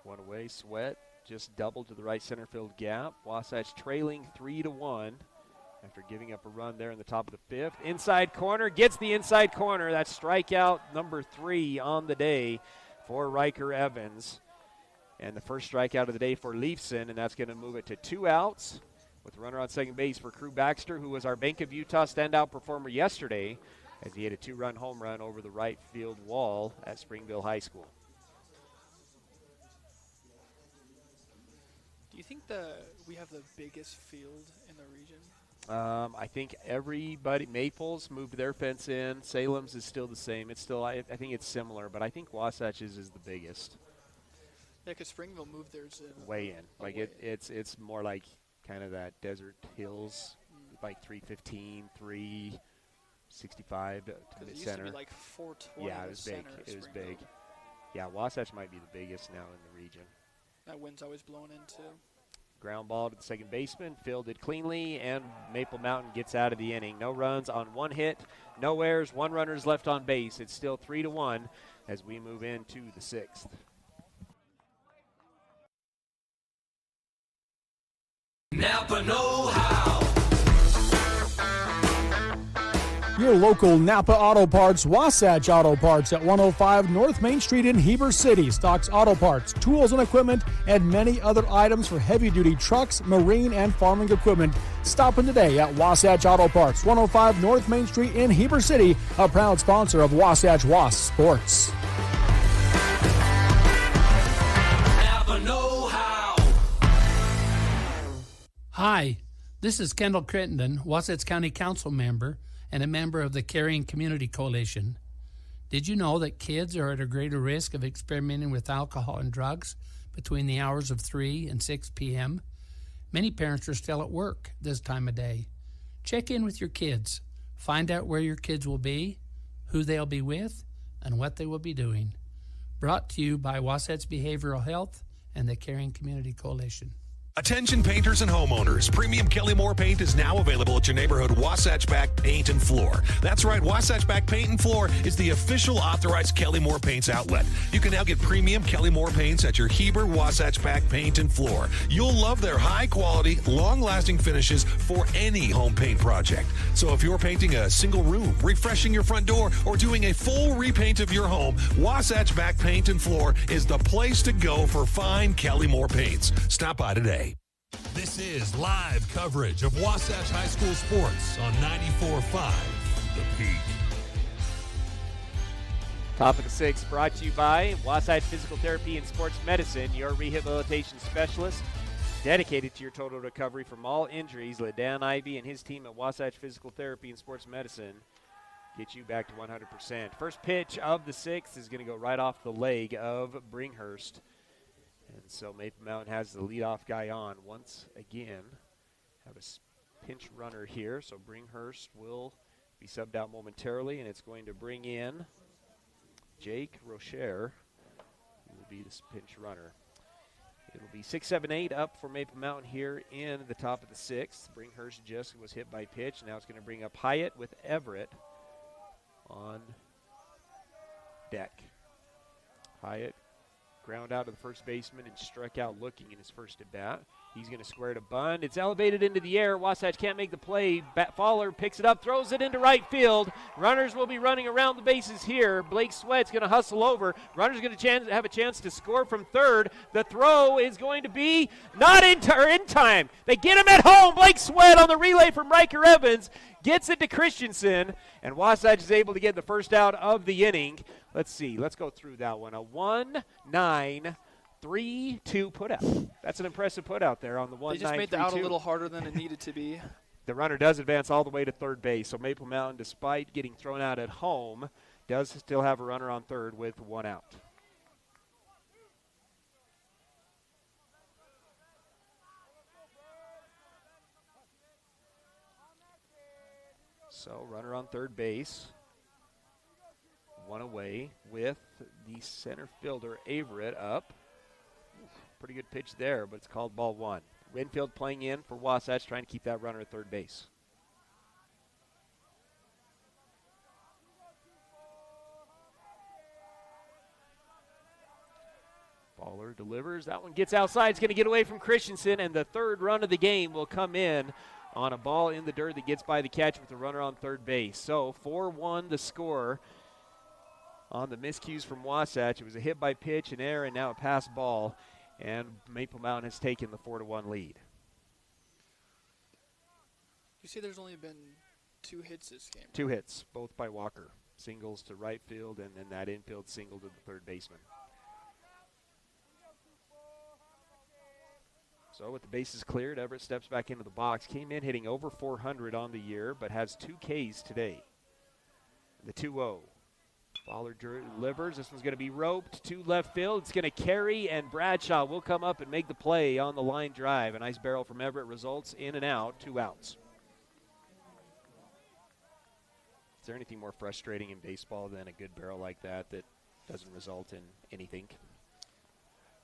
One away, Sweat just doubled to the right center field gap. Wasatch trailing 3-1 after giving up a run there in the top of the 5th. Inside corner, gets the inside corner. That's strikeout number 3 on the day for Riker Evans. And the first strikeout of the day for Leafson, and that's going to move it to 2 outs with runner on second base for Crew Baxter, who was our Bank of Utah standout performer yesterday as he hit a 2-run home run over the right field wall at Springville High School. Do you think we have the biggest field in the region? I think everybody, Maples moved their fence in. Salem's is still the same. It's still, I think it's similar, but I think Wasatch's is the biggest. Yeah, because Springville moved theirs in. Way in. Like it's more like kind of that Desert Hills, like 315, 365 to the it center. Used to be like 420. Yeah, it was big. It was big. Yeah, Wasatch might be the biggest now in the region. That wind's always blowing in too. Ground ball to the second baseman, fielded cleanly, and Maple Mountain gets out of the inning. No runs on 1 hit, no errors, 1 runner's left on base. It's still 3-1 as we move into the 6th. Napa know-how. Your local Napa Auto Parts, Wasatch Auto Parts at 105 North Main Street in Heber City stocks auto parts, tools and equipment, and many other items for heavy-duty trucks, marine, and farming equipment. Stop in today at Wasatch Auto Parts, 105 North Main Street in Heber City, a proud sponsor of Wasatch Wasp Sports. Napa know-how. Hi, this is Kendall Crittenden, Wasatch County Council member and a member of the Caring Community Coalition. Did you know that kids are at a greater risk of experimenting with alcohol and drugs between the hours of 3 and 6 p.m.? Many parents are still at work this time of day. Check in with your kids. Find out where your kids will be, who they'll be with, and what they will be doing. Brought to you by Wasatch Behavioral Health and the Caring Community Coalition. Attention painters and homeowners. Premium Kelly Moore paint is now available at your neighborhood Wasatch Back Paint and Floor. That's right, Wasatch Back Paint and Floor is the official authorized Kelly Moore Paints outlet. You can now get premium Kelly Moore paints at your Heber Wasatch Back Paint and Floor. You'll love their high quality, long-lasting finishes for any home paint project. So if you're painting a single room, refreshing your front door, or doing a full repaint of your home, Wasatch Back Paint and Floor is the place to go for fine Kelly Moore paints. Stop by today. This is live coverage of Wasatch High School sports on 94.5 The Peak. Top of the 6th brought to you by Wasatch Physical Therapy and Sports Medicine, your rehabilitation specialist dedicated to your total recovery from all injuries. LaDan Ivey and his team at Wasatch Physical Therapy and Sports Medicine get you back to 100%. First pitch of the 6th is going to go right off the leg of Bringhurst. And so Maple Mountain has the leadoff guy on once again. Have a pinch runner here, so Bringhurst will be subbed out momentarily, and it's going to bring in Jake Rocher, who will be this pinch runner. It'll be 6-7-8 up for Maple Mountain here in the top of the 6th. Bringhurst just was hit by pitch. Now it's going to bring up Hyatt with Everett on deck. Hyatt ground out to the first baseman and struck out looking in his first at bat. He's going to square to bunt. It's elevated into the air. Wasatch can't make the play. Fowler picks it up, throws it into right field. Runners will be running around the bases here. Blake Sweat's going to hustle over. Runners going to have a chance to score from third. The throw is going to be not in time. They get him at home. Blake Sweat on the relay from Riker Evans gets it to Christensen, and Wasatch is able to get the first out of the inning. Let's see. Let's go through that one. A 1-9-3-2 putout. That's an impressive putout there on the 1-9-3-2. They just made the out a little harder than it needed to be. The runner does advance all the way to third base. So Maple Mountain, despite getting thrown out at home, does still have a runner on third with 1 out. So runner on third base. One away with the center fielder, Averett, up. Pretty good pitch there, but it's called ball one. Winfield playing in for Wasatch, trying to keep that runner at third base. Baller delivers. That one gets outside. It's going to get away from Christensen, and the third run of the game will come in on a ball in the dirt that gets by the catcher with the runner on third base. So 4-1 the score on the miscues from Wasatch. It was a hit by pitch, an error, and now a pass ball, and Maple Mountain has taken the 4-1 lead. You say there's only been 2 hits this game? 2 hits, both by Walker. Singles to right field, and then that infield single to the third baseman. So with the bases cleared, Everett steps back into the box. Came in hitting over 400 on the year, but has 2 Ks today. The 2-0. Baller delivers. This one's going to be roped to left field. It's going to carry, and Bradshaw will come up and make the play on the line drive. A nice barrel from Everett results in and out, 2 outs. Is there anything more frustrating in baseball than a good barrel like that doesn't result in anything?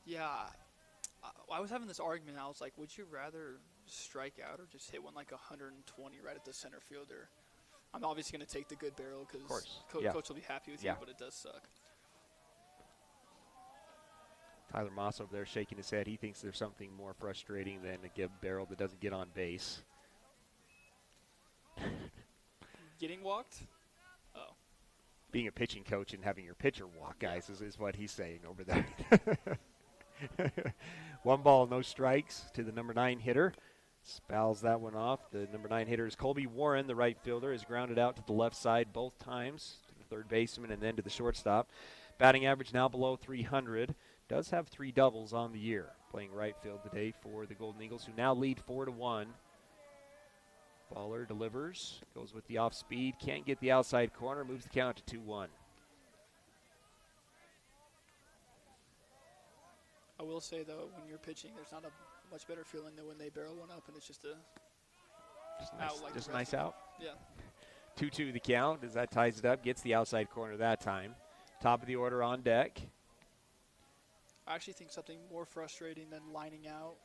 Yeah. I was having this argument. I was like, would you rather strike out or just hit one like 120 right at the center fielder? I'm obviously going to take the good barrel because coach will be happy with you, but it does suck. Tyler Moss over there shaking his head. He thinks there's something more frustrating than a barrel that doesn't get on base. Getting walked? Oh. Being a pitching coach and having your pitcher walk, guys, is what he's saying over there. 1 ball, no strikes to the number 9 hitter. Spouls that one off. The number 9 hitter is Colby Warren, the right fielder, is grounded out to the left side both times to the third baseman and then to the shortstop. Batting average now below 300. Does have 3 doubles on the year. Playing right field today for the Golden Eagles, who now lead 4-1. Baller delivers, goes with the off speed, can't get the outside corner, moves the count to 2-1. I will say, though, when you're pitching, there's not a much better feeling than when they barrel one up and it's just a nice out. Yeah. 2-2 the count as that ties it up, gets the outside corner that time. Top of the order on deck. I actually think something more frustrating than lining out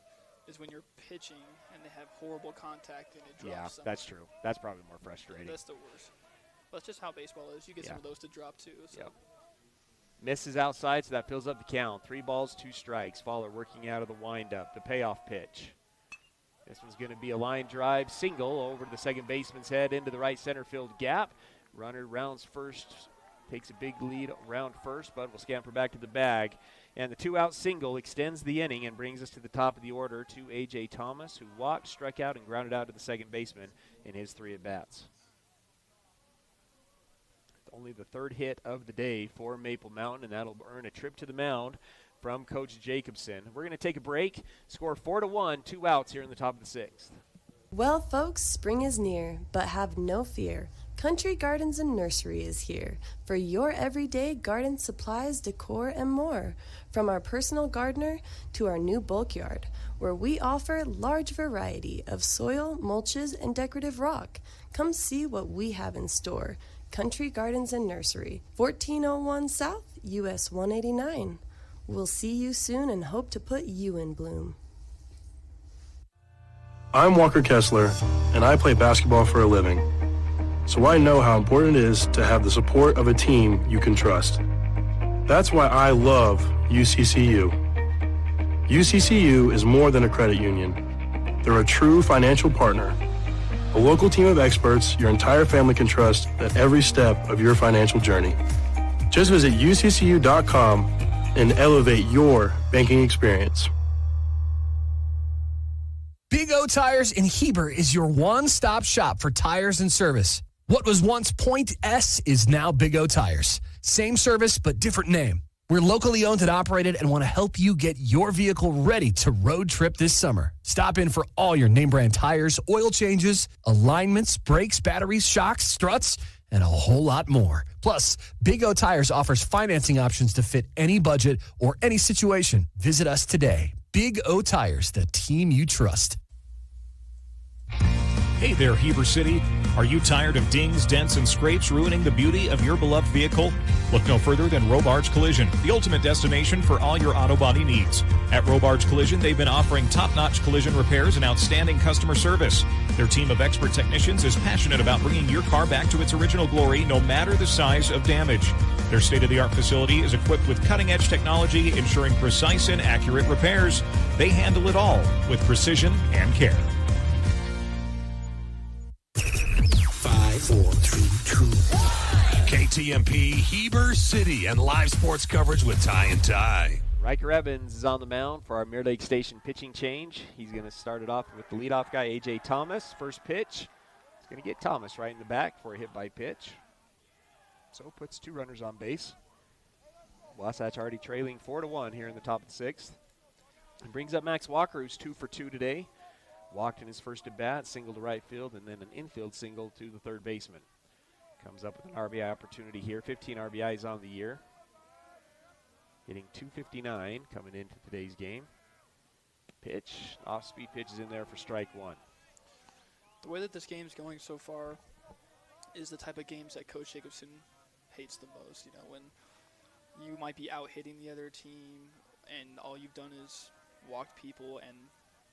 is when you're pitching and they have horrible contact and it drops. Yeah, that's true. That's probably more frustrating. That's the worst. But that's just how baseball is. You get some of those to drop too. So. Yep. Misses outside, so that fills up the count. 3 balls, 2 strikes. Fowler working out of the windup. The payoff pitch. This one's going to be a line drive single over to the second baseman's head into the right center field gap. Runner rounds first, takes a big lead round first, but will scamper back to the bag. And the 2-out single extends the inning and brings us to the top of the order to A.J. Thomas, who walked, struck out, and grounded out to the second baseman in his 3 at-bats. Only the 3rd hit of the day for Maple Mountain, and that'll earn a trip to the mound from Coach Jacobson. We're going to take a break. Score 4-1, 2 outs here in the top of the 6th. Well, folks, spring is near, but have no fear. Country Gardens and Nursery is here for your everyday garden supplies, decor, and more. From our personal gardener to our new bulk yard, where we offer large variety of soil, mulches, and decorative rock. Come see what we have in store. Country Gardens and Nursery, 1401 South, US 189. We'll see you soon and hope to put you in bloom. I'm Walker Kessler, and I play basketball for a living. So I know how important it is to have the support of a team you can trust. That's why I love UCCU. UCCU is more than a credit union. They're a true financial partner. A local team of experts your entire family can trust at every step of your financial journey. Just visit uccu.com and elevate your banking experience. Big O Tires in Heber is your one-stop shop for tires and service. What was once Point S is now Big O Tires. Same service, but different name. We're locally owned and operated and want to help you get your vehicle ready to road trip this summer. Stop in for all your name brand tires, oil changes, alignments, brakes, batteries, shocks, struts, and a whole lot more. Plus, Big O Tires offers financing options to fit any budget or any situation. Visit us today. Big O Tires, the team you trust. Hey there, Heber City. Are you tired of dings, dents, and scrapes ruining the beauty of your beloved vehicle? Look no further than Robards Collision, the ultimate destination for all your auto body needs. At Robards Collision, they've been offering top-notch collision repairs and outstanding customer service. Their team of expert technicians is passionate about bringing your car back to its original glory, no matter the size of damage. Their state-of-the-art facility is equipped with cutting-edge technology, ensuring precise and accurate repairs. They handle it all with precision and care. 5, 4, 3, 2, 1. KTMP, Heber City, and live sports coverage with Ty and Ty. Riker Evans is on the mound for our Mirror Lake Station pitching change. He's going to start it off with the leadoff guy, A.J. Thomas. First pitch. He's going to get Thomas right in the back for a hit by pitch. So puts 2 runners on base. Wasatch already trailing 4-1 here in the top of the 6th. And brings up Max Walker, who's 2 for 2 today. Walked in his first at bat, single to right field, and then an infield single to the third baseman. Comes up with an RBI opportunity here. 15 RBIs on the year. Hitting .259 coming into today's game. Pitch, off-speed pitch is in there for strike 1. The way that this game's going so far is the type of games that Coach Jacobson hates the most. You know, when you might be out hitting the other team and all you've done is walked people and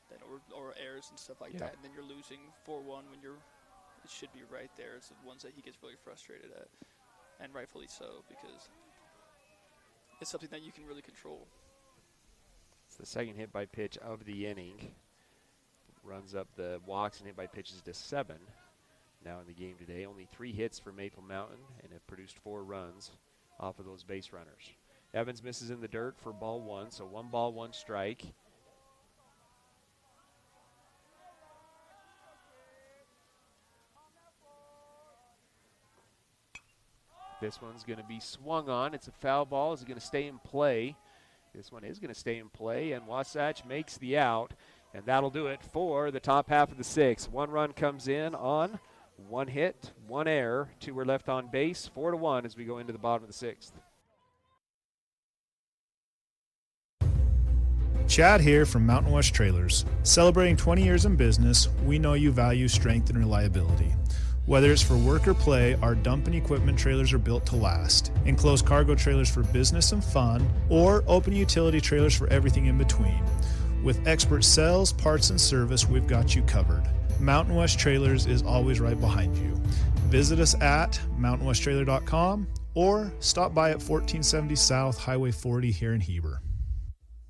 then or errors and stuff like that, and then you're losing 4-1 when it should be right there. It's the ones that he gets really frustrated at, and rightfully so, because it's something that you can really control. It's the second hit by pitch of the inning. Runs up the walks and hit by pitches to 7 now in the game today. Only 3 hits for Maple Mountain and have produced 4 runs off of those base runners. Evans misses in the dirt for ball 1, so 1 ball, 1 strike. This one's going to be swung on. It's a foul ball. Is it going to stay in play? This one is going to stay in play, and Wasatch makes the out, and that'll do it for the top half of the 6th. 1 run comes in on 1 hit, 1 error. 2 were left on base. 4-1 as we go into the bottom of the 6th. Chad here from Mountain West Trailers. Celebrating 20 years in business, we know you value strength and reliability. Whether it's for work or play, our dump and equipment trailers are built to last. Enclosed cargo trailers for business and fun, or open utility trailers for everything in between. With expert sales, parts, and service, we've got you covered. Mountain West Trailers is always right behind you. Visit us at mountainwesttrailer.com or stop by at 1470 South Highway 40 here in Heber.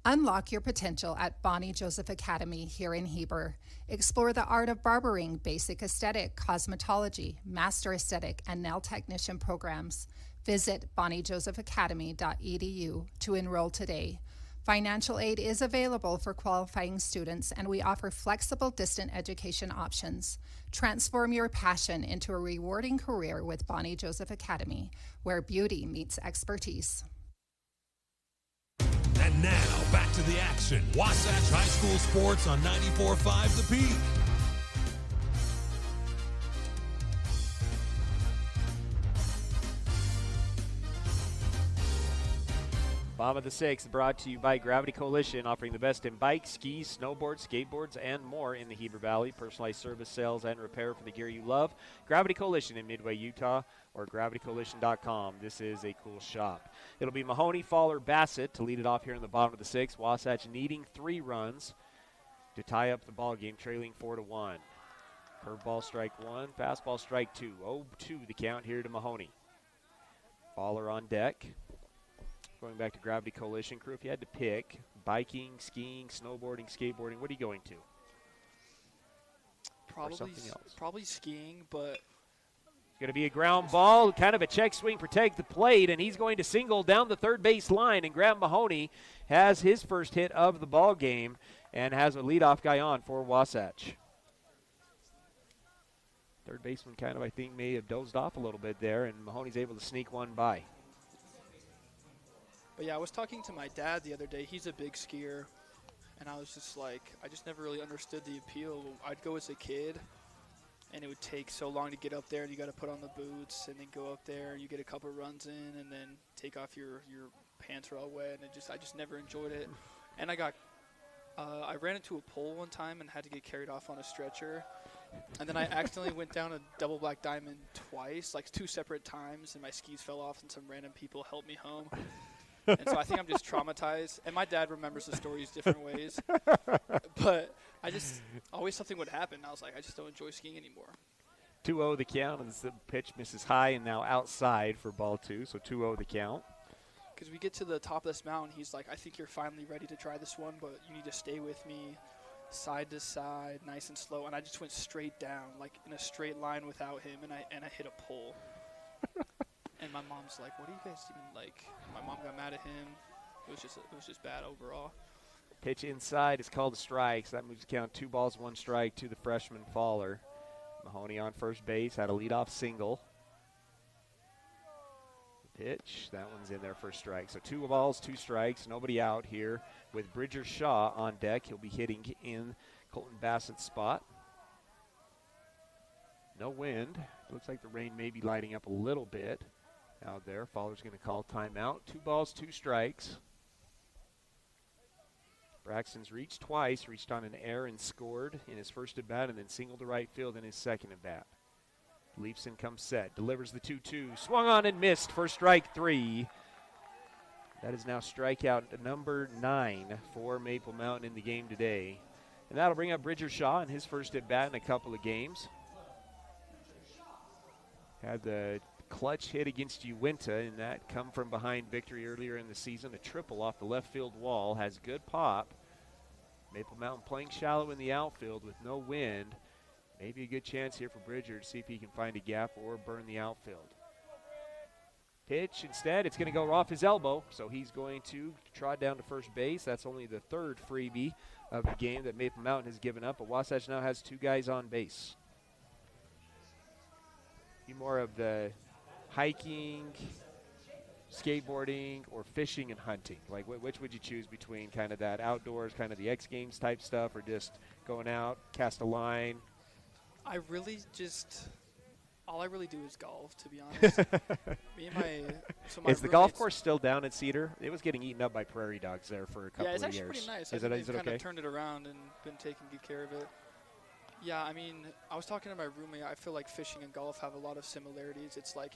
Unlock your potential at Bonnie Joseph Academy here in Heber. Explore the art of barbering, basic aesthetic, cosmetology, master aesthetic, and nail technician programs. Visit bonniejosephacademy.edu to enroll today. Financial aid is available for qualifying students, and we offer flexible distant education options. Transform your passion into a rewarding career with Bonnie Joseph Academy, where beauty meets expertise. And now, back to the action. Wasatch High School Sports on 94.5 The Peak. Bottom of the 6th brought to you by Gravity Coalition, offering the best in bikes, skis, snowboards, skateboards, and more in the Heber Valley. Personalized service, sales, and repair for the gear you love. Gravity Coalition in Midway, Utah, or gravitycoalition.com. This is a cool shop. It'll be Mahoney, Fowler, Bassett to lead it off here in the bottom of the 6th. Wasatch needing 3 runs to tie up the ball game, trailing 4-1. Curveball strike 1, fastball strike 2. 0-2 the count here to Mahoney. Fowler on deck. Going back to Gravity Coalition crew, if you had to pick biking, skiing, snowboarding, skateboarding, what are you going to? Probably skiing, but it's going to be a ground ball, kind of a check swing, protect the plate, and he's going to single down the third base line. And Graham Mahoney has his first hit of the ball game and has a leadoff guy on for Wasatch. Third baseman kind of, I think, may have dozed off a little bit there, and Mahoney's able to sneak one by. But yeah, I was talking to my dad the other day. He's a big skier, and I was just like, I just never really understood the appeal. I'd go as a kid, and it would take so long to get up there, and you got to put on the boots and then go up there, and you get a couple runs in, and then take off your pants are all wet, and I just never enjoyed it. And I got I ran into a pole one time and had to get carried off on a stretcher. And then I accidentally went down a double black diamond twice, like 2 separate times, and my skis fell off and some random people helped me home. And so I think I'm just traumatized. And my dad remembers the stories different ways. But always something would happen. I was like, I just don't enjoy skiing anymore. 2-0 the count, and the pitch misses high and now outside for ball 2, so 2-0 the count. Because we get to the top of this mountain, he's like, I think you're finally ready to try this one, but you need to stay with me side to side, nice and slow. And I just went straight down, like in a straight line without him, and I hit a pole. And my mom's like, what are you guys even like? My mom got mad at him. It was just bad overall. Pitch inside is called a strike, so that moves the count 2 balls, 1 strike to the freshman Faller. Mahoney on first base, had a leadoff single. Pitch, that one's in there for a strike. So 2 balls, 2 strikes, nobody out here with Bridger Shaw on deck. He'll be hitting in Colton Bassett's spot. No wind. Looks like the rain may be lighting up a little bit out there. Faller's going to call timeout. 2 balls, 2 strikes. Braxton's reached twice, reached on an error and scored in his first at-bat and then singled to right field in his second at-bat. Leafson comes set, delivers the 2-2, swung on and missed for strike 3. That is now strikeout number 9 for Maple Mountain in the game today. And that'll bring up Bridger Shaw in his first at-bat in a couple of games. Had the clutch hit against Uinta in that come from behind victory earlier in the season. A triple off the left field wall, has good pop. Maple Mountain playing shallow in the outfield with no wind. Maybe a good chance here for Bridger to see if he can find a gap or burn the outfield. Pitch instead, it's going to go off his elbow, so he's going to trot down to first base. That's only the 3rd freebie of the game that Maple Mountain has given up, but Wasatch now has 2 guys on base. Be more of the hiking, skateboarding, or fishing and hunting? Like, which would you choose between kind of that outdoors, kind of the X Games type stuff, or just going out, cast a line? All I really do is golf, to be honest. Is the golf course still down at Cedar? It was getting eaten up by prairie dogs there for a couple of years. Yeah, it's actually pretty nice. Is it okay? Kind of turned it around and been taking good care of it. Yeah, I mean, I was talking to my roommate. I feel like fishing and golf have a lot of similarities. It's like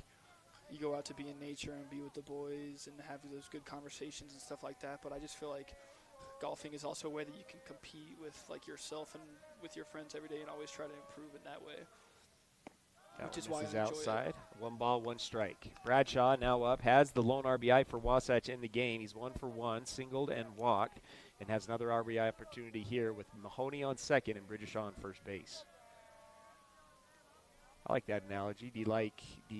you go out to be in nature and be with the boys and have those good conversations and stuff like that. But I just feel like golfing is also a way that you can compete with like yourself and with your friends every day and always try to improve in that way. Which is why I enjoy outside. It. 1 ball, 1 strike. Bradshaw now up, has the lone RBI for Wasatch in the game. He's 1 for 1, singled and walked, and has another RBI opportunity here with Mahoney on second and Bridger Shaw on first base. I like that analogy. Do you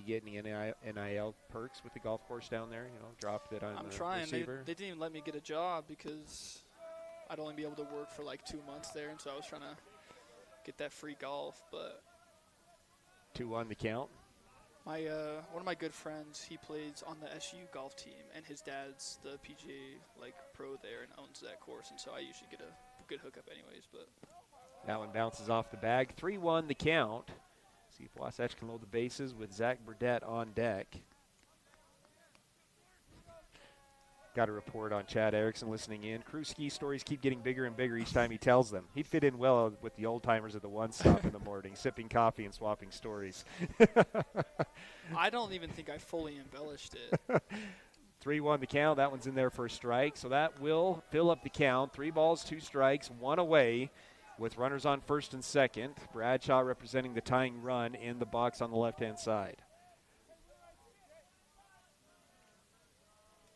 get any NIL perks with the golf course down there? You know, drop that on the trying. receiver. They didn't even let me get a job because I'd only be able to work for like 2 months there, and so I was trying to get that free golf. But 2-1 the count. My one of my good friends, he plays on the SU golf team, and his dad's the PGA like pro there and owns that course, and so I usually get a good hookup anyways. But that one bounces off the bag. 3-1 the count. See if Wasatch can load the bases with Zach Burdett on deck. Got a report on Chad Erickson listening in. Crew ski stories keep getting bigger and bigger each time he tells them. He'd fit in well with the old timers at the one stop in the morning, sipping coffee and swapping stories. I don't even think I fully embellished it. 3-1 the count. That one's in there for a strike. So that will fill up the count. 3 balls, 2 strikes, 1 away with runners on first and second. Bradshaw representing the tying run in the box on the left-hand side.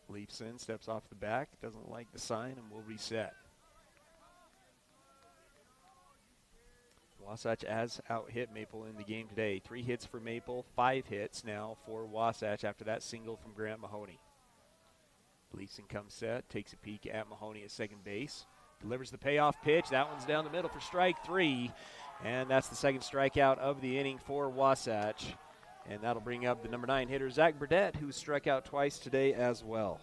Leaps in, steps off the back, doesn't like the sign, and will reset. Wasatch has out-hit Maple in the game today. 3 hits for Maple, 5 hits now for Wasatch after that single from Grant Mahoney. Leafson comes set, takes a peek at Mahoney at second base, delivers the payoff pitch. That one's down the middle for strike 3, and that's the second strikeout of the inning for Wasatch. And that'll bring up the number 9 hitter, Zach Burdett, who struck out twice today as well.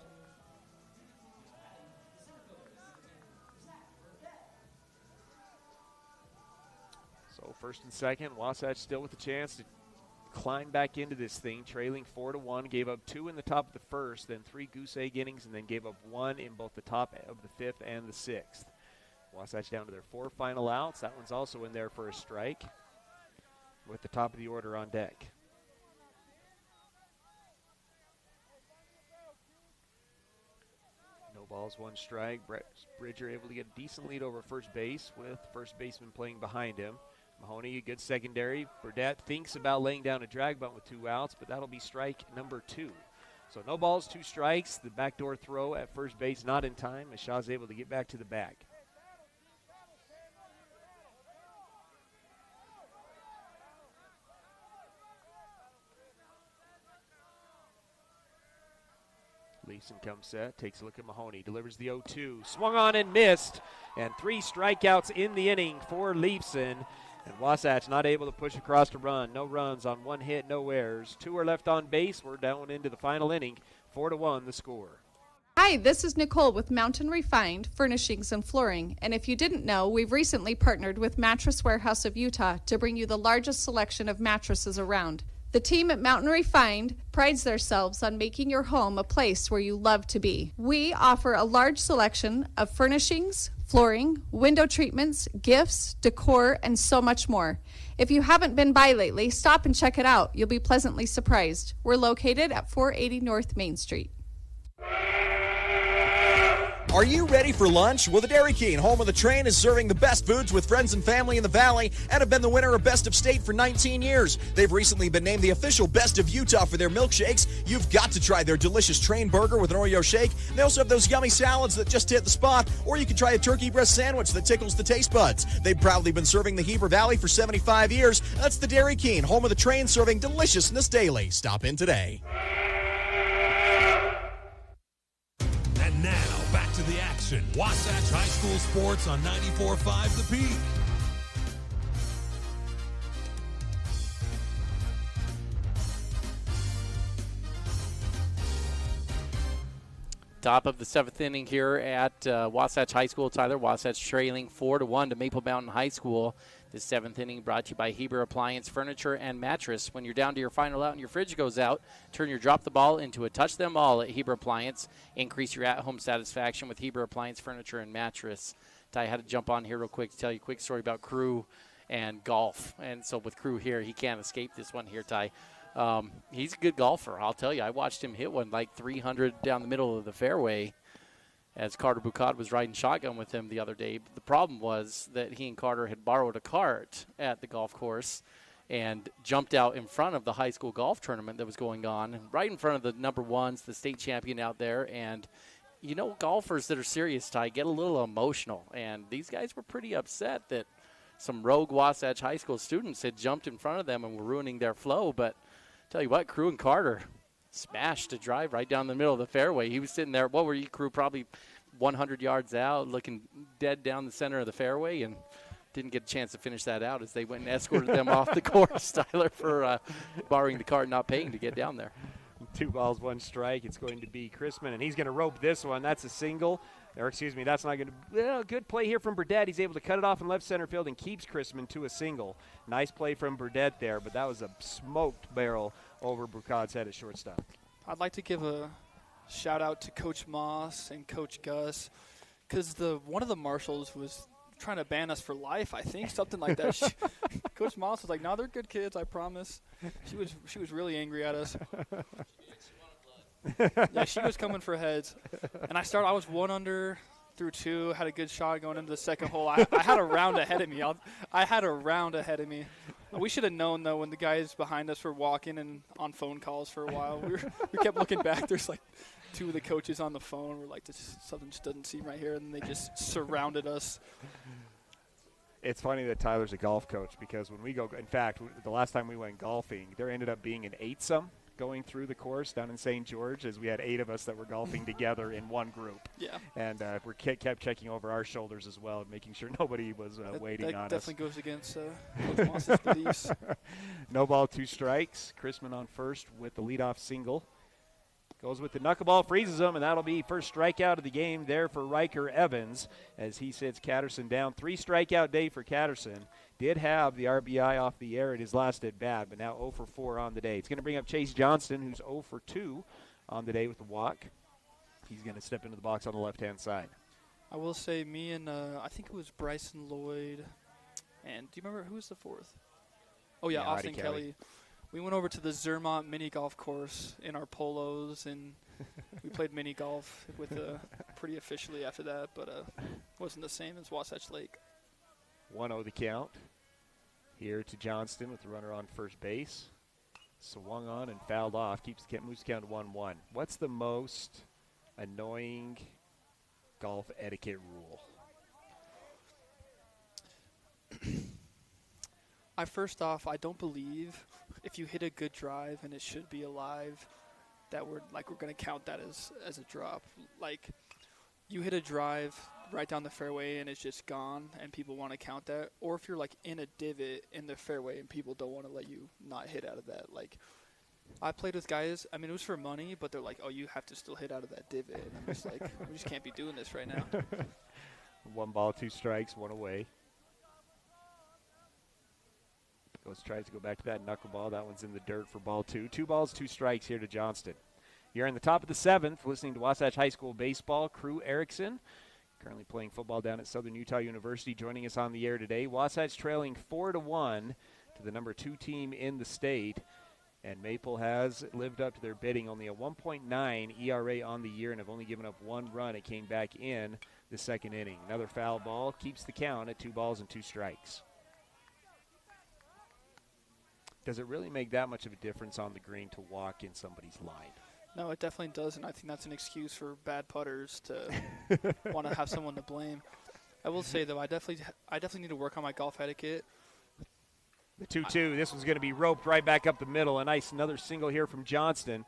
So first and second, Wasatch still with a chance to climb back into this thing, trailing 4-1. Gave up 2 in the top of the first, then 3 goose egg innings, and then gave up 1 in both the top of the 5th and the 6th. Wasatch down to their 4 final outs. That one's also in there for a strike with the top of the order on deck. No balls, 1 strike. Bridger able to get a decent lead over first base with first baseman playing behind him. Mahoney, a good secondary. Burdett thinks about laying down a drag bunt with 2 outs, but that'll be strike number 2. So no balls, 2 strikes. The backdoor throw at first base not in time as Shaw's able to get back to the bag. Leeson comes set, takes a look at Mahoney, delivers the 0-2, swung on and missed, and 3 strikeouts in the inning for Leeson. And Wasatch not able to push across to run. No runs on 1 hit, no errors. 2 are left on base. We're down into the final inning. 4-1 the score. Hi, this is Nicole with Mountain Refined Furnishings and Flooring. And if you didn't know, we've recently partnered with Mattress Warehouse of Utah to bring you the largest selection of mattresses around. The team at Mountain Refined prides themselves on making your home a place where you love to be. We offer a large selection of furnishings, flooring, window treatments, gifts, decor, and so much more. If you haven't been by lately, stop and check it out. You'll be pleasantly surprised. We're located at 480 North Main Street. Are you ready for lunch? Well, the Dairy King, home of the train, is serving the best foods with friends and family in the Valley and have been the winner of Best of State for 19 years. They've recently been named the official Best of Utah for their milkshakes. You've got to try their delicious train burger with an Oreo shake. They also have those yummy salads that just hit the spot, or you can try a turkey breast sandwich that tickles the taste buds. They've proudly been serving the Heber Valley for 75 years. That's the Dairy King, home of the train, serving deliciousness daily. Stop in today. And now, back to the action. Wasatch High School Sports on 94.5 The Peak. Top of the 7th inning here at Wasatch High School. Tyler, Wasatch trailing 4-1 to Maple Mountain High School. This 7th inning brought to you by Heber Appliance, Furniture, and Mattress. When you're down to your final out and your fridge goes out, turn your drop the ball into a touch them all at Heber Appliance. Increase your at-home satisfaction with Heber Appliance, Furniture, and Mattress. Ty had to jump on here real quick to tell you a quick story about Crew and golf. And so with Crew here, he can't escape this one here, Ty. He's a good golfer, I'll tell you. I watched him hit one like 300 down the middle of the fairway as Carter Bucad was riding shotgun with him the other day. But the problem was that he and Carter had borrowed a cart at the golf course and jumped out in front of the high school golf tournament that was going on, right in front of the number ones, the state champion out there. And, you know, golfers that are serious, Ty, get a little emotional. And these guys were pretty upset that some rogue Wasatch High School students had jumped in front of them and were ruining their flow. But tell you what, Crew and Carter smashed a drive right down the middle of the fairway. He was sitting there, what were you, Crew, probably 100 yards out, looking dead down the center of the fairway, and didn't get a chance to finish that out as they went and escorted them off the course, Tyler, for borrowing the cart and not paying to get down there. 2 balls, 1 strike. It's going to be Chrisman, and he's going to rope this one. That's a single. Or, excuse me, that's not going to – good play here from Burdett. He's able to cut it off in left center field and keeps Chrisman to a single. Nice play from Burdett there, but that was a smoked barrel over Bucad's head at shortstop. I'd like to give a shout-out to Coach Moss and Coach Gus because one of the marshals was trying to ban us for life, I think, something like that. Coach Moss was like, no, they're good kids, I promise. She was really angry at us. Yeah, she was coming for heads. And I was 1 under through 2, had a good shot going into the second hole. I had a round ahead of me. I had a round ahead of me. We should have known, though, when the guys behind us were walking and on phone calls for a while. We kept looking back. There's like 2 of the coaches on the phone. We're like, something just doesn't seem right here. And they just surrounded us. It's funny that Tyler's a golf coach because when we go – in fact, the last time we went golfing, there ended up being an 8-some going through the course down in St. George as we had 8 of us that were golfing together in one group. Yeah. And we kept checking over our shoulders as well, making sure nobody was waiting on us. That definitely goes against Coach Moss's beliefs. No ball, 2 strikes. Chrisman on first with the leadoff single. Goes with the knuckleball, freezes him, and that'll be first strikeout of the game there for Riker Evans as he sits Catterson down. 3 strikeout day for Catterson. Did have the RBI off the air at his last at bat, but now 0 for 4 on the day. It's going to bring up Chase Johnston, who's 0 for 2 on the day with the walk. He's going to step into the box on the left-hand side. I will say me and I think it was Bryson Lloyd. And do you remember who was the fourth? Oh, yeah, Austin Kelly. We went over to the Zermatt mini golf course in our polos, and we played mini golf with pretty officially after that, but wasn't the same as Wasatch Lake. 1-0 the count. Here to Johnston with the runner on first base. Swung on and fouled off. Moves the count to 1-1. What's the most annoying golf etiquette rule? First off, I don't believe if you hit a good drive and it should be alive, that we're going to count that as a drop. Like, you hit a drive right down the fairway and it's just gone and people want to count that. Or if you're like in a divot in the fairway and people don't want to let you not hit out of that. Like, I played with guys, I mean, it was for money, but they're like, oh, you have to still hit out of that divot. And I'm just like, we just can't be doing this right now. 1 ball, 2 strikes, 1 away. Tries to go back to that knuckleball. That one's in the dirt for ball 2. 2 balls, 2 strikes here to Johnston. You're in the top of the 7th, listening to Wasatch High School Baseball. Crew Erickson, currently playing football down at Southern Utah University, joining us on the air today. Wasatch trailing 4-1 to the number 2 team in the state. And Maple has lived up to their bidding. Only a 1.9 ERA on the year and have only given up 1 run. It came back in the second inning. Another foul ball keeps the count at 2 balls and 2 strikes. Does it really make that much of a difference on the green to walk in somebody's line? No, it definitely doesn't. I think that's an excuse for bad putters to want to have someone to blame. I will say, though, I definitely need to work on my golf etiquette. The 2-2, this one's going to be roped right back up the middle. Another single here from Johnston.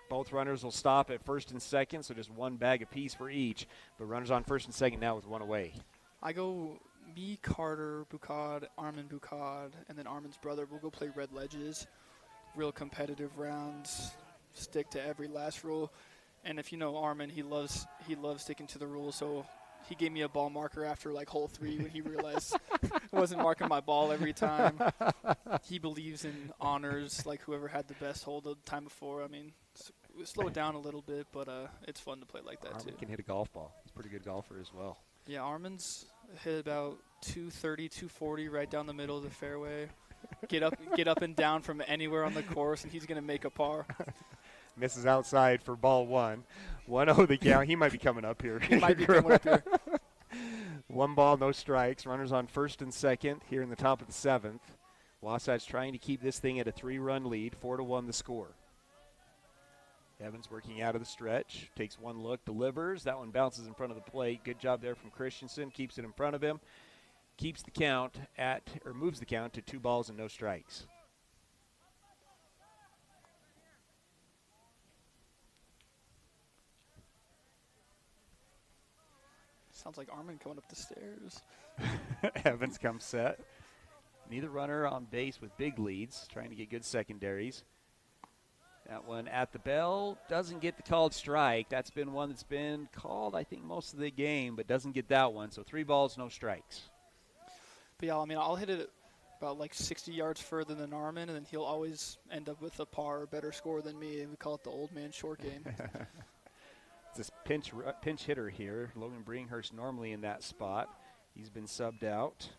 Both runners will stop at first and second, so just 1 bag apiece for each. But runners on first and second now with 1 away. I go me, Carter, Bukad, Armin Bukad, and then Armin's brother. We'll go play red ledges. Real competitive rounds. Stick to every last rule. And if you know Armin, he loves sticking to the rules, so he gave me a ball marker after like hole 3 when he realized I wasn't marking my ball every time. He believes in honors, like whoever had the best hole the time before. I mean, slow it down a little bit, but it's fun to play like that. Armin too. Can hit a golf ball. He's a pretty good golfer as well. Yeah, Armin's hit about 230, 240 right down the middle of the fairway. Get up and down from anywhere on the course, and he's going to make a par. Misses outside for ball 1. 1-0 the count. He might be coming up here. He might be coming up here. 1 ball, no strikes. Runners on first and second here in the top of the 7th. Wasatch trying to keep this thing at a 3-run lead. 4-1 the score. Evans working out of the stretch. Takes 1 look, delivers. That one bounces in front of the plate. Good job there from Christensen. Keeps it in front of him. Keeps the count moves the count to 2 balls and no strikes. Sounds like Armin coming up the stairs. Evans comes set. Neither runner on base with big leads, trying to get good secondaries. That one at the bell doesn't get the called strike. That's been one that's been called, I think, most of the game, but doesn't get that one. So 3 balls, no strikes. But yeah, I mean, I'll hit it about like 60 yards further than Armin, and then he'll always end up with a par or better score than me. And we call it the old man short game. This pinch hitter here, Logan Bringhurst, normally in that spot. He's been subbed out.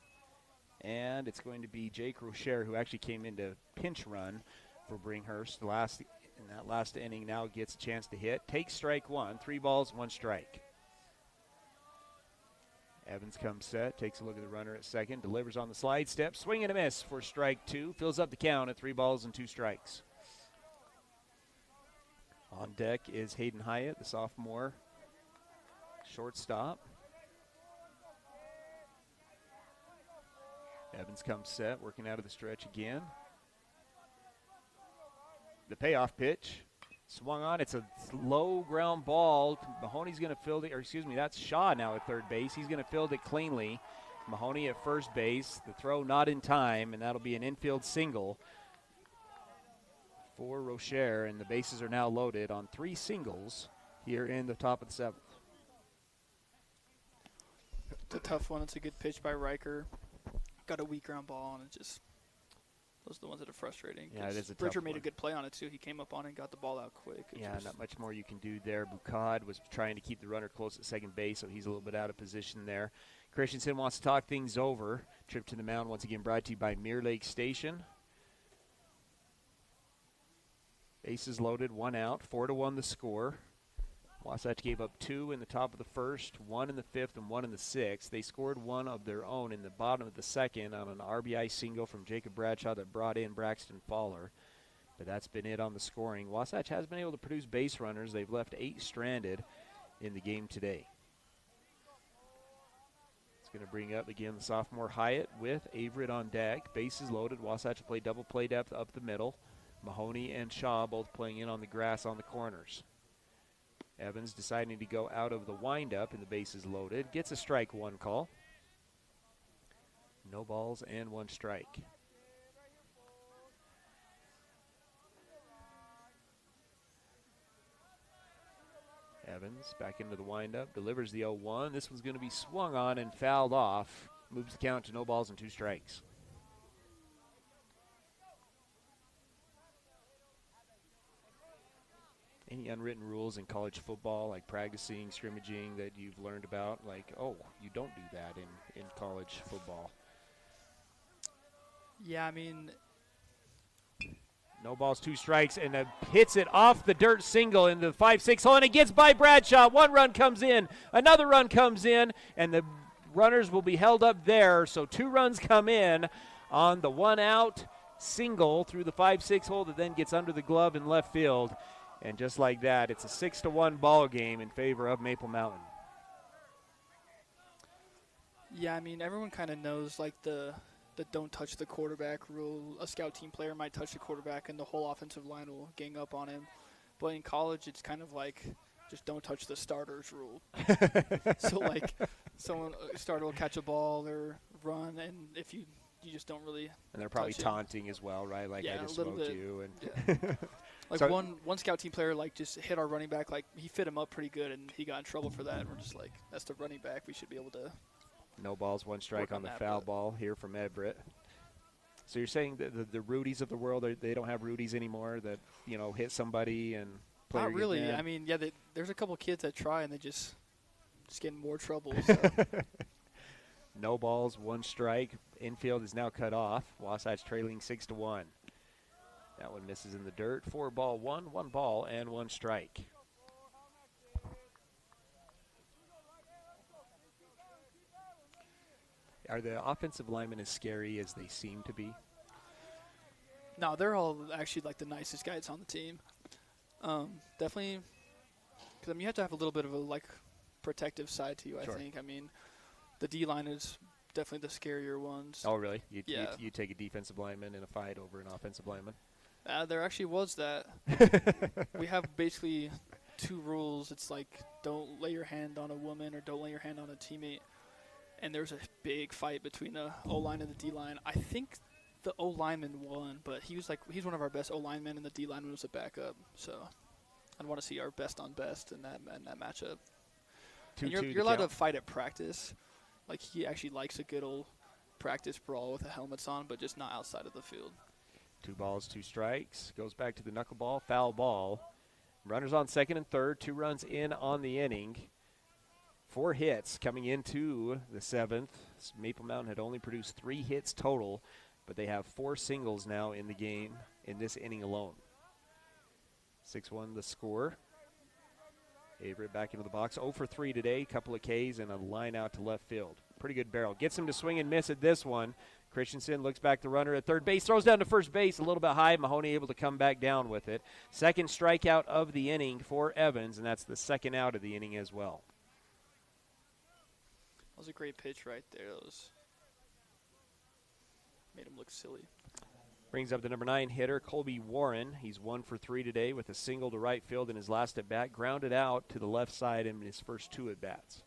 And it's going to be Jake Rocher, who actually came in to pinch run for Bringhurst. In that last inning now gets a chance to hit. Takes strike 1, 3 balls, 1 strike. Evans comes set, takes a look at the runner at second, delivers on the slide step, swing and a miss for strike 2. Fills up the count at 3 balls and 2 strikes. On deck is Hayden Hyatt, the sophomore shortstop. Evans comes set, working out of the stretch again. The payoff pitch, swung on. It's a low ground ball. Mahoney's going to field it, or excuse me, that's Shaw now at third base. He's going to field it cleanly. Mahoney at first base. The throw not in time, and that'll be an infield single for Rocher, and the bases are now loaded on 3 singles here in the top of the 7th. It's a tough one. It's a good pitch by Riker. Got a weak ground ball, and it just Those are the ones that are frustrating. Yeah, it is a tough Bridger made one. a good play on it, too. He came up on it and got the ball out quick. Not much more you can do there. Boucard was trying to keep the runner close at second base, so he's a little bit out of position there. Christensen wants to talk things over. Trip to the mound once again brought to you by Mirror Lake Station. Bases loaded, 1 out, 4-1 the score. Wasatch gave up 2 in the top of the first, 1 in the fifth, and 1 in the sixth. They scored 1 of their own in the bottom of the second on an RBI single from Jacob Bradshaw that brought in Braxton Fowler. But that's been it on the scoring. Wasatch has been able to produce base runners. They've left 8 stranded in the game today. It's going to bring up again the sophomore Hyatt with Averett on deck. Bases loaded. Wasatch will play double play depth up the middle. Mahoney and Shaw both playing in on the grass on the corners. Evans deciding to go out of the windup, and the bases loaded. Gets a strike 1 call. No balls and 1 strike. Evans back into the windup, delivers the 0-1. This one's going to be swung on and fouled off. Moves the count to no balls and 2 strikes. Any unwritten rules in college football, like practicing, scrimmaging, that you've learned about? Like, oh, you don't do that in college football. Yeah, I mean, no balls, 2 strikes, and hits it off the dirt single into the 5-6 hole, and it gets by Bradshaw. 1 run comes in, another run comes in, and the runners will be held up there. So 2 runs come in on the 1-out single through the 5-6 hole that then gets under the glove in left field. And just like that, it's a 6-1 ball game in favor of Maple Mountain. Yeah, I mean, everyone kind of knows, like, the don't touch the quarterback rule. A scout team player might touch the quarterback, and the whole offensive line will gang up on him. But in college, it's kind of like just don't touch the starters rule. So, like, a starter will catch a ball or run, and if you just don't really And they're probably touch taunting as well, right? Like, yeah, I just a little smoked bit. you. And yeah. Like, so one scout team player, like, just hit our running back. Like, he fit him up pretty good, and he got in trouble for that. And we're just like, that's the running back. We should be able to. no balls, 1 strike on the foul ball here from Everett. So you're saying that the Rudies of the world, they don't have Rudies anymore that, hit somebody and play? Not really. I mean, yeah, there's a couple kids that try, and they just get in more trouble. So. No balls, 1 strike. Infield is now cut off. Wasatch trailing 6-1. That one misses in the dirt. 4-1, 1 ball, and 1 strike. Are the offensive linemen as scary as they seem to be? No, they're all actually, like, the nicest guys on the team. Definitely, because, I mean, you have to have a little bit of a, like, protective side to you, I think. I mean, the D-line is definitely the scarier ones. Oh, really? Yeah. You take a defensive lineman in a fight over an offensive lineman? There actually was that. We have basically 2 rules. It's like, don't lay your hand on a woman or don't lay your hand on a teammate. And there was a big fight between the O-line and the D-line. I think the O-lineman won, but he's one of our best O-linemen, and the D-lineman was a backup. So I'd want to see our best on best in that matchup. And you're allowed to fight at practice. Like, he actually likes a good old practice brawl with the helmets on, but just not outside of the field. 2 balls, 2 strikes. Goes back to the knuckleball, foul ball. Runners on second and third, 2 runs in on the inning. 4 hits coming into the 7th. Maple Mountain had only produced 3 hits total, but they have 4 singles now in the game in this inning alone. 6-1 the score. Averett back into the box. 0 for 3 today. Couple of Ks and a line out to left field. Pretty good barrel. Gets him to swing and miss at this one. Christensen looks back the runner at third base. Throws down to first base a little bit high. Mahoney able to come back down with it. Second strikeout of the inning for Evans, and that's the 2nd out of the inning as well. That was a great pitch right there. That was made him look silly. Brings up the number 9 hitter, Colby Warren. He's 1 for 3 today with a single to right field in his last at-bat. Grounded out to the left side in his first 2 at-bats.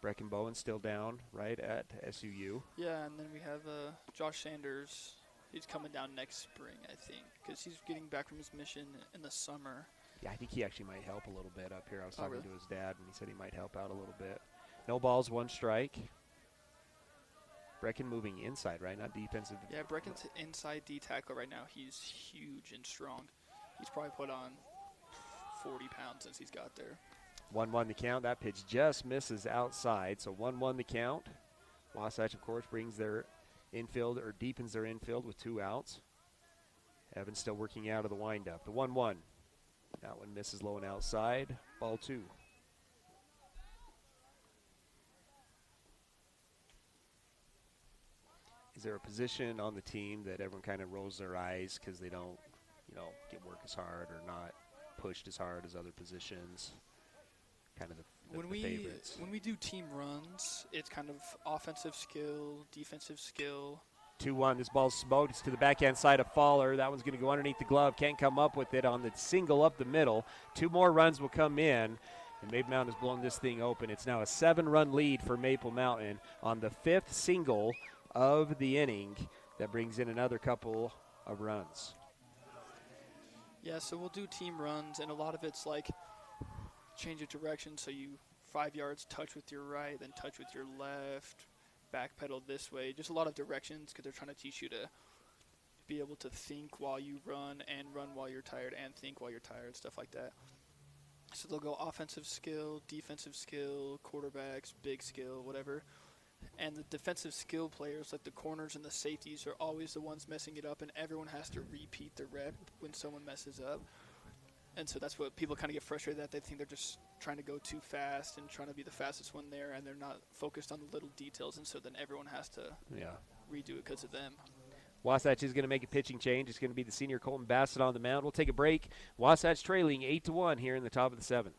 Brecken Bowen still down, right, at SUU. Yeah, and then we have Josh Sanders. He's coming down next spring, I think, because he's getting back from his mission in the summer. Yeah, I think he actually might help a little bit up here. I was talking really? to his dad, and he said he might help out a little bit. No balls, 1 strike. Brecken moving inside, right? Not defensive. Yeah, Brecken's inside D tackle right now. He's huge and strong. He's probably put on 40 pounds since he's got there. 1-1 the count. That pitch just misses outside. So 1-1 the count. Wasatch, of course, brings their infield or deepens their infield with 2 outs. Evans still working out of the windup. The 1-1. That one misses low and outside. Ball 2. Is there a position on the team that everyone kind of rolls their eyes because they don't, get work as hard or not pushed as hard as other positions? Kind of the favorites. When we do team runs, it's kind of offensive skill, defensive skill. 2-1. This ball's smoked. It's to the backhand side of Faller. That one's going to go underneath the glove. Can't come up with it on the single up the middle. 2 more runs will come in. And Maple Mountain has blown this thing open. It's now a 7-run lead for Maple Mountain on the 5th single of the inning. That brings in another couple of runs. Yeah, so we'll do team runs, and a lot of it's like change of direction. So you 5 yards, touch with your right, then touch with your left, backpedal this way. Just a lot of directions because they're trying to teach you to be able to think while you run and run while you're tired and think while you're tired, stuff like that. So they'll go offensive skill, defensive skill, quarterbacks, big skill, whatever. And the defensive skill players, like the corners and the safeties, are always the ones messing it up, and everyone has to repeat the rep when someone messes up. And so that's what people kind of get frustrated at. They think they're just trying to go too fast and trying to be the fastest one there, and they're not focused on the little details, and so then everyone has to redo it because of them. Wasatch is going to make a pitching change. It's going to be the senior Colton Bassett on the mound. We'll take a break. Wasatch trailing 8-1 here in the top of the 7th.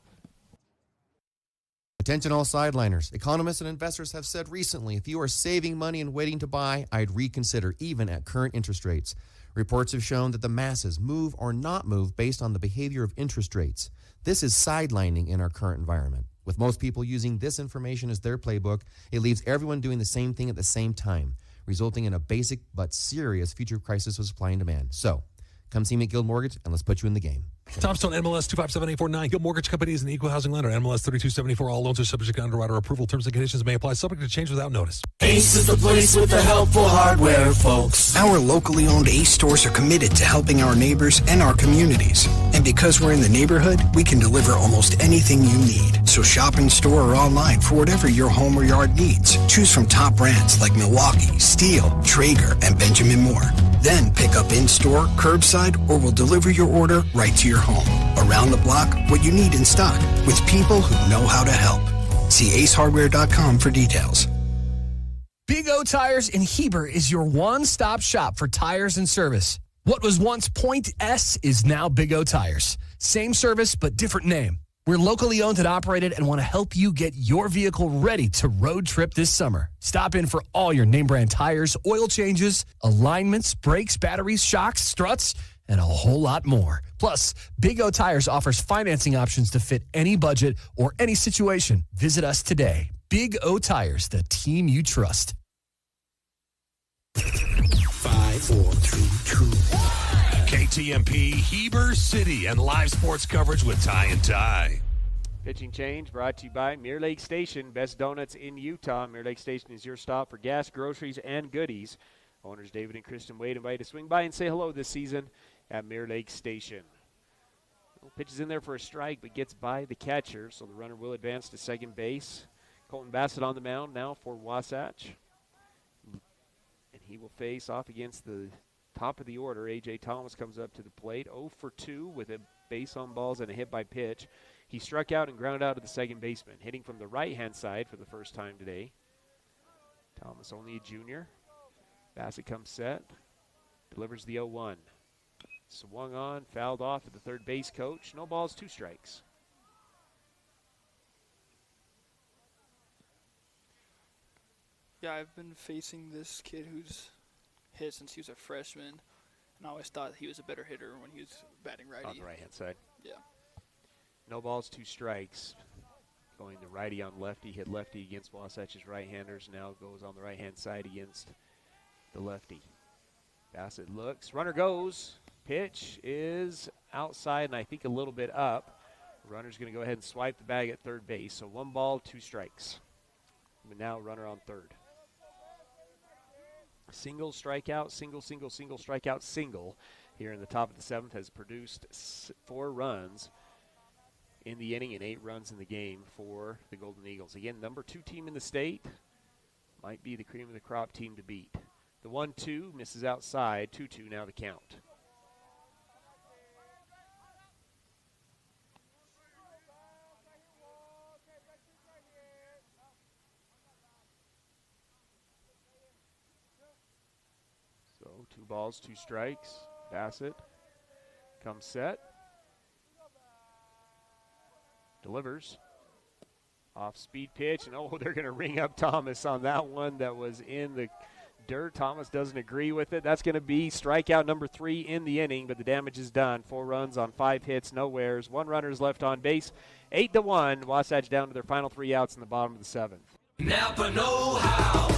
Attention all sideliners. Economists and investors have said recently, if you are saving money and waiting to buy, I'd reconsider even at current interest rates. Reports have shown that the masses move or not move based on the behavior of interest rates. This is sidelining in our current environment. With most people using this information as their playbook, it leaves everyone doing the same thing at the same time, resulting in a basic but serious future crisis of supply and demand. So, come see me at Guild Mortgage, and let's put you in the game. Tombstone MLS 257849. Guild Mortgage Company is an equal housing lender. MLS 3274. All loans are subject to underwriter approval. Terms and conditions may apply. Subject to change without notice. Ace is the place with the helpful hardware, folks. Our locally owned Ace stores are committed to helping our neighbors and our communities. And because we're in the neighborhood, we can deliver almost anything you need. So shop in store or online for whatever your home or yard needs. Choose from top brands like Milwaukee, Steel, Traeger, and Benjamin Moore. Then pick up in-store, curbside, or we'll deliver your order right to your home. Around the block, what you need in stock, with people who know how to help. See acehardware.com for details. Big O Tires in Heber is your one-stop shop for tires and service. What was once Point S is now Big O Tires. Same service, but different name. We're locally owned and operated and want to help you get your vehicle ready to road trip this summer. Stop in for all your name brand tires, oil changes, alignments, brakes, batteries, shocks, struts, and a whole lot more. Plus, Big O Tires offers financing options to fit any budget or any situation. Visit us today. Big O Tires, the team you trust. 5, 4, 3, 2, 1. KTMP, Heber City, and live sports coverage with Ty and Ty. Pitching change brought to you by Mirror Lake Station, best donuts in Utah. Mirror Lake Station is your stop for gas, groceries, and goodies. Owners David and Kristen Wade invite you to swing by and say hello this season at Mirror Lake Station. Pitches in there for a strike, but gets by the catcher, so the runner will advance to second base. Colton Bassett on the mound now for Wasatch. And he will face off against the top of the order. A.J. Thomas comes up to the plate, 0 for 2 with a base on balls and a hit by pitch. He struck out and ground out to the second baseman, hitting from the right-hand side for the first time today. Thomas only a junior. Bassett comes set, delivers the 0-1. Swung on, fouled off at the third base coach. No balls, 2 strikes. Yeah, I've been facing this kid who's hit since he was a freshman, and I always thought he was a better hitter when he was batting righty. On the right-hand side. Yeah. No balls, 2 strikes. Going the righty on lefty, hit lefty against Wasatch's right-handers. Now goes on the right-hand side against the lefty. Bassett looks, runner goes. Pitch is outside and I think a little bit up. Runner's going to go ahead and swipe the bag at third base. So 1 ball, 2 strikes. And now runner on third. Single, strikeout, single, single, single, strikeout, single. Here in the top of the 7th has produced 4 runs in the inning and 8 runs in the game for the Golden Eagles. Again, number 2 team in the state. Might be the cream of the crop team to beat. The 1-2 misses outside. 2-2 now the count. So 2 balls, 2 strikes. Bassett comes set. Delivers. Off-speed pitch, and they're going to ring up Thomas on that one that was in the dirt. Thomas doesn't agree with it. That's going to be strikeout number 3 in the inning, but the damage is done. 4 runs on 5 hits, no errors. 1 runner is left on base. 8-1. Wasatch down to their final 3 outs in the bottom of the 7th. Napa know-how.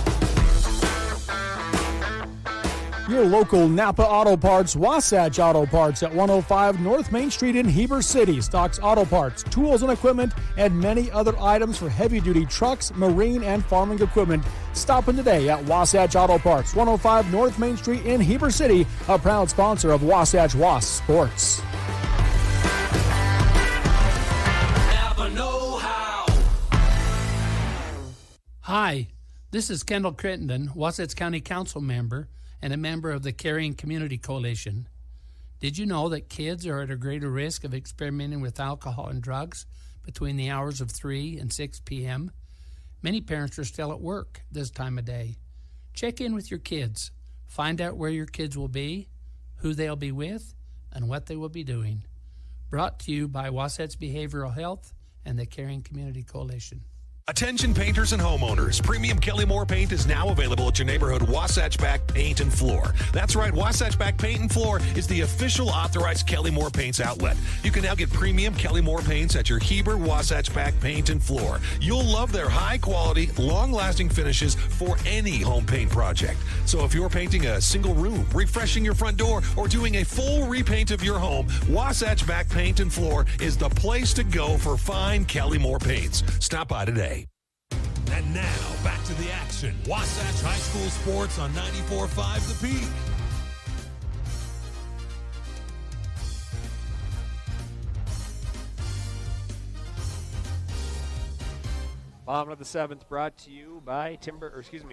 Your local Napa Auto Parts, Wasatch Auto Parts at 105 North Main Street in Heber City. Stocks auto parts, tools and equipment, and many other items for heavy-duty trucks, marine, and farming equipment. Stop in today at Wasatch Auto Parts, 105 North Main Street in Heber City, a proud sponsor of Wasatch Wasp Sports. Napa know-how. Hi, this is Kendall Crittenden, Wasatch County Council member and a member of the Carrying Community Coalition. Did you know that kids are at a greater risk of experimenting with alcohol and drugs between the hours of 3 and 6 p.m.? Many parents are still at work this time of day. Check in with your kids. Find out where your kids will be, who they'll be with, and what they will be doing. Brought to you by Wasatch Behavioral Health and the Carrying Community Coalition. Attention painters and homeowners. Premium Kelly Moore paint is now available at your neighborhood Wasatch Back Paint and Floor. That's right, Wasatch Back Paint and Floor is the official authorized Kelly Moore Paints outlet. You can now get premium Kelly Moore paints at your Heber Wasatch Back Paint and Floor. You'll love their high quality, long lasting finishes for any home paint project. So if you're painting a single room, refreshing your front door, or doing a full repaint of your home, Wasatch Back Paint and Floor is the place to go for fine Kelly Moore paints. Stop by today. And now, back to the action. Wasatch High School Sports on 94.5 The Peak. Bottom of the 7th brought to you by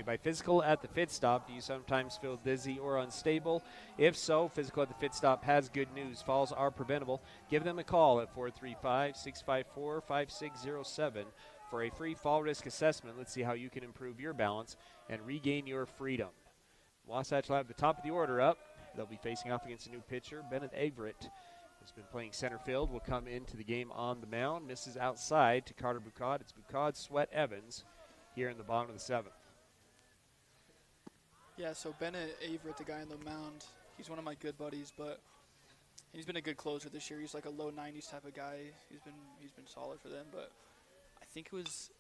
by Physical at the Fit Stop. Do you sometimes feel dizzy or unstable? If so, Physical at the Fit Stop has good news. Falls are preventable. Give them a call at 435-654-5607 for a free fall risk assessment. Let's see how you can improve your balance and regain your freedom. Wasatch will have the top of the order up. They'll be facing off against a new pitcher. Bennett Averett has been playing center field. Will come into the game on the mound. Misses outside to Carter Bucad. It's Bucad, Sweat, Evans here in the bottom of the 7th. Yeah, so Bennett Averett, the guy on the mound, he's one of my good buddies, but he's been a good closer this year. He's like a low 90s type of guy. He's been solid for them, but I think it was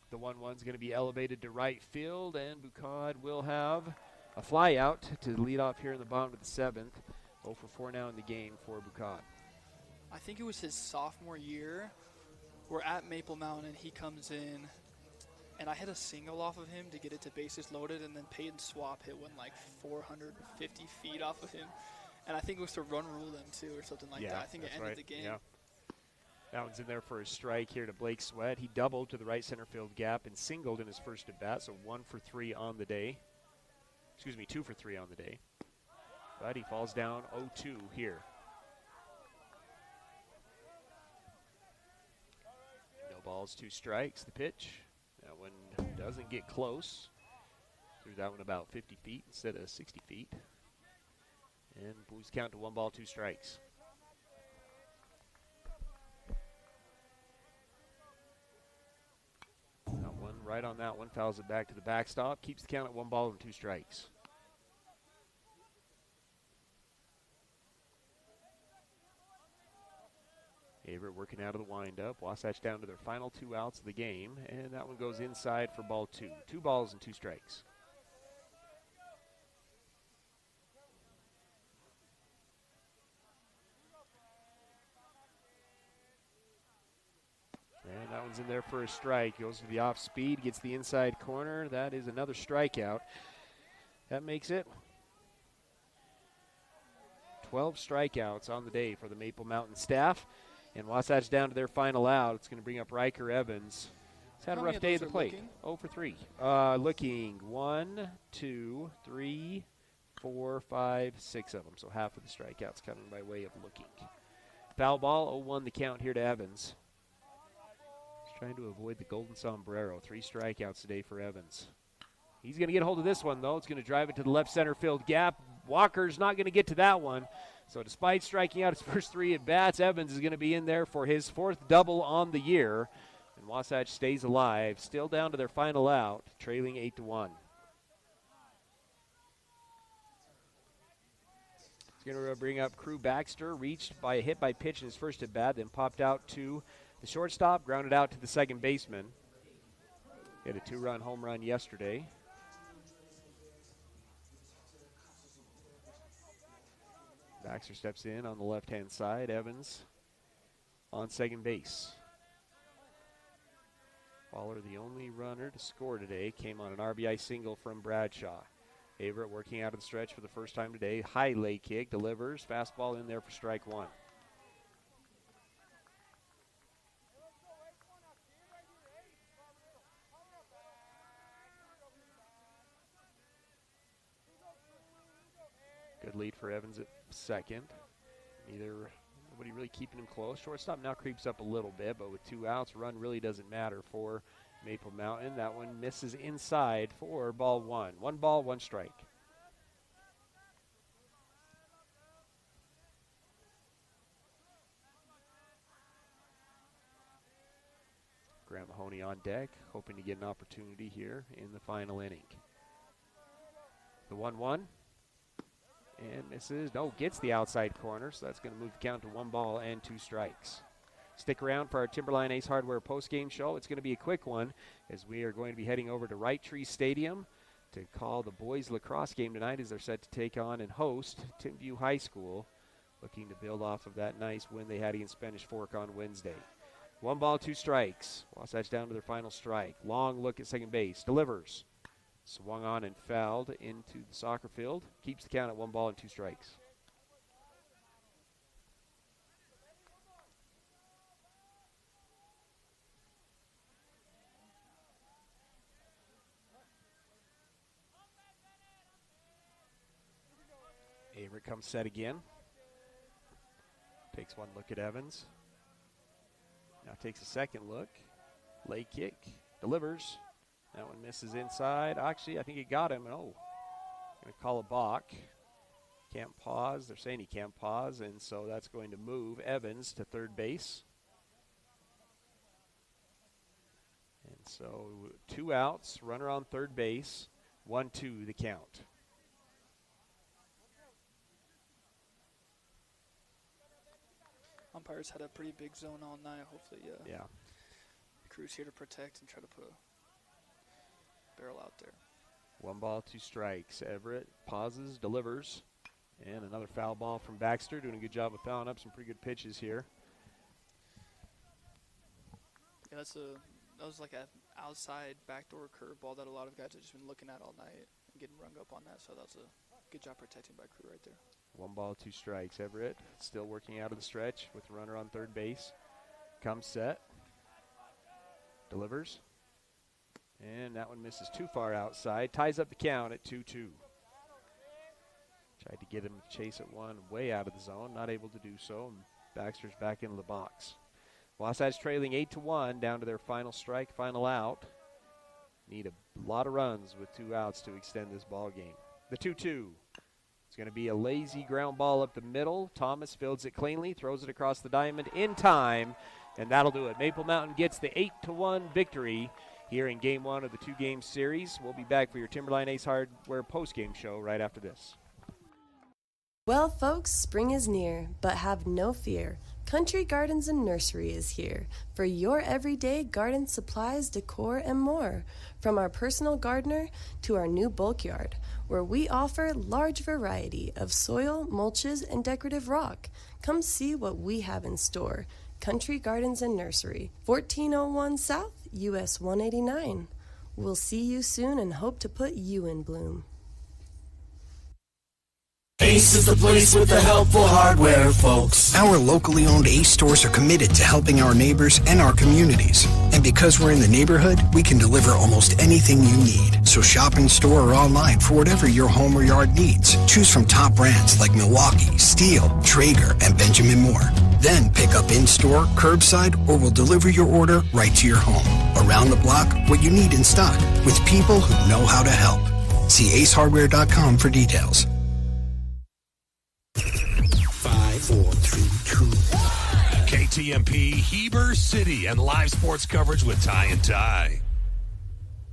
the 1-1's going to be elevated to right field, and Bucad will have a fly out to lead off here in the bottom of the 7th. 0 for 4 now in the game for Bucad. I think it was his sophomore year. We're at Maple Mountain, and he comes in, and I hit a single off of him to get it to bases loaded, and then Peyton Swap hit one like 450 feet off of him. And I think it was to run rule them, too, or something like that. I think it ended the game. Yeah. That one's in there for a strike here to Blake Sweat. He doubled to the right center field gap and singled in his first at bat, so 1 for 3 on the day. 2 for 3 on the day. But he falls down 0-2 here. No balls, 2 strikes. The pitch. That one doesn't get close. Threw that one about 50 feet instead of 60 feet. And Blues count to 1 ball, 2 strikes. Got one right on that one. Fouls it back to the backstop. Keeps the count at 1 ball and 2 strikes. Averett working out of the windup. Wasatch down to their final 2 outs of the game, and that one goes inside for ball 2. 2 balls and 2 strikes. And that one's in there for a strike. Goes to the off speed, gets the inside corner. That is another strikeout. That makes it 12 strikeouts on the day for the Maple Mountain staff. And Wasatch down to their final out. It's going to bring up Riker Evans. He's had a rough day at the plate. 0 for 3. Looking 1, 2, 3, 4, 5, 6 of them. So half of the strikeouts coming by way of looking. Foul ball, 0-1 the count here to Evans. He's trying to avoid the golden sombrero. 3 strikeouts today for Evans. He's going to get a hold of this one, though. It's going to drive it to the left center field gap. Walker's not going to get to that one. So despite striking out his first 3 at-bats, Evans is going to be in there for his 4th double on the year. And Wasatch stays alive, still down to their final out, trailing 8-1. It's going to bring up Crew Baxter, reached by a hit by pitch in his first at-bat, then popped out to the shortstop, grounded out to the second baseman. Hit a 2-run home run yesterday. Baxter steps in on the left-hand side. Evans on second base. Waller, the only runner to score today, came on an RBI single from Bradshaw. Averett working out of the stretch for the first time today. High leg kick, delivers. Fastball in there for strike 1. Good lead for Evans at second. Nobody really keeping him close. Shortstop now creeps up a little bit, but with 2 outs, run really doesn't matter for Maple Mountain. That one misses inside for ball 1. 1 ball, 1 strike. Grant Mahoney on deck, hoping to get an opportunity here in the final inning. The 1-1. And misses. No, gets the outside corner, so that's going to move the count to 1 ball and 2 strikes. Stick around for our Timberline Ace Hardware post-game show. It's going to be a quick one, as we are going to be heading over to Wright Tree Stadium to call the boys lacrosse game tonight, as they're set to take on and host Timview High School, looking to build off of that nice win they had against Spanish Fork on Wednesday. 1 ball, 2 strikes. Wasatch down to their final strike. Long look at second base. Delivers. Swung on and fouled into the soccer field. Keeps the count at 1 ball and 2 strikes. Averett comes set again. Takes 1 look at Evans. Now takes a second look. Leg kick. Delivers. That one misses inside. Actually, I think he got him. Oh, going to call a balk. Can't pause. They're saying he can't pause, and so that's going to move Evans to third base. And so 2 outs, runner on third base, 1-2 the count. Umpires had a pretty big zone all night. Hopefully, yeah. The crew's here to protect and try to put a barrel out there. 1 ball, 2 strikes. Everett pauses, delivers, and another foul ball from Baxter, doing a good job of fouling up some pretty good pitches here. Yeah, that was like an outside backdoor curveball that a lot of guys have just been looking at all night and getting rung up on that. So that was a good job protecting by crew right there. 1 ball, 2 strikes. Everett still working out of the stretch with the runner on third base. Comes set, delivers. And that one misses too far outside. Ties up the count at 2-2. Tried to get him to chase at 1 way out of the zone. Not able to do so. And Baxter's back into the box. Wasatch trailing 8-1 down to their final strike, final out. Need a lot of runs with 2 outs to extend this ball game. The 2-2. It's going to be a lazy ground ball up the middle. Thomas fields it cleanly, throws it across the diamond in time, and that'll do it. Maple Mountain gets the 8-1 victory here in Game 1 of the 2-game series. We'll be back for your Timberline Ace Hardware postgame show right after this. Well, folks, spring is near, but have no fear. Country Gardens and Nursery is here for your everyday garden supplies, decor, and more. From our personal gardener to our new bulk yard, where we offer large variety of soil, mulches, and decorative rock. Come see what we have in store. Country Gardens and Nursery, 1401 South, US 189. We'll see you soon and hope to put you in bloom. Ace is the place with the helpful hardware, folks. Our locally owned Ace stores are committed to helping our neighbors and our communities. And because we're in the neighborhood, we can deliver almost anything you need. So shop in store or online for whatever your home or yard needs. Choose from top brands like Milwaukee, Steel, Traeger, and Benjamin Moore. Then pick up in-store, curbside, or we'll deliver your order right to your home. Around the block, what you need in stock, with people who know how to help. See acehardware.com for details. 5, 4, 3, 2, 1. KTMP Heber City and live sports coverage with Ty and Ty.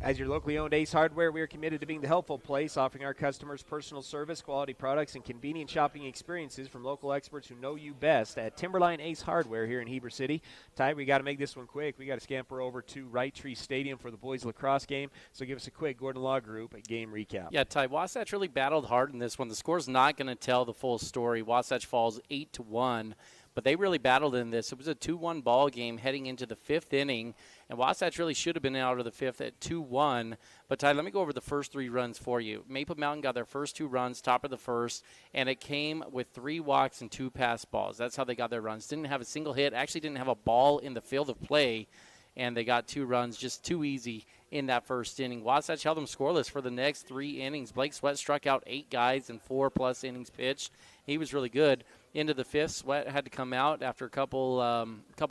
As your locally owned Ace Hardware, we are committed to being the helpful place, offering our customers personal service, quality products, and convenient shopping experiences from local experts who know you best at Timberline Ace Hardware here in Heber City. Ty, we got to make this one quick. We got to scamper over to Right Tree Stadium for the boys lacrosse game. So give us a quick Gordon Law Group game recap. Yeah, Ty, Wasatch really battled hard in this one. The score's not going to tell the full story. Wasatch falls 8-1. But they really battled in this. It was a 2-1 ball game heading into the fifth inning, and Wasatch really should have been out of the fifth at 2-1. But, Ty, let me go over the first 3 runs for you. Maple Mountain got their first 2 runs, top of the first, and it came with 3 walks and 2 pass balls. That's how they got their runs. Didn't have a single hit, actually didn't have a ball in the field of play, and they got 2 runs, just too easy in that first inning. Wasatch held them scoreless for the next 3 innings. Blake Sweat struck out 8 guys in 4+ innings pitched. He was really good. Into the fifth, Sweat had to come out after a couple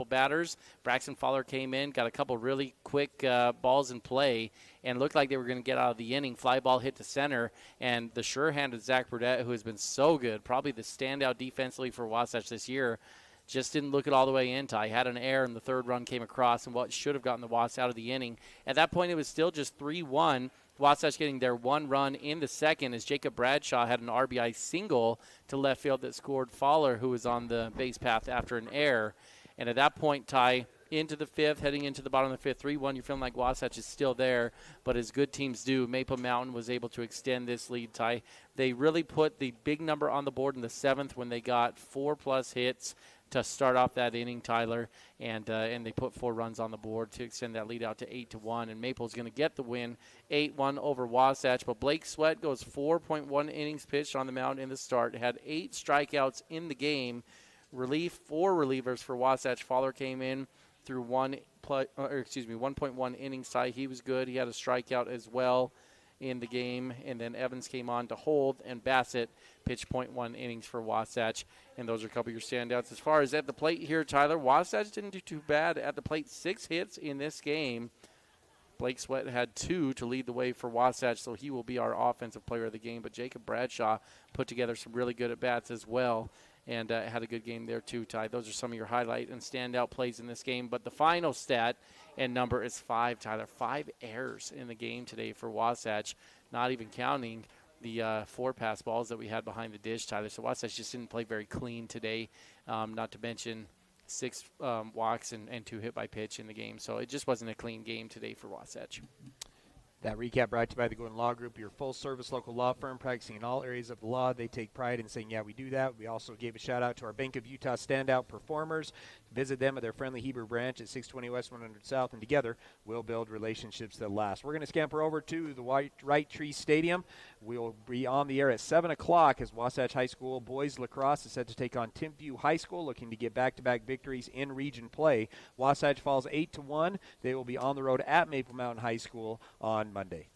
batters. Braxton Fowler came in, got a couple really quick balls in play, and looked like they were going to get out of the inning. Fly ball hit to center, and the sure-handed Zach Burdett, who has been so good, probably the standout defensively for Wasatch this year, just didn't look it all the way in. Ty had an error, and the third run came across, and what should have gotten the Wasatch out of the inning. At that point, it was still just 3-1. Wasatch getting their 1 run in the second as Jacob Bradshaw had an RBI single to left field that scored Fowler, who was on the base path after an error. And at that point, Ty, into the fifth, heading into the bottom of the fifth, 3-1, you're feeling like Wasatch is still there. But as good teams do, Maple Mountain was able to extend this lead, Ty. They really put the big number on the board in the seventh when they got 4+ hits to start off that inning, Tyler, and they put 4 runs on the board to extend that lead out to 8-1. And Maple's going to get the win, 8-1 over Wasatch. But Blake Sweat goes 4.1 innings pitched on the mound in the start, had 8 strikeouts in the game. 4 relievers for Wasatch. Fowler came in through 1.1 innings. Ty, he was good. He had a strikeout as well in the game, and then Evans came on to hold, and Bassett pitched 0.1 innings for Wasatch, and those are a couple of your standouts. As far as at the plate here, Tyler, Wasatch didn't do too bad at the plate. 6 hits in this game. Blake Sweat had 2 to lead the way for Wasatch, so he will be our offensive player of the game, but Jacob Bradshaw put together some really good at-bats as well, and had a good game there too, Ty. Those are some of your highlight and standout plays in this game, but the final stat and number is 5, Tyler. 5 errors in the game today for Wasatch, not even counting the 4 pass balls that we had behind the dish, Tyler. So Wasatch just didn't play very clean today, not to mention 6 walks and 2 hit by pitch in the game. So it just wasn't a clean game today for Wasatch. That recap brought to you by the Gordon Law Group, your full-service local law firm practicing in all areas of the law. They take pride in saying, yeah, we do that. We also gave a shout-out to our Bank of Utah standout performers. Visit them at their friendly Heber branch at 620 West 100 South, and together we'll build relationships that last. We're going to scamper over to the Right Tree Stadium. We'll be on the air at 7 o'clock as Wasatch High School boys lacrosse is set to take on Timpview High School, looking to get back-to-back victories in region play. Wasatch falls 8-1. They will be on the road at Maple Mountain High School on Monday.